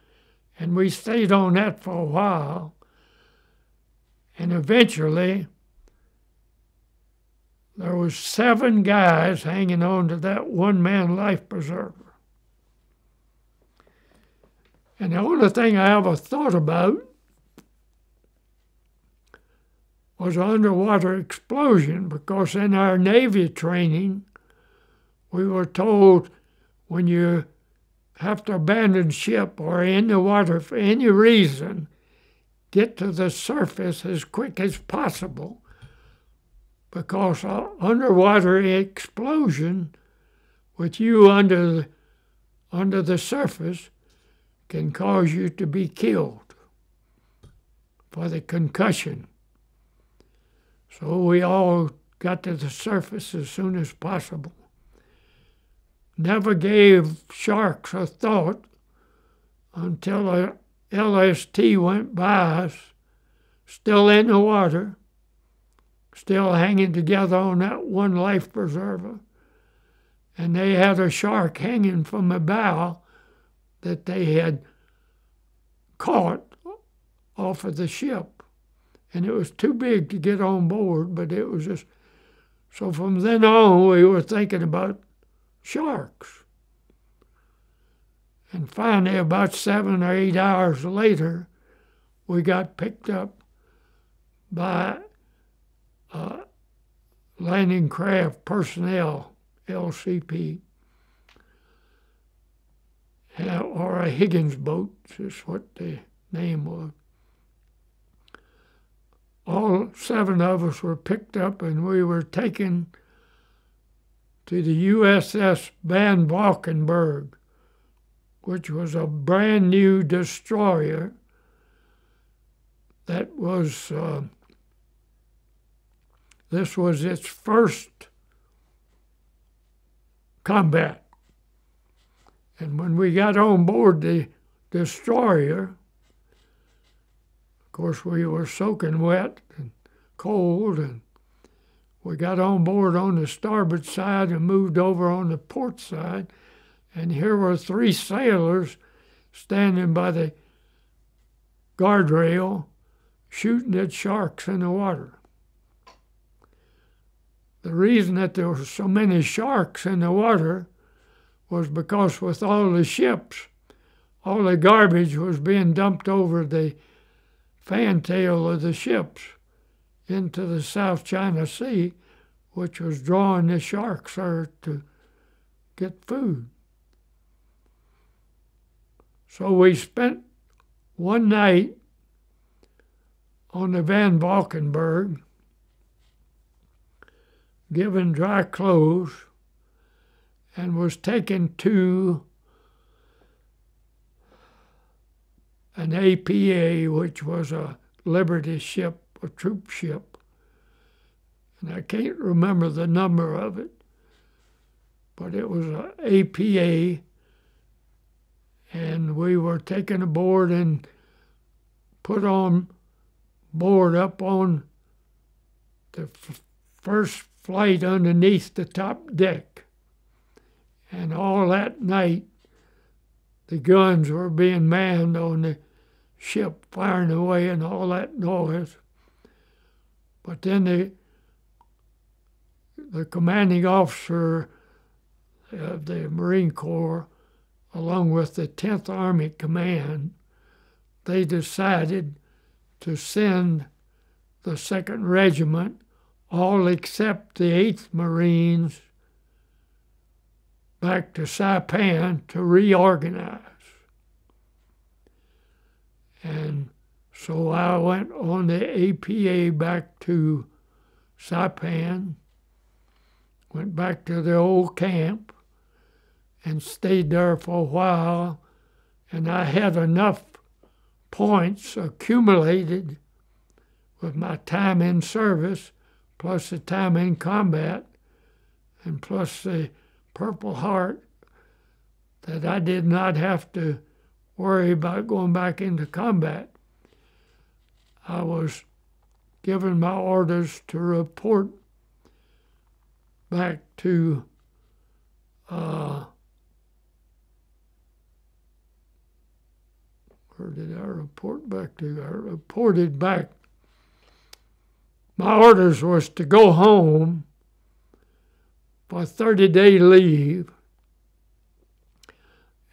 and we stayed on that for a while. And eventually, there was 7 guys hanging on to that one-man life preserver. And the only thing I ever thought about was an underwater explosion, because in our Navy training, we were told when you have to abandon ship or in the water for any reason, get to the surface as quick as possible, because an underwater explosion with you under the surface can cause you to be killed for the concussion. So we all got to the surface as soon as possible. Never gave sharks a thought until a LST went by us, still in the water, still hanging together on that one life preserver. And they had a shark hanging from a bow that they had caught off of the ship. And it was too big to get on board, but it was just... So from then on, we were thinking about sharks. And finally, about 7 or 8 hours later, we got picked up by landing craft personnel, LCP, or a Higgins boat is what the name was. All 7 of us were picked up, and we were taken to the USS Van Valkenburg, which was a brand new destroyer that was, this was its first combat. And when we got on board the destroyer, of course we were soaking wet and cold, and we got on board on the starboard side and moved over on the port side, and here were 3 sailors standing by the guardrail shooting at sharks in the water. The reason that there were so many sharks in the water was because with all the ships, all the garbage was being dumped over the fantail of the ships into the South China Sea, which was drawing the sharks there to get food. So we spent one night on the Van Valkenburg, given dry clothes, and was taken to an APA, which was a Liberty ship, a troop ship. And I can't remember the number of it, but it was an APA, and we were taken aboard and put on board up on the first flight underneath the top deck. And all that night, the guns were being manned on the ship, firing away and all that noise. But then the commanding officer of the Marine Corps, along with the 10th Army Command, they decided to send the 2nd Regiment, all except the 8th Marines, back to Saipan to reorganize. And so I went on the APA back to Saipan, went back to the old camp, and stayed there for a while, and I had enough points accumulated with my time in service, plus the time in combat, and plus the Purple Heart, that I did not have to worry about going back into combat. I was given my orders to report back to where did I report back to? I reported back. My orders was to go home for 30-day leave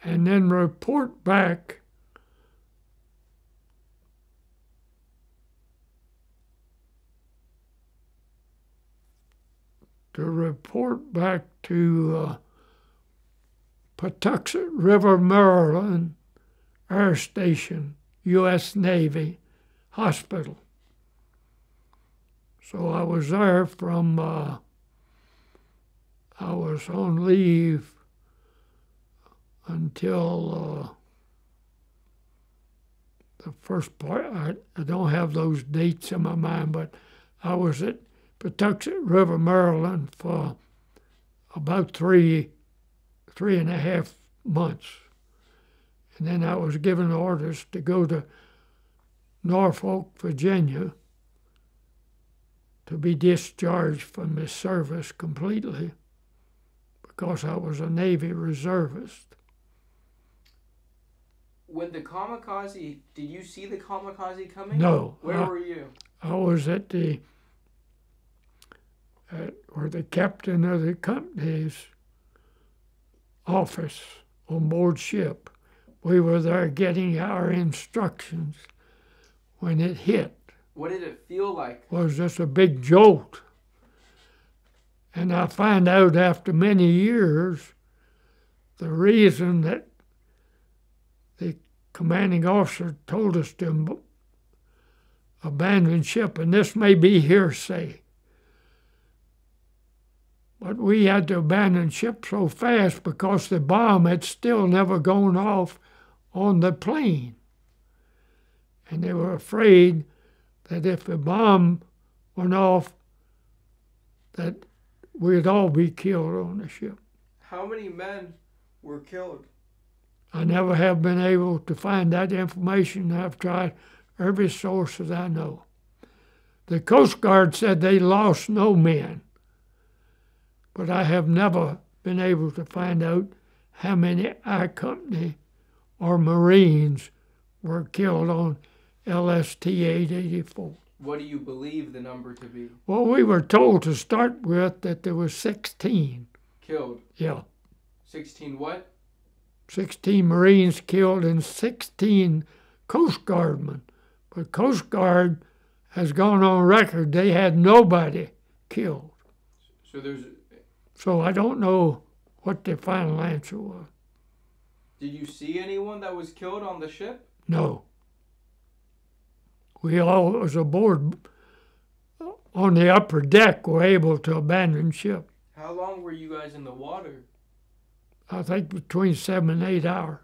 and then report back to Patuxent River, Maryland Air Station, U.S. Navy Hospital. So I was there from, I was on leave until the first part. I don't have those dates in my mind, but I was at Patuxent River, Maryland for about three and a half months. And then I was given orders to go to Norfolk, Virginia, to be discharged from the service completely because I was a Navy reservist. When the kamikaze, did you see the kamikaze coming? No. Where were you? I was at where the captain of the company's office on board ship. we were there getting our instructions when it hit. What did it feel like? It was just a big jolt. And I find out after many years the reason that the commanding officer told us to abandon ship, and this may be hearsay, but we had to abandon ship so fast because the bomb had still never gone off on the plane. And they were afraid that if the bomb went off, that we'd all be killed on the ship. How many men were killed? I never have been able to find that information. I've tried every source that I know. The Coast Guard said they lost no men, but I have never been able to find out how many I Company or Marines were killed on LST 884. What do you believe the number to be? Well, we were told to start with that there was 16. Killed? Yeah. 16 what? 16 Marines killed and 16 Coast Guardmen. But Coast Guard has gone on record they had nobody killed. So I don't know what the final answer was. Did you see anyone that was killed on the ship? No. We all was aboard on the upper deck were able to abandon ship. How long were you guys in the water? I think between 7 and 8 hours.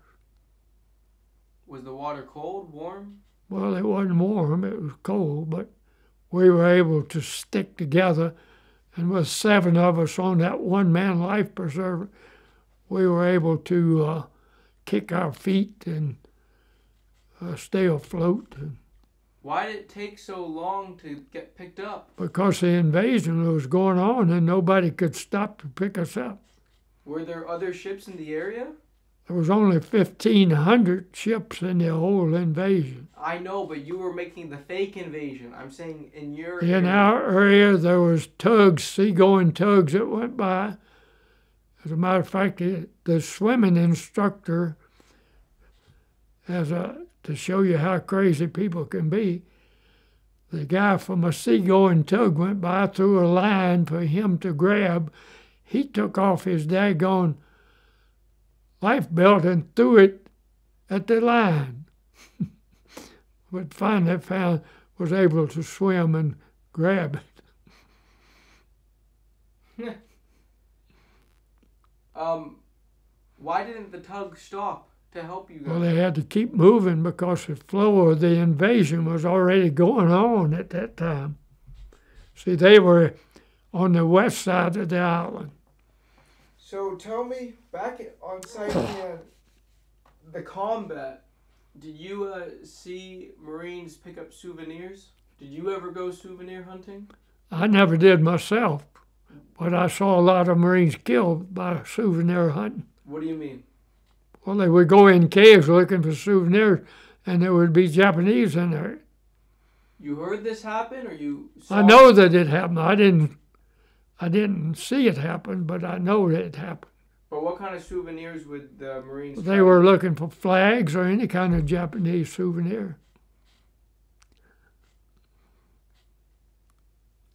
Was the water cold, warm? Well, it wasn't warm, it was cold, but we were able to stick together, and with 7 of us on that one-man life preserver, we were able to kick our feet and stay afloat. Why did it take so long to get picked up? Because the invasion was going on and nobody could stop to pick us up. Were there other ships in the area? There was only 1,500 ships in the whole invasion. I know, but you were making the fake invasion. I'm saying in your area. In area. our area, there was tugs, seagoing tugs that went by. As a matter of fact, the swimming instructor, to show you how crazy people can be, the guy from a seagoing tug went by, threw a line for him to grab. He took off his daggone life belt and threw it at the line. But finally was able to swim and grab it. Why didn't the tug stop to help you guys? Well, they had to keep moving because the flow of the invasion was already going on at that time. See, they were on the west side of the island. So tell me, back on site in the combat, did you see Marines pick up souvenirs? Did you ever go souvenir hunting? I never did myself, but I saw a lot of Marines killed by souvenir hunting. What do you mean? Well, they would go in caves looking for souvenirs, and there would be Japanese in there. You heard this happen, or you saw I know that it happened. I didn't see it happen, but I know that it happened. But what kind of souvenirs would the Marines They were looking for flags or any kind of Japanese souvenir.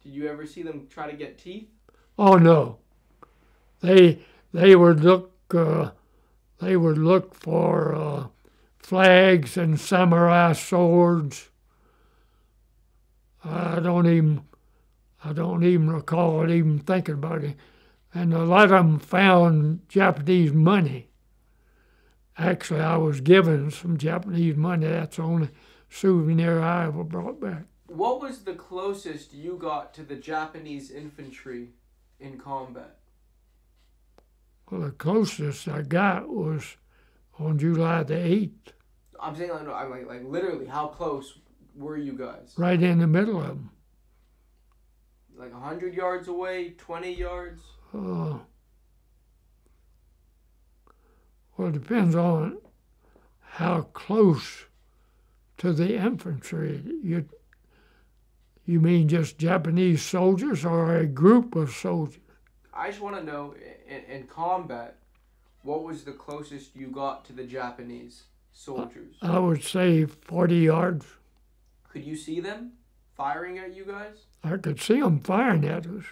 Did you ever see them try to get teeth? Oh no, they would look for flags and samurai swords. I don't even recall it, even thinking about it. And a lot of them found Japanese money. Actually, I was given some Japanese money. That's the only souvenir I ever brought back. What was the closest you got to the Japanese infantry in combat? Well, the closest I got was on July the 8th. I'm saying, like literally, how close were you guys? Right in the middle of them. Like 100 yards away, 20 yards? Well, it depends on how close to the infantry. You mean just Japanese soldiers or a group of soldiers? I just want to know, in combat, what was the closest you got to the Japanese? soldiers? I would say 40 yards. Could you see them firing at you guys? I could see them firing at us.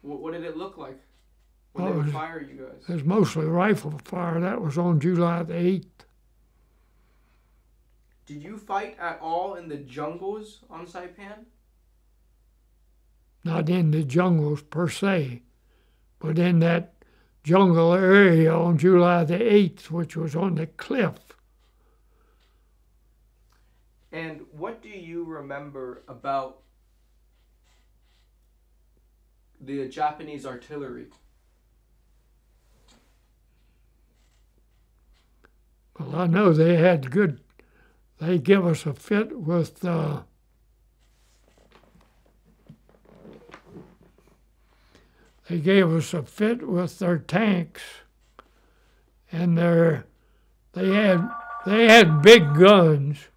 What did it look like when they would fire at you guys? It was mostly rifle fire. That was on July the 8th. Did you fight at all in the jungles on Saipan? Not in the jungles per se, but in that jungle area on July the 8th, which was on the cliff. And what do you remember about the Japanese artillery? Well, I know they had good, they give us a fit with they gave us a fit with their tanks, and they had big guns.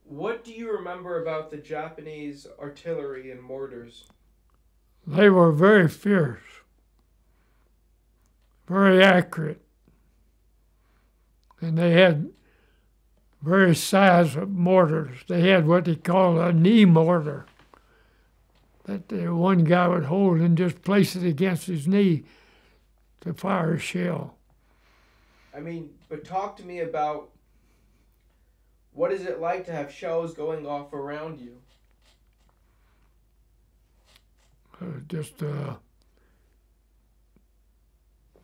What do you remember about the Japanese artillery and mortars? They were very fierce, very accurate, and they had various size of mortars. They had what they call a knee mortar that the one guy would hold and just place it against his knee to fire a shell. I mean, but talk to me about what is it like to have shells going off around you? I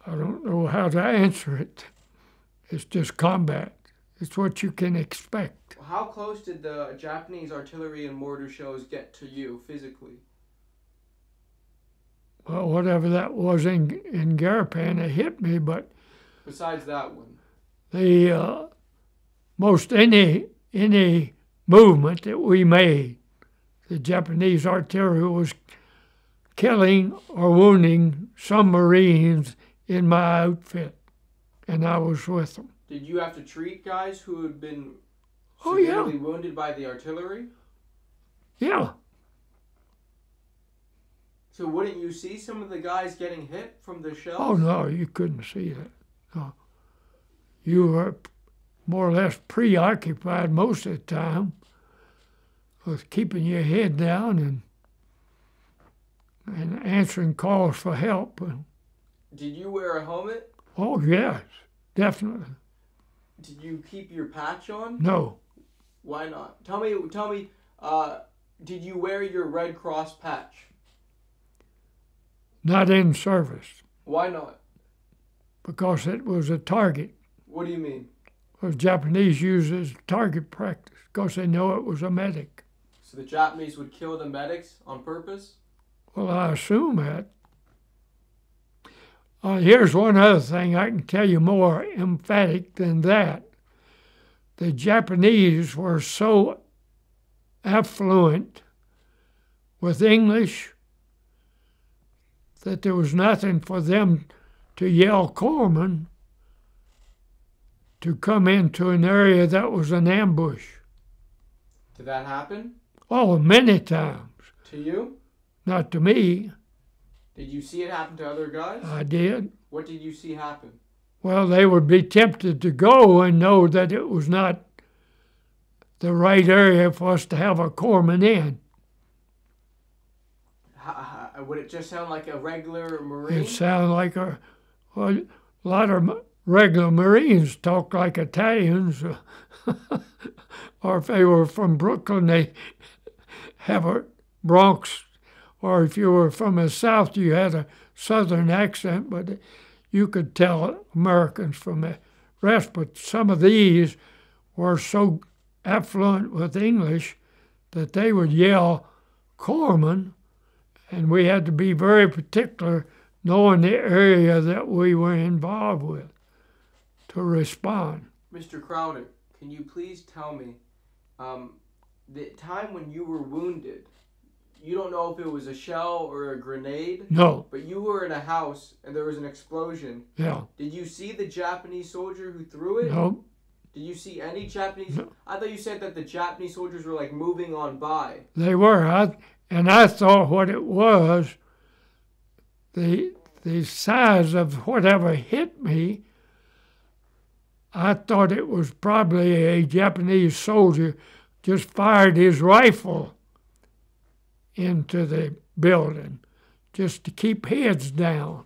don't know how to answer it. It's just combat. It's what you can expect. How close did the Japanese artillery and mortar shells get to you physically? Well, whatever that was in Garapan, it hit me, but besides that one, the most any movement that we made, the Japanese artillery was killing or wounding some Marines in my outfit, and I was with them. Did you have to treat guys who had been severely wounded by the artillery? Yeah. So wouldn't you see some of the guys getting hit from the shells? Oh, no, you couldn't see that. No. You were more or less preoccupied most of the time with keeping your head down and answering calls for help. Did you wear a helmet? Oh, yes, definitely. Did you keep your patch on? No. Why not? Tell me, did you wear your Red Cross patch? Not in service. Why not? Because it was a target. What do you mean? Well, the Japanese use it as target practice because they know it was a medic. So the Japanese would kill the medics on purpose? Well, I assume that. Here's one other thing I can tell you more emphatic than that. The Japanese were so affluent with English that there was nothing for them to yell corpsman to come into an area that was an ambush. Did that happen? Oh, many times. To you? Not to me. Did you see it happen to other guys? I did. What did you see happen? Well, they would be tempted to go and know that it was not the right area for us to have a corpsman in. Would it just sound like a regular Marine? It sounded like a lot of regular Marines talk like Italians. Or if they were from Brooklyn, they have a Bronx. Or if you were from the South, you had a Southern accent, but you could tell Americans from the rest. But some of these were so affluent with English that they would yell, corpsman, and we had to be very particular knowing the area that we were involved with to respond. Mr. Crowder, can you please tell me the time when you were wounded? You don't know if it was a shell or a grenade? No. But you were in a house and there was an explosion. Yeah. Did you see the Japanese soldier who threw it? No. Did you see any Japanese? No. I thought you said that the Japanese soldiers were like moving on by. They were. I thought what it was, the the size of whatever hit me, I thought it was probably a Japanese soldier just fired his rifle into the building just to keep heads down.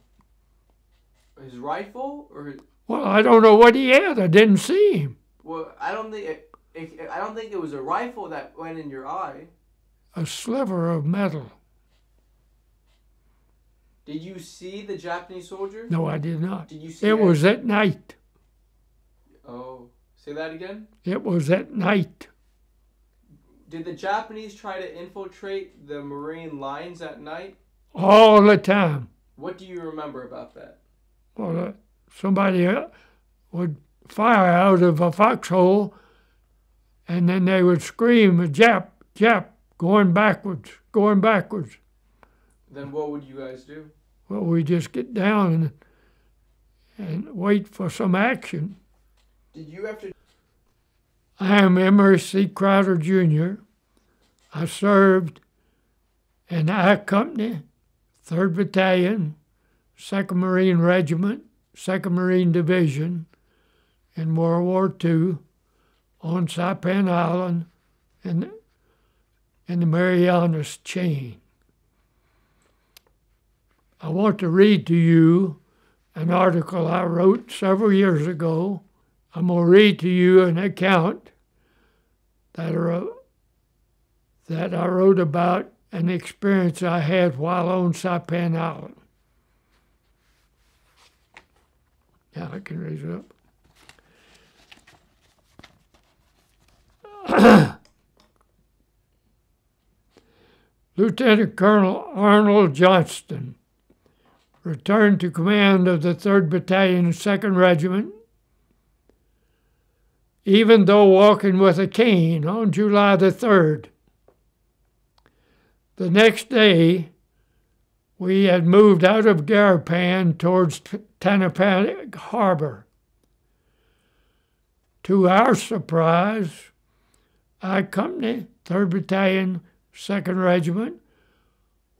His rifle, or? Well, I don't know what he had. I didn't see him. Well, I don't think it was a rifle that went in your eye. A sliver of metal. Did you see the Japanese soldier? No, I did not. Did you see it? Was at night. Oh, say that again? It was at night. Did the Japanese try to infiltrate the Marine lines at night? All the time. What do you remember about that? Well, somebody would fire out of a foxhole, and then they would scream, Jap, Jap, going backwards, going backwards. Then what would you guys do? Well, we just get down and wait for some action. Did you have to? I am Emory C. Crowder, Jr. I served in I Company, 3rd Battalion, 2nd Marine Regiment, 2nd Marine Division in World War II on Saipan Island in the Marianas Chain. I want to read to you an article I wrote several years ago. I'm going to read to you an account that I wrote about an experience I had while on Saipan Island. Now I can raise it up. Lieutenant Colonel Arnold Johnston returned to command of the 3rd Battalion, 2nd Regiment, even though walking with a cane on July the 3rd. The next day, we had moved out of Garapan towards Tanapanic Harbor. To our surprise, I Company, 3rd Battalion, 2nd Regiment,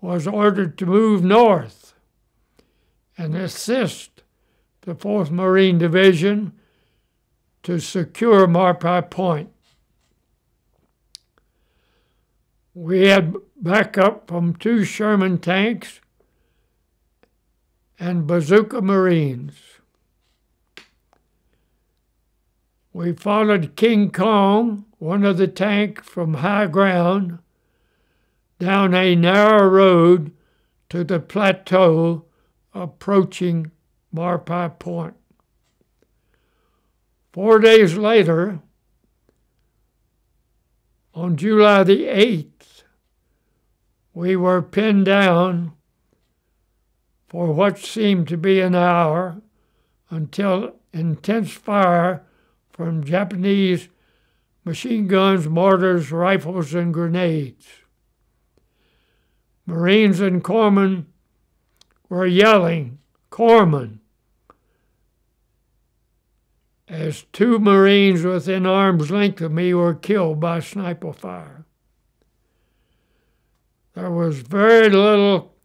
was ordered to move north and assist the 4th Marine Division to secure Marpai Point. We had backup from 2 Sherman tanks and bazooka Marines. We followed King Kong, one of the tanks, from high ground down a narrow road to the plateau approaching Marpai Point. 4 days later, on July the 8th, we were pinned down for what seemed to be an hour until intense fire from Japanese machine guns, mortars, rifles, and grenades. Marines and corpsmen were yelling, "Corpsman," as 2 Marines within arm's length of me were killed by sniper fire. There was very little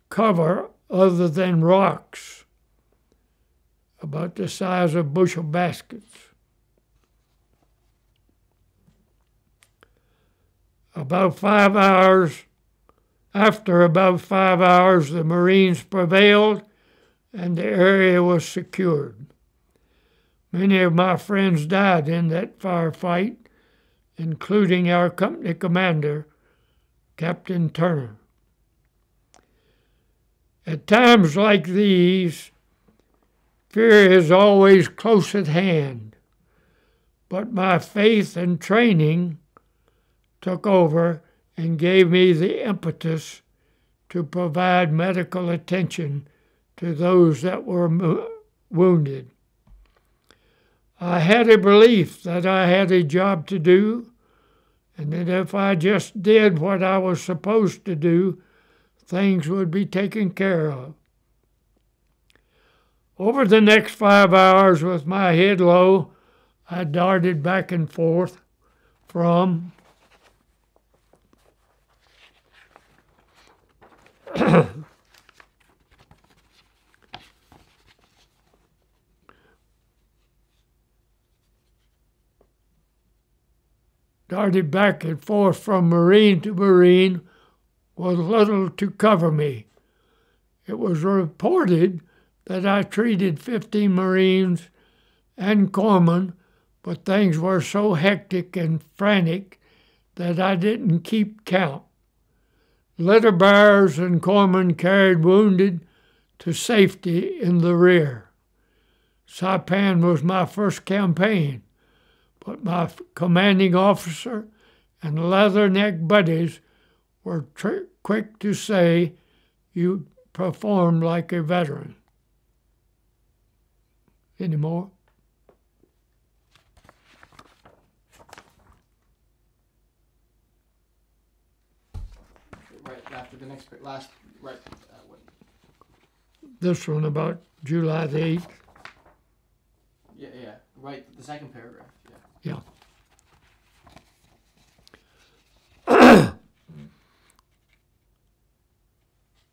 cover other than rocks, about the size of bushel baskets. After about 5 hours, the Marines prevailed and the area was secured. Many of my friends died in that firefight, including our company commander, Captain Turner. At times like these, fear is always close at hand, but my faith and training took over and gave me the impetus to provide medical attention to those that were wounded. I had a belief that I had a job to do, and that if I just did what I was supposed to do, things would be taken care of. Over the next 5 hours, with my head low, I darted back and forth from darted back and forth from Marine to Marine with little to cover me. It was reported that I treated 15 Marines and corpsmen, but things were so hectic and frantic that I didn't keep count. Litter bearers and corpsmen carried wounded to safety in the rear. Saipan was my first campaign, but my commanding officer and leatherneck buddies were quick to say, "You performed like a veteran." Any more? Right after the next, last, right. This one about July the 8th. Yeah. Right, the second paragraph. Yeah.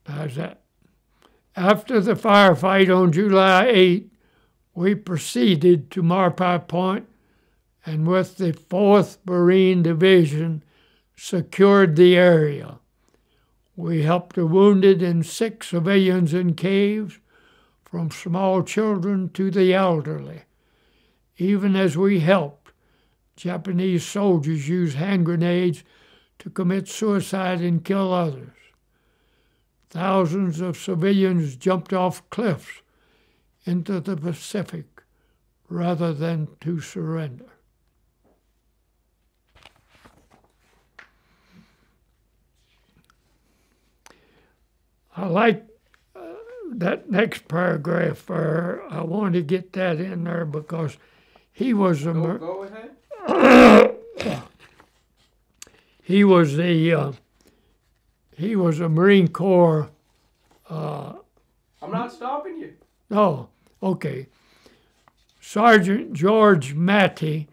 How's that? After the firefight on July 8th, we proceeded to Marpie Point and with the 4th Marine Division secured the area. We helped the wounded and sick civilians in caves, from small children to the elderly. Even as we helped, Japanese soldiers used hand grenades to commit suicide and kill others. Thousands of civilians jumped off cliffs into the Pacific rather than to surrender. I like that next paragraph there. I want to get that in there because he was a Go ahead. he was a Marine Corps. I'm not stopping you. Oh, okay. Sergeant George Matty,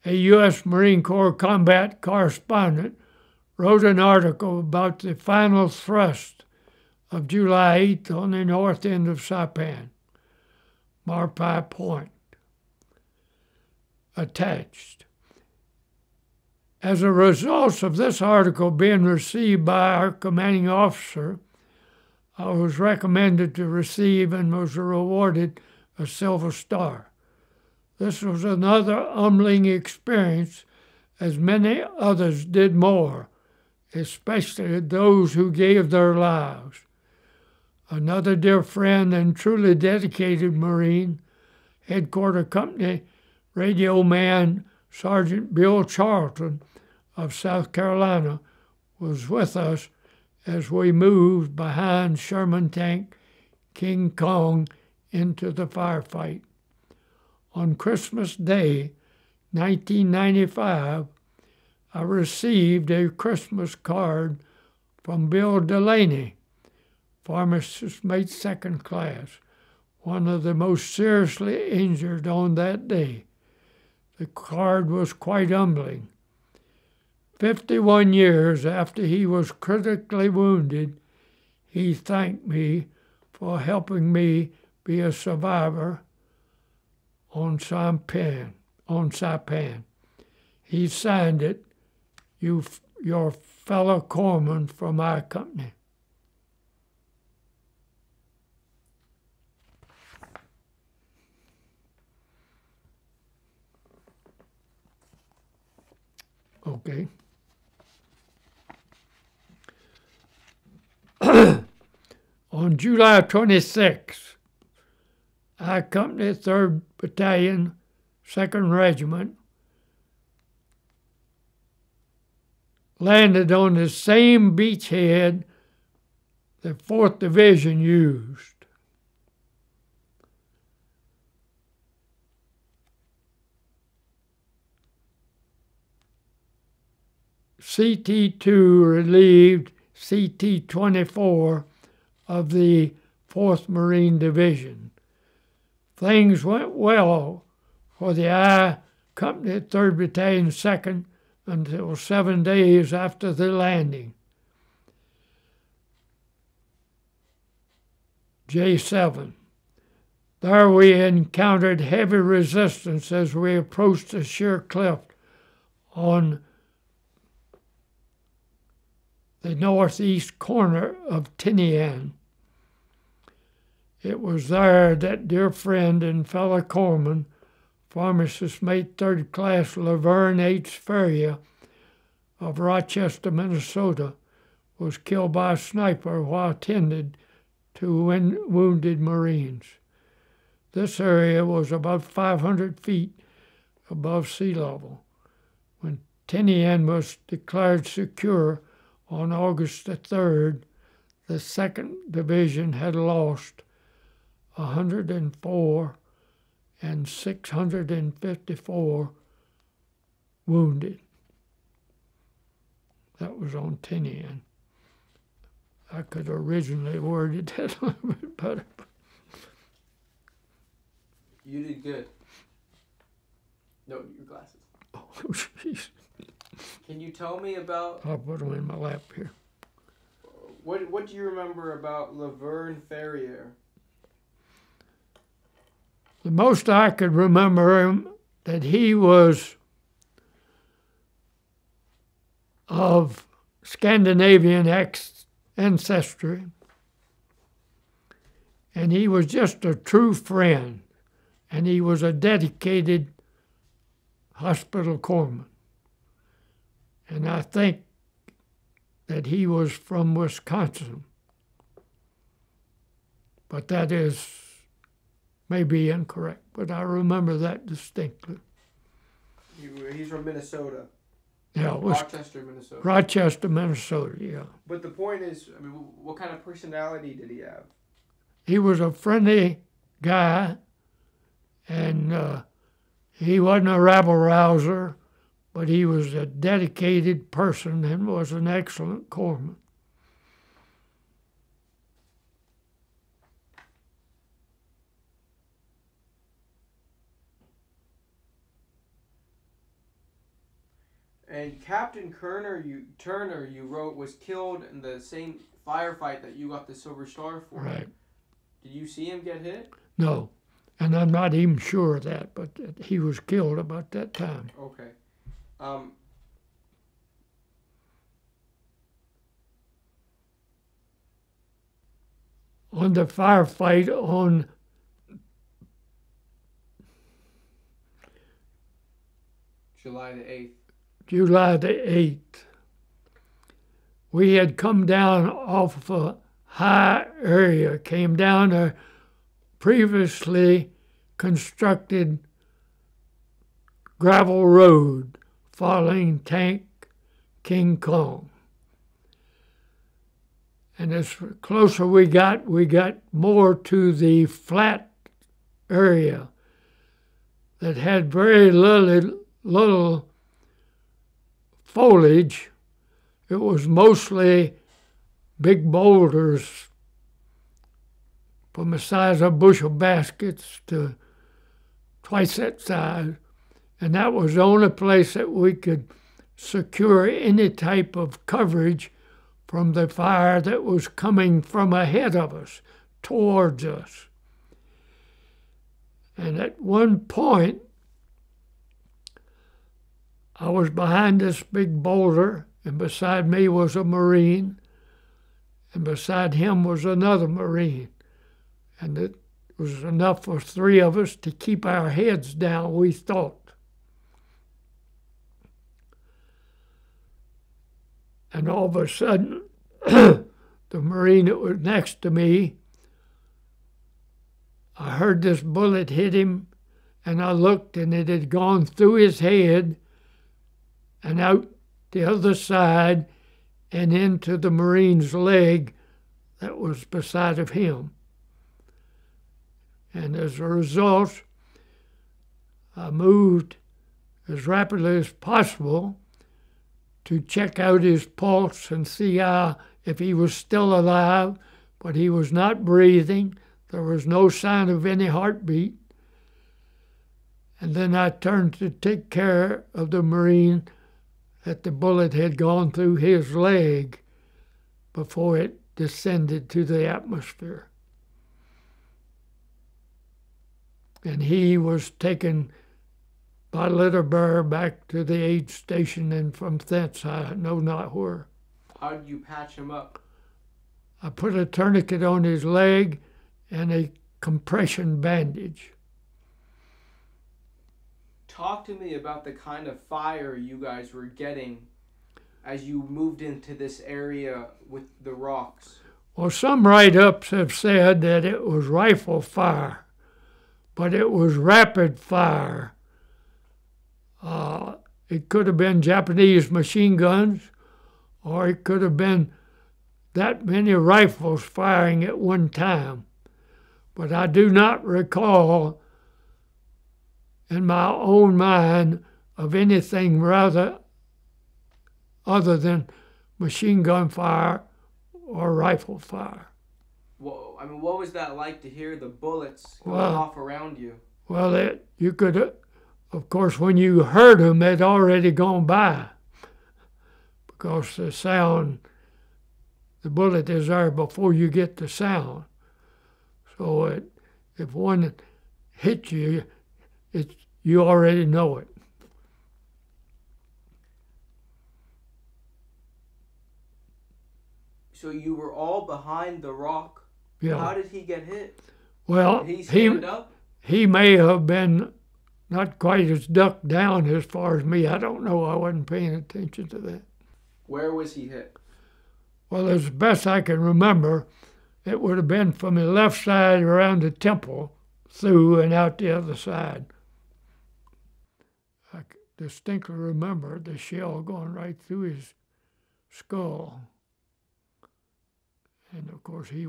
a U.S. Marine Corps combat correspondent, wrote an article about the final thrust of July 8th on the north end of Saipan, Marpie Point. Attached. As a result of this article being received by our commanding officer, I was recommended to receive and was rewarded a Silver Star. This was another humbling experience, as many others did more, especially those who gave their lives. Another dear friend and truly dedicated Marine, Headquarter Company radio man Sergeant Bill Charlton of South Carolina, was with us as we moved behind Sherman tank King Kong into the firefight. On Christmas Day, 1995, I received a Christmas card from Bill Delaney, Pharmacist Mate Second Class, one of the most seriously injured on that day. The card was quite humbling. 51 years after he was critically wounded, he thanked me for helping me be a survivor on Saipan. He signed it, your fellow corpsman from my company. Okay. On July 26, I Company 3rd Battalion, 2nd Regiment, landed on the same beachhead the 4th Division used. CT-2 relieved CT-24 of the 4th Marine Division. Things went well for the I Company 3rd Battalion 2nd until 7 days after the landing. J7. There we encountered heavy resistance as we approached a sheer cliff on the northeast corner of Tinian. It was there that dear friend and fellow corpsman, Pharmacist Mate 3rd Class Laverne H. Ferrier of Rochester, Minnesota, was killed by a sniper while tended to wounded Marines. This area was about 500 feet above sea level. When Tinian was declared secure on August the 3rd, the 2nd Division had lost 104 and 654 wounded. That was on Tinian. I could originally worded that a little bit better. You did good. No, your glasses. Oh, jeez. Can you tell me about... I'll put them in my lap here. What do you remember about Laverne Ferrier? The most I could remember him, that he was of Scandinavian ancestry, and he was just a true friend, and he was a dedicated hospital corpsman. And I think that he was from Wisconsin, but that is maybe incorrect, but I remember that distinctly. He's from Minnesota. Yeah, it was Rochester, Minnesota. Rochester, Minnesota, yeah. But the point is, I mean, what kind of personality did he have? He was a friendly guy, and he wasn't a rabble-rouser, but he was a dedicated person and was an excellent corpsman. And Captain Turner, you wrote, was killed in the same firefight that you got the Silver Star for. Right. Did you see him get hit? No, and I'm not even sure of that, but he was killed about that time. Okay. On the firefight on July the 8th. July the 8th, we had come down off a high area, came down a previously constructed gravel road following Tank King Kong. And as closer we got more to the flat area that had very little foliage. It was mostly big boulders from the size of bushel baskets to twice that size. And that was the only place that we could secure any type of coverage from the fire that was coming from ahead of us, towards us. And at one point, I was behind this big boulder, and beside me was a Marine, and beside him was another Marine. And it was enough for three of us to keep our heads down, we thought. And all of a sudden, the Marine that was next to me, I heard this bullet hit him, and I looked, and it had gone through his head and out the other side and into the Marine's leg that was beside of him. And as a result, I moved as rapidly as possible to check out his pulse and see if he was still alive, but he was not breathing. There was no sign of any heartbeat. And then I turned to take care of the Marine that the bullet had gone through his leg before it descended to the atmosphere. And he was taken by litter bearer back to the aid station, and from thence I know not where. How did you patch him up? I put a tourniquet on his leg and a compression bandage. Talk to me about the kind of fire you guys were getting as you moved into this area with the rocks. Well, some write-ups have said that it was rifle fire, but it was rapid fire. It could have been Japanese machine guns, or it could have been that many rifles firing at one time. But I do not recall in my own mind of anything rather other than machine gun fire or rifle fire. Well, I mean, what was that like to hear the bullets going off around you? Well, you could, of course, when you heard them, they'd already gone by because the sound, the bullet is there before you get the sound. So if one hits you, you already know it. So you were all behind the rock. Yeah. How did he get hit? Well, Did he stand up? He may have been not quite as ducked down as far as me. I don't know. I wasn't paying attention to that. Where was he hit? Well, as best I can remember, it would have been from the left side around the temple, through and out the other side. I distinctly remember the shell going right through his skull. And of course, he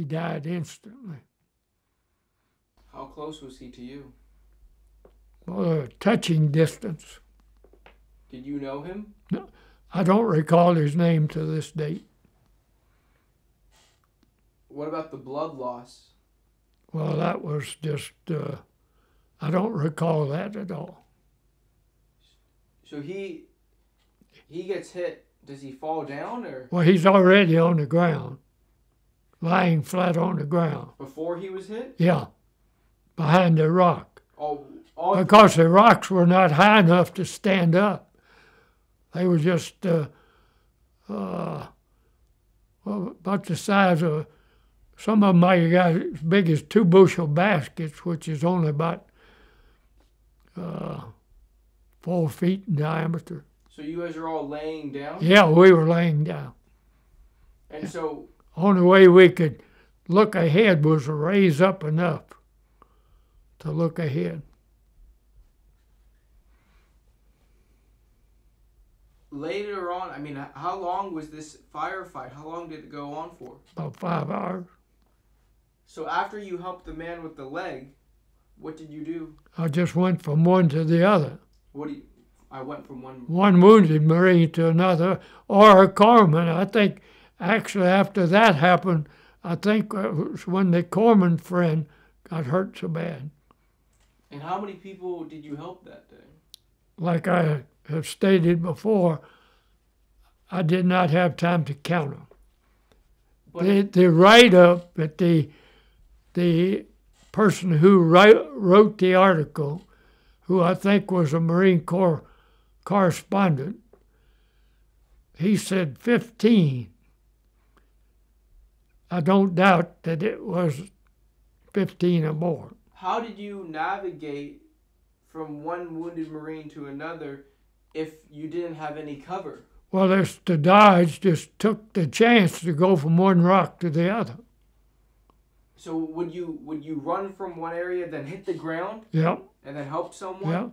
died instantly. How close was he to you? Well, a touching distance. Did you know him? No, I don't recall his name to this date. What about the blood loss? Well, that was just, I don't recall that at all. So he gets hit. Does he fall down or? Well, he's already on the ground, lying flat on the ground. Before he was hit? Yeah, behind the rock. Because the rocks were not high enough to stand up. They were just about the size of, some of them might have got as big as 2 bushel baskets, which is only about 4 feet in diameter. So you guys are all laying down? Yeah, we were laying down. And so... Only way we could look ahead was to raise up enough to look ahead. Later on, I mean, how long was this firefight? How long did it go on for? About 5 hours. So after you helped the man with the leg, what did you do? I just went from one to the other. I went from one wounded Marine to another, or a corpsman. I think actually after that happened, I think it was when the corpsman friend got hurt so bad. And how many people did you help that day? Like I have stated before, I did not have time to count them. The write-up that the person who wrote the article, who I think was a Marine Corps correspondent, he said 15. I don't doubt that it was 15 or more. How did you navigate from one wounded Marine to another if you didn't have any cover? Well, the Dodge just took the chance to go from one rock to the other. So would you run from one area, then hit the ground? Yep. And then help someone? Yep.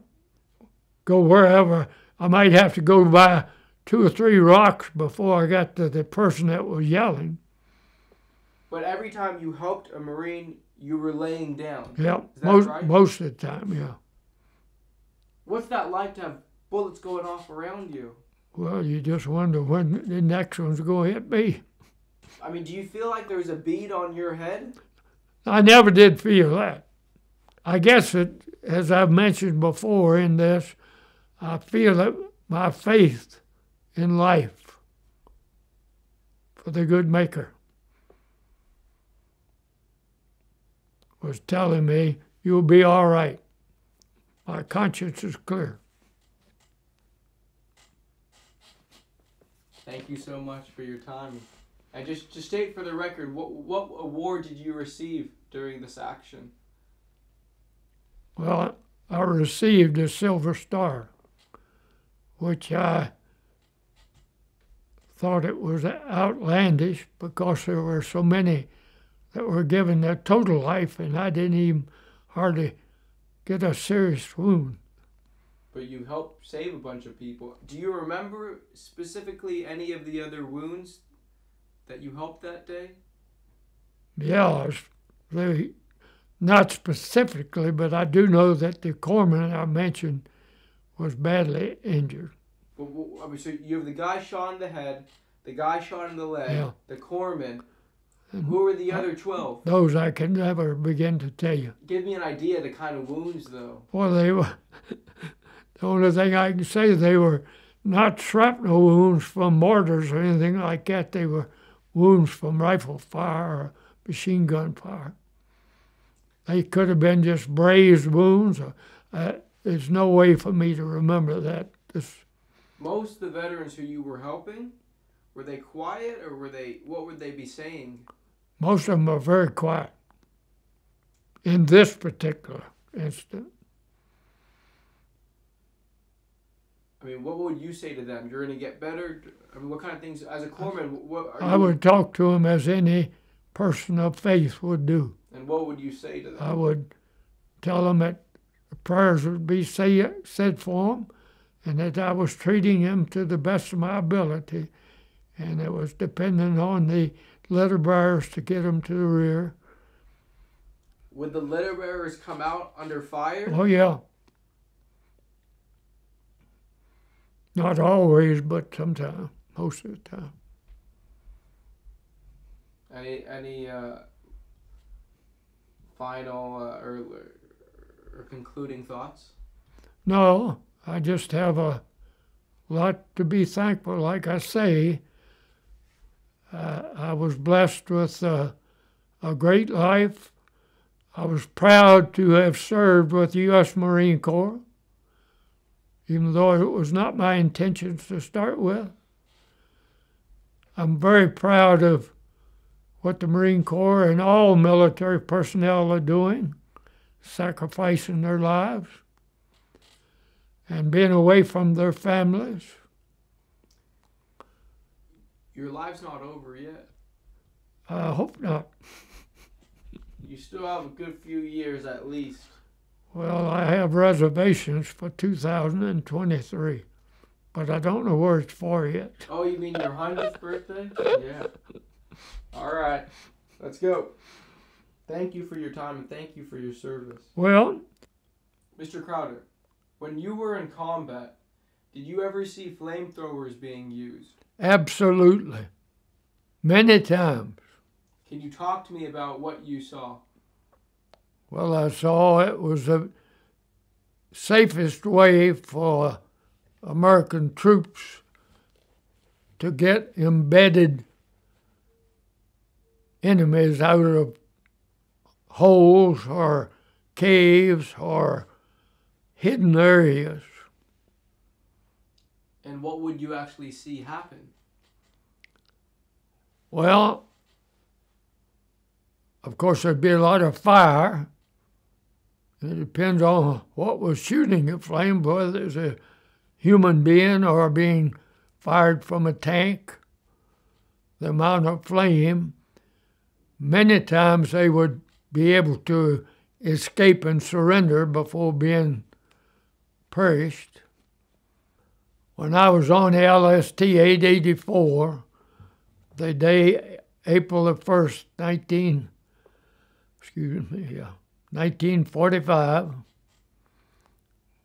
Go wherever. I might have to go by 2 or 3 rocks before I got to the person that was yelling. But every time you helped a Marine, you were laying down. Yep. Is that right? Most of the time, yeah. What's that like to have bullets going off around you? Well, you just wonder when the next one's going to hit me. I mean, do you feel like there's a bead on your head? I never did feel that. I guess as I've mentioned before in this, I feel that my faith in life for the good Maker was telling me, you'll be all right. My conscience is clear. Thank you so much for your time. And just to state for the record, what award did you receive during this action? Well, I received a Silver Star, which I thought it was outlandish because there were so many that were given their total life, and I didn't even hardly get a serious wound. But you helped save a bunch of people. Do you remember specifically any of the other wounds that you helped that day? Yeah, not specifically, but I do know that the corpsman I mentioned was badly injured. Well, so you have the guy shot in the head, the guy shot in the leg, Yeah. the corpsman. Who were the other 12? Those I can never begin to tell you. Give me an idea of the kind of wounds, though. Well, they were, the only thing I can say, they were not shrapnel wounds from mortars or anything like that. They were wounds from rifle fire or machine gun fire. They could have been just grazed wounds. There's no way for me to remember that. Most of the veterans who you were helping, were they quiet or what would they be saying? Most of them are very quiet in this particular instance. I mean, what would you say to them? You're going to get better? I mean, what kind of things, as a corpsman, I would talk to them as any person of faith would do. And what would you say to them? I would tell them that the prayers would be said for them, and that I was treating them to the best of my ability, and it was dependent on the letter bearers to get them to the rear. Would the letter bearers come out under fire? Oh, yeah. Not always, but sometimes, most of the time. Any final or concluding thoughts? No, I just have a lot to be thankful. Like I say, I was blessed with a great life. I was proud to have served with the U.S. Marine Corps, even though it was not my intentions to start with. I'm very proud of what the Marine Corps and all military personnel are doing, sacrificing their lives and being away from their families. Your life's not over yet. I hope not. You still have a good few years at least. Well, I have reservations for 2023, but I don't know where it's for yet. Oh, you mean your 100th birthday? Yeah. All right. Let's go. Thank you for your time and thank you for your service. Well, Mr. Crowder, when you were in combat, did you ever see flamethrowers being used? absolutely. Many times. Can you talk to me about what you saw? Well, I saw it was the safest way for American troops to get embedded enemies out of holes or caves or hidden areas. And what would you actually see happen? Well, of course, there'd be a lot of fire. It depends on what was shooting the flame, whether it's a human being or being fired from a tank, the amount of flame. Many times they would be able to escape and surrender before being perished. When I was on the LST 884, the day April the 1st, 1945,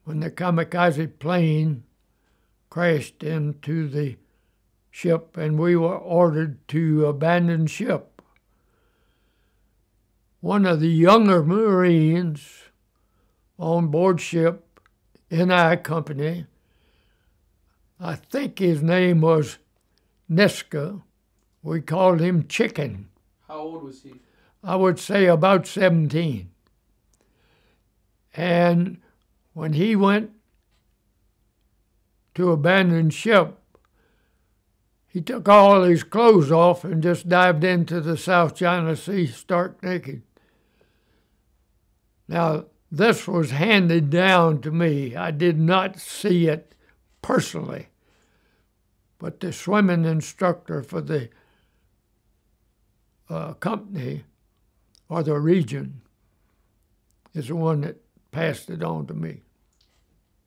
when the kamikaze plane crashed into the ship and we were ordered to abandon ship. One of the younger Marines on board ship, NI Company, I think his name was Niska. We called him Chicken. How old was he? I would say about 17. And when he went to abandon ship, He took all his clothes off and just dived into the South China Sea stark naked. Now, this was handed down to me. I did not see it personally, but the swimming instructor for the company or the region is the one that passed it on to me.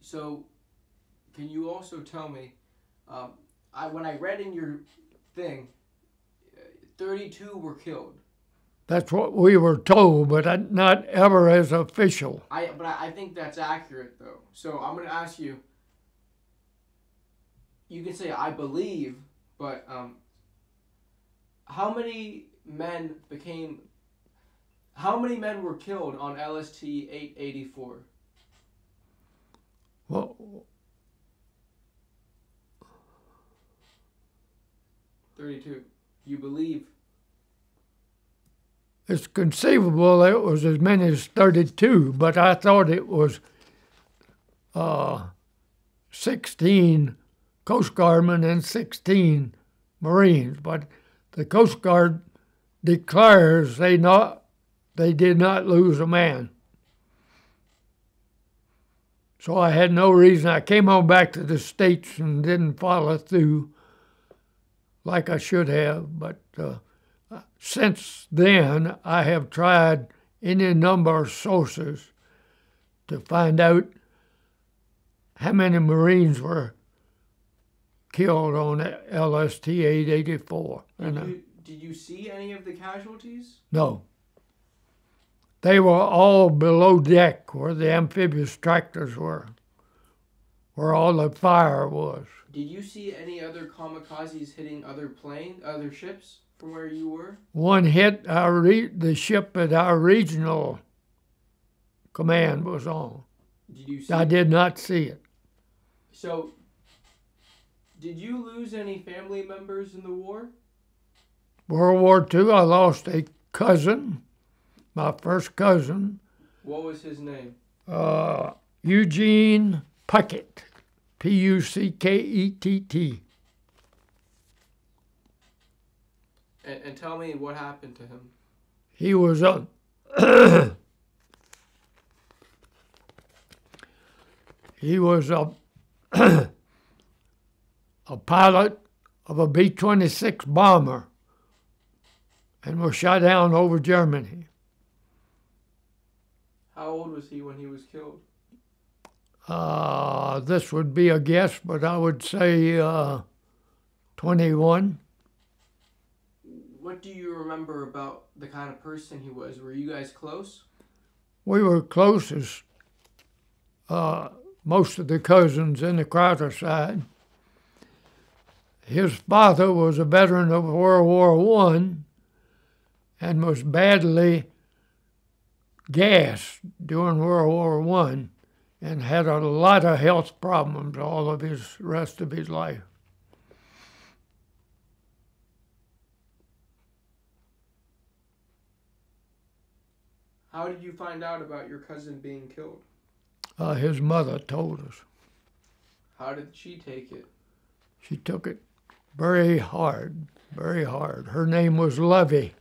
So, can you also tell me, when I read in your thing, 32 were killed. That's what we were told, but not ever as official. But I think that's accurate, though. So I'm going to ask you, you can say I believe, but how many men were killed on LST 884? Well, 32. You believe? It's conceivable it was as many as 32, but I thought it was 16 Coast Guardmen and 16 Marines. But the Coast Guard declares they did not lose a man. So I had no reason. I came on back to the States and didn't follow through like I should have, but since then, I have tried any number of sources to find out how many Marines were killed on LST 884. Did you see any of the casualties? No. They were all below deck where the amphibious tractors were, where all the fire was. Did you see any other kamikazes hitting other ships from where you were? One hit the ship that our regional command was on. Did you see I did not see it. So, did you lose any family members in the war? World War II, I lost a cousin, my first cousin. What was his name? Eugene Puckett, Puckett. And tell me what happened to him. He was a a pilot of a B-26 bomber and was shot down over Germany. How old was he when he was killed? This would be a guess, but I would say 21. What do you remember about the kind of person he was? Were you guys close? We were close as most of the cousins in the Crowder side. His father was a veteran of World War I and was badly gassed during World War I and had a lot of health problems all of his rest of his life. How did you find out about your cousin being killed? His mother told us. How did she take it? She took it very hard, very hard. Her name was Lovey.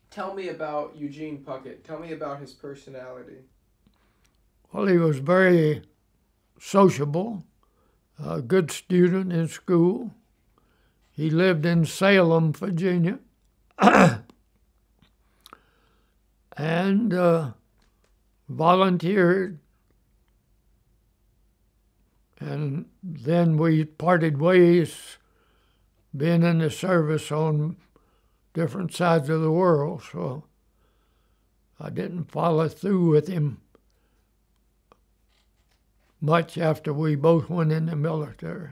Tell me about Eugene Puckett. Tell me about his personality. Well, he was very sociable, a good student in school. He lived in Salem, Virginia, and volunteered. And then we parted ways, being in the service on different sides of the world, so I didn't follow through with him much after we both went in the military.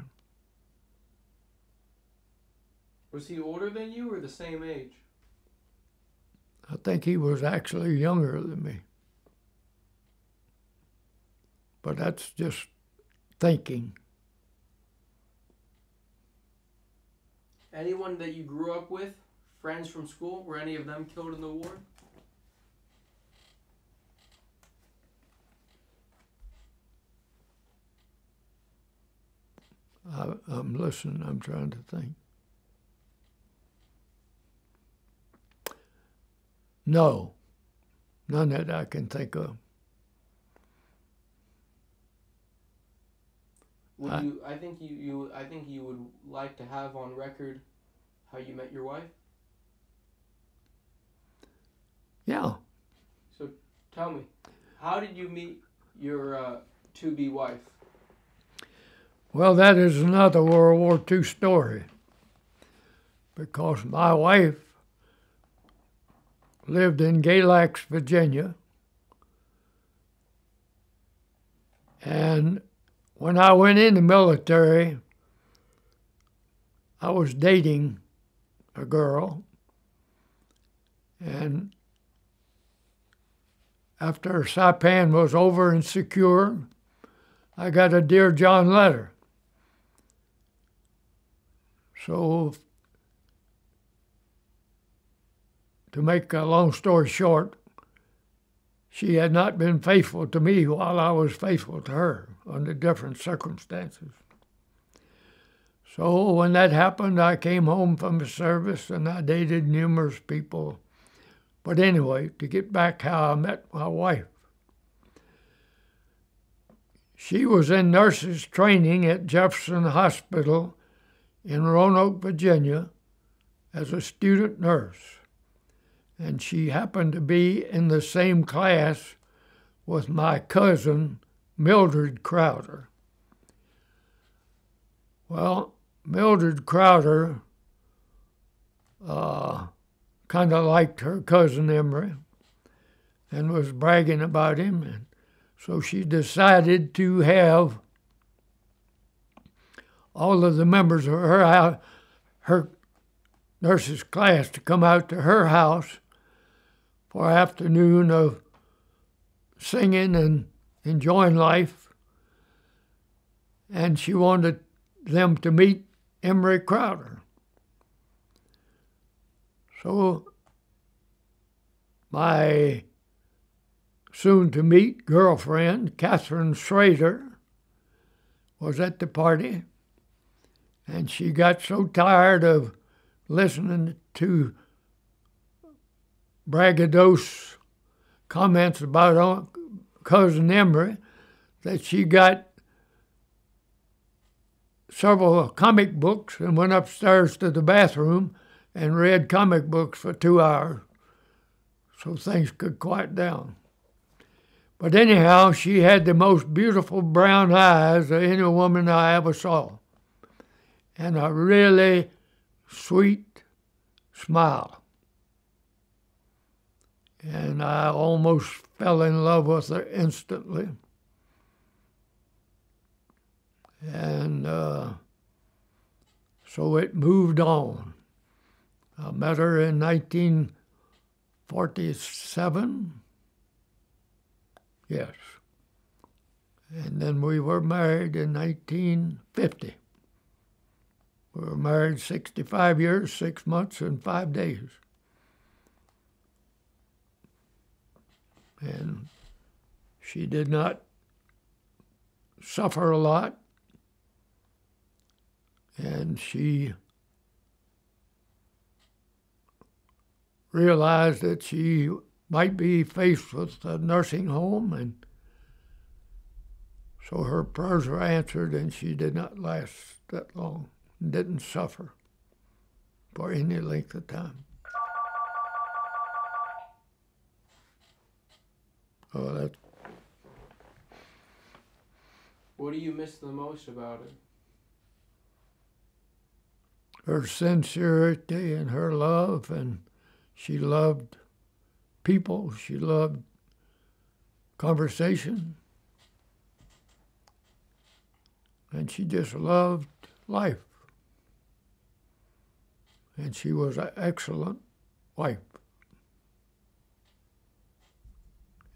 Was he older than you or the same age? I think he was actually younger than me. But that's just thinking. Anyone that you grew up with, friends from school, were any of them killed in the war? I'm listening. I'm trying to think. No, none that I can think of. I think you would like to have on record how you met your wife. Yeah. So tell me, how did you meet your to-be wife? Well, that is another World War II story, because my wife lived in Galax, Virginia, and when I went in the military, I was dating a girl, and after Saipan was over and secure, I got a Dear John letter. So, to make a long story short, she had not been faithful to me while I was faithful to her under different circumstances. So when that happened, I came home from the service and I dated numerous people. But anyway, to get back how I met my wife. She was in nurses training at Jefferson Hospital in Roanoke, Virginia, as a student nurse. And she happened to be in the same class with my cousin, Mildred Crowder. Well, Mildred Crowder kind of liked her cousin Emory and was bragging about him. And so she decided to have all of the members of her nurses class to come out to her house for an afternoon of singing and enjoying life. And she wanted them to meet Emory Crowder. So my soon-to-meet girlfriend, Catherine Schrader, was at the party, and she got so tired of listening to braggadocious comments about cousin Emory that she got several comic books and went upstairs to the bathroom and read comic books for 2 hours so things could quiet down. But anyhow, she had the most beautiful brown eyes of any woman I ever saw, and a really sweet smile. And I almost fell in love with her instantly. And so it moved on. I met her in 1947. Yes. And then we were married in 1950. We were married 65 years, 6 months, and 5 days. And she did not suffer a lot. And she realized that she might be faced with a nursing home, and so her prayers were answered, and she did not last that long, didn't suffer for any length of time. Oh, that's... What do you miss the most about it? Her sincerity and her love, and she loved people, she loved conversation, and she just loved life. And she was an excellent wife,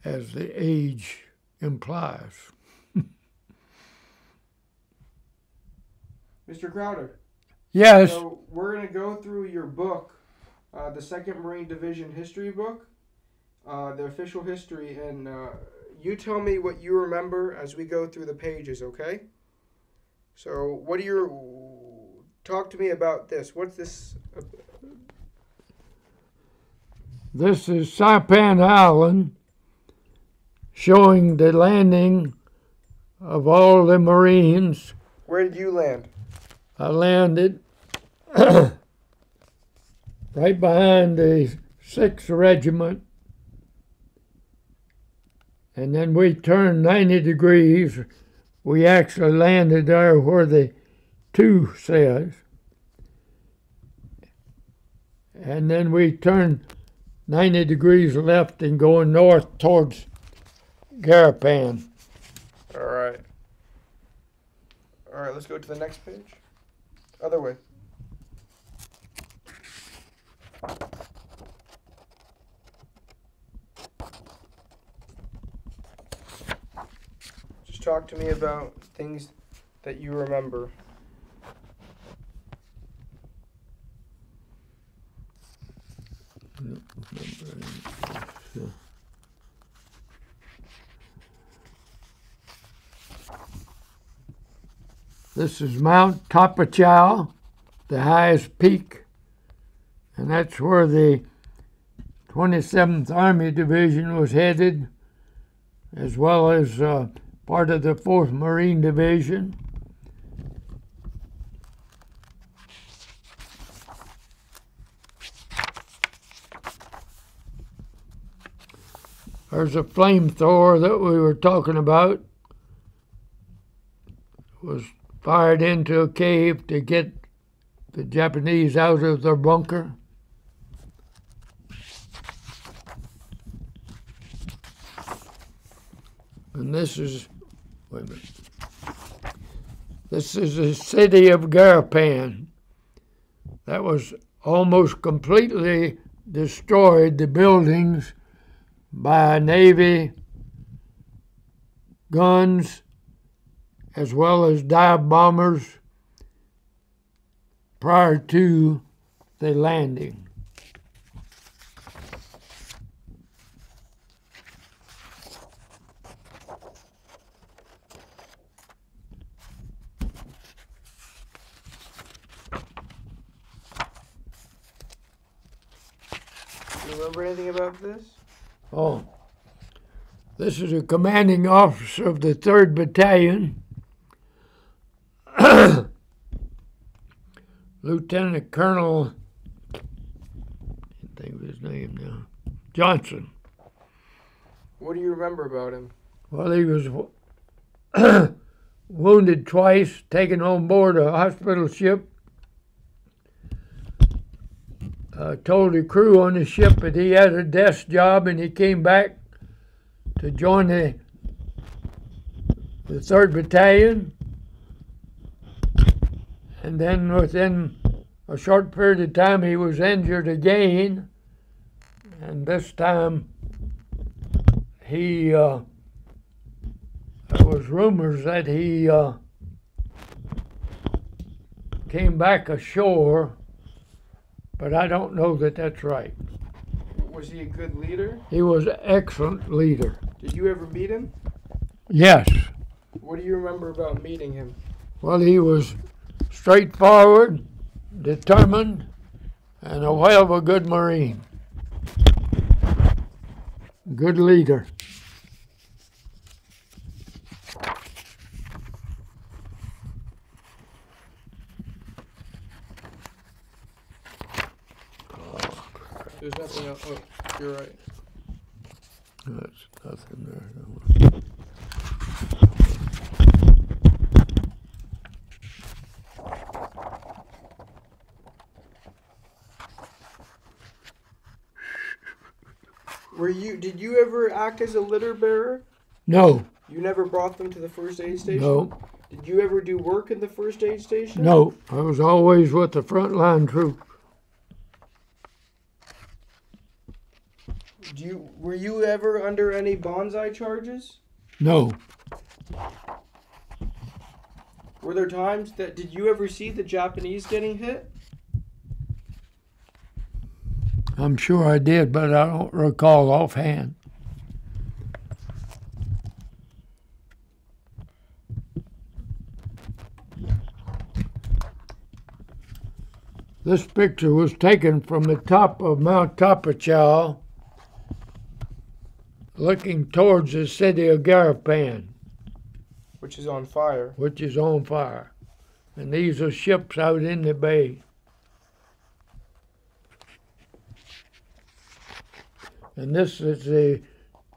as the age implies. Mr. Crowder. Yes. So we're going to go through your book, the 2nd Marine Division history book, the official history, and you tell me what you remember as we go through the pages, okay? So, what do you talk to me about this? What's this? This is Saipan Island, showing the landing of all the Marines. Where did you land? I landed right behind the 6th Regiment, and then we turned 90 degrees. We actually landed there where the 2 says, and then we turned 90 degrees left and going north towards Garapan. All right. All right, let's go to the next page. Other way. Just talk to me about things that you remember. This is Mount Tapachow, the highest peak, and that's where the 27th Army Division was headed, as well as part of the 4th Marine Division. There's a flamethrower that we were talking about. It was fired into a cave to get the Japanese out of their bunker. And this is, wait a minute. This is the city of Garapan. That was almost completely destroyed, the buildings, by Navy guns as well as dive bombers prior to the landing. Do you remember anything about this? Oh, this is a commanding officer of the 3rd Battalion, Lieutenant Colonel, I can't think of his name now, Johnson. What do you remember about him? Well, he was wounded twice, taken on board a hospital ship. Told the crew on the ship that he had a desk job, and he came back to join the 3rd Battalion. And then within a short period of time, he was injured again. And this time, there was rumors that he came back ashore, but I don't know that that's right. Was he a good leader? He was an excellent leader. Did you ever meet him? Yes. What do you remember about meeting him? Well, he was straightforward, determined, and a whale of a good Marine. Good leader. There's nothing else. Oh, you're right. That's nothing there. Did you ever act as a litter bearer? No. You never brought them to the first aid station? No. Did you ever do work in the first aid station? No. I was always with the frontline troops. Were you ever under any bonsai charges? No. Were there times did you ever see the Japanese getting hit? I'm sure I did, but I don't recall offhand. This picture was taken from the top of Mount Tapachow, looking towards the city of Garapan, Which is on fire. which is on fire. And these are ships out in the bay. And this is a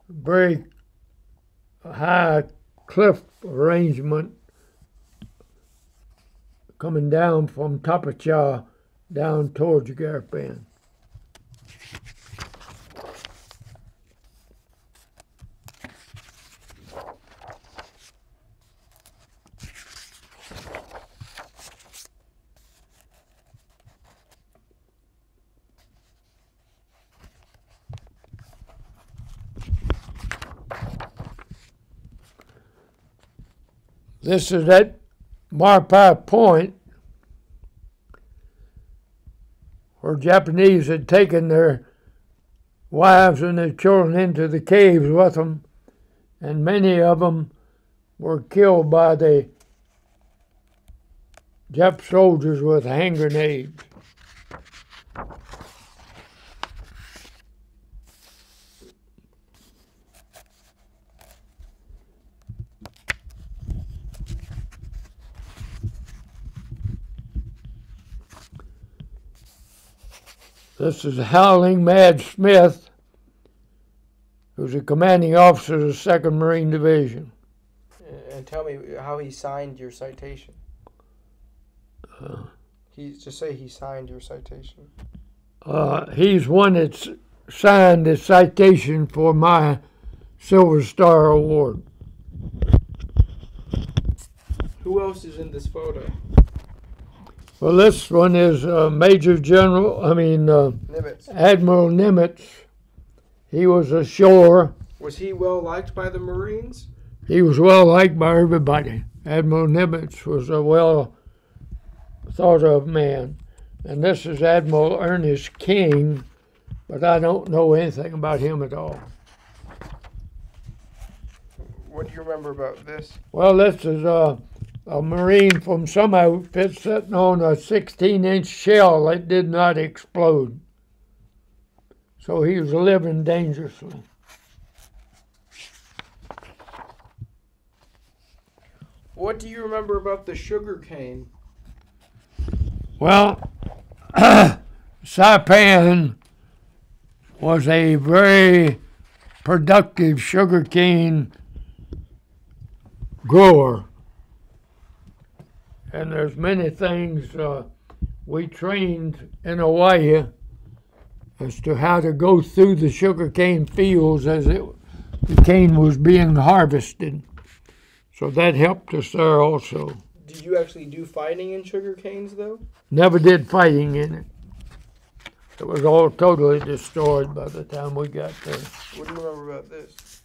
very high cliff arrangement coming down from Tapachow down towards Garapan. This is at Marpai Point, where Japanese had taken their wives and their children into the caves with them, and many of them were killed by the Jap soldiers with hand grenades. This is Howling Mad Smith, who's a commanding officer of the 2nd Marine Division. And tell me how he signed your citation. Just say he signed your citation. He's one that's signed the citation for my Silver Star Award. Who else is in this photo? Well, this one is Nimitz. Admiral Nimitz. He was ashore. Was he well liked by the Marines? He was well liked by everybody. Admiral Nimitz was a well thought of man. And this is Admiral Ernest King, but I don't know anything about him at all. What do you remember about this? Well, this is a Marine from some outfit sitting on a 16-inch shell that did not explode. So he was living dangerously. What do you remember about the sugar cane? Well, Saipan was a very productive sugarcane grower. And there's many things we trained in Hawaii as to how to go through the sugarcane fields as the cane was being harvested. So that helped us there also. Did you actually do fighting in sugar canes, though? Never did fighting in it. It was all totally destroyed by the time we got there. What do you remember about this?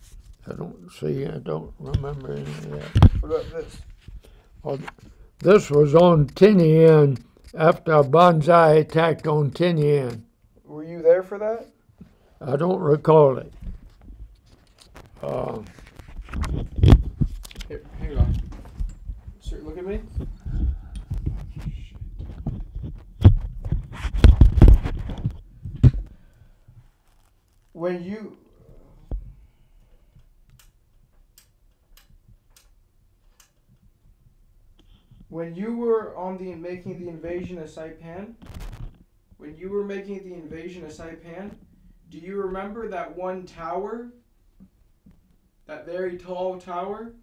I don't remember any of that. What about this? Well, this was on Tinian after Banzai attacked on Tinian. Were you there for that? I don't recall it. Here, hang on. Sir, look at me. When you were making the invasion of Saipan, do you remember that one tower? That very tall tower?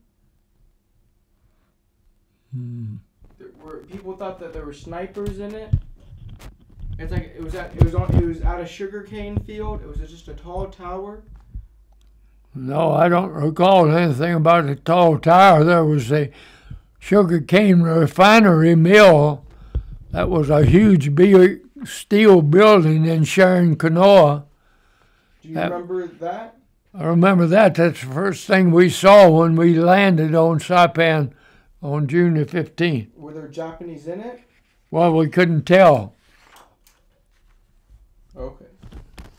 Where people thought that there were snipers in it. It's like it was at a sugarcane field. It was just a tall tower. No, I don't recall anything about the tall tower. There was a sugarcane refinery mill. That was a huge steel building in Sharon Kanoa. Do you remember that? I remember that. That's the first thing we saw when we landed on Saipan on June the 15th. Were there Japanese in it? Well, we couldn't tell. Okay.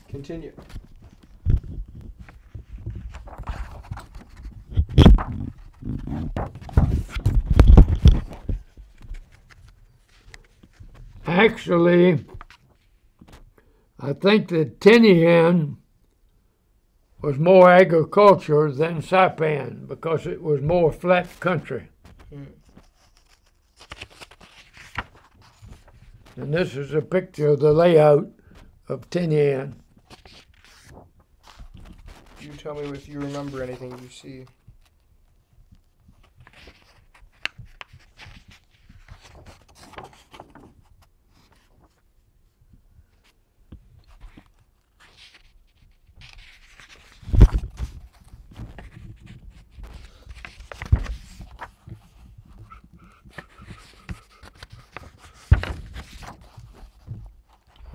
Continue. Actually, I think that Tinian was more agriculture than Saipan because it was more flat country. And this is a picture of the layout of Tinian. You tell me if you remember anything you see.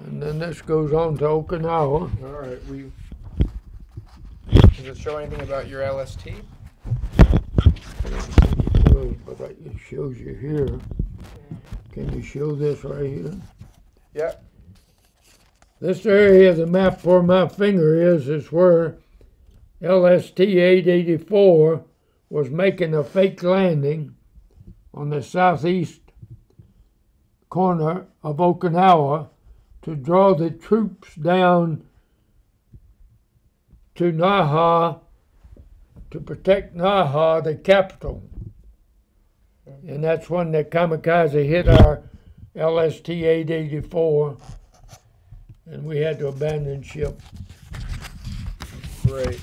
And then this goes on to Okinawa. All right. Does it show anything about your LST? But it shows you here. Can you show this right here? Yeah. This area, the map where my finger is where LST 884 was making a fake landing on the southeast corner of Okinawa to draw the troops down to Naha to protect Naha, the capital. And that's when the kamikaze hit our LST 884 and we had to abandon ship. Great.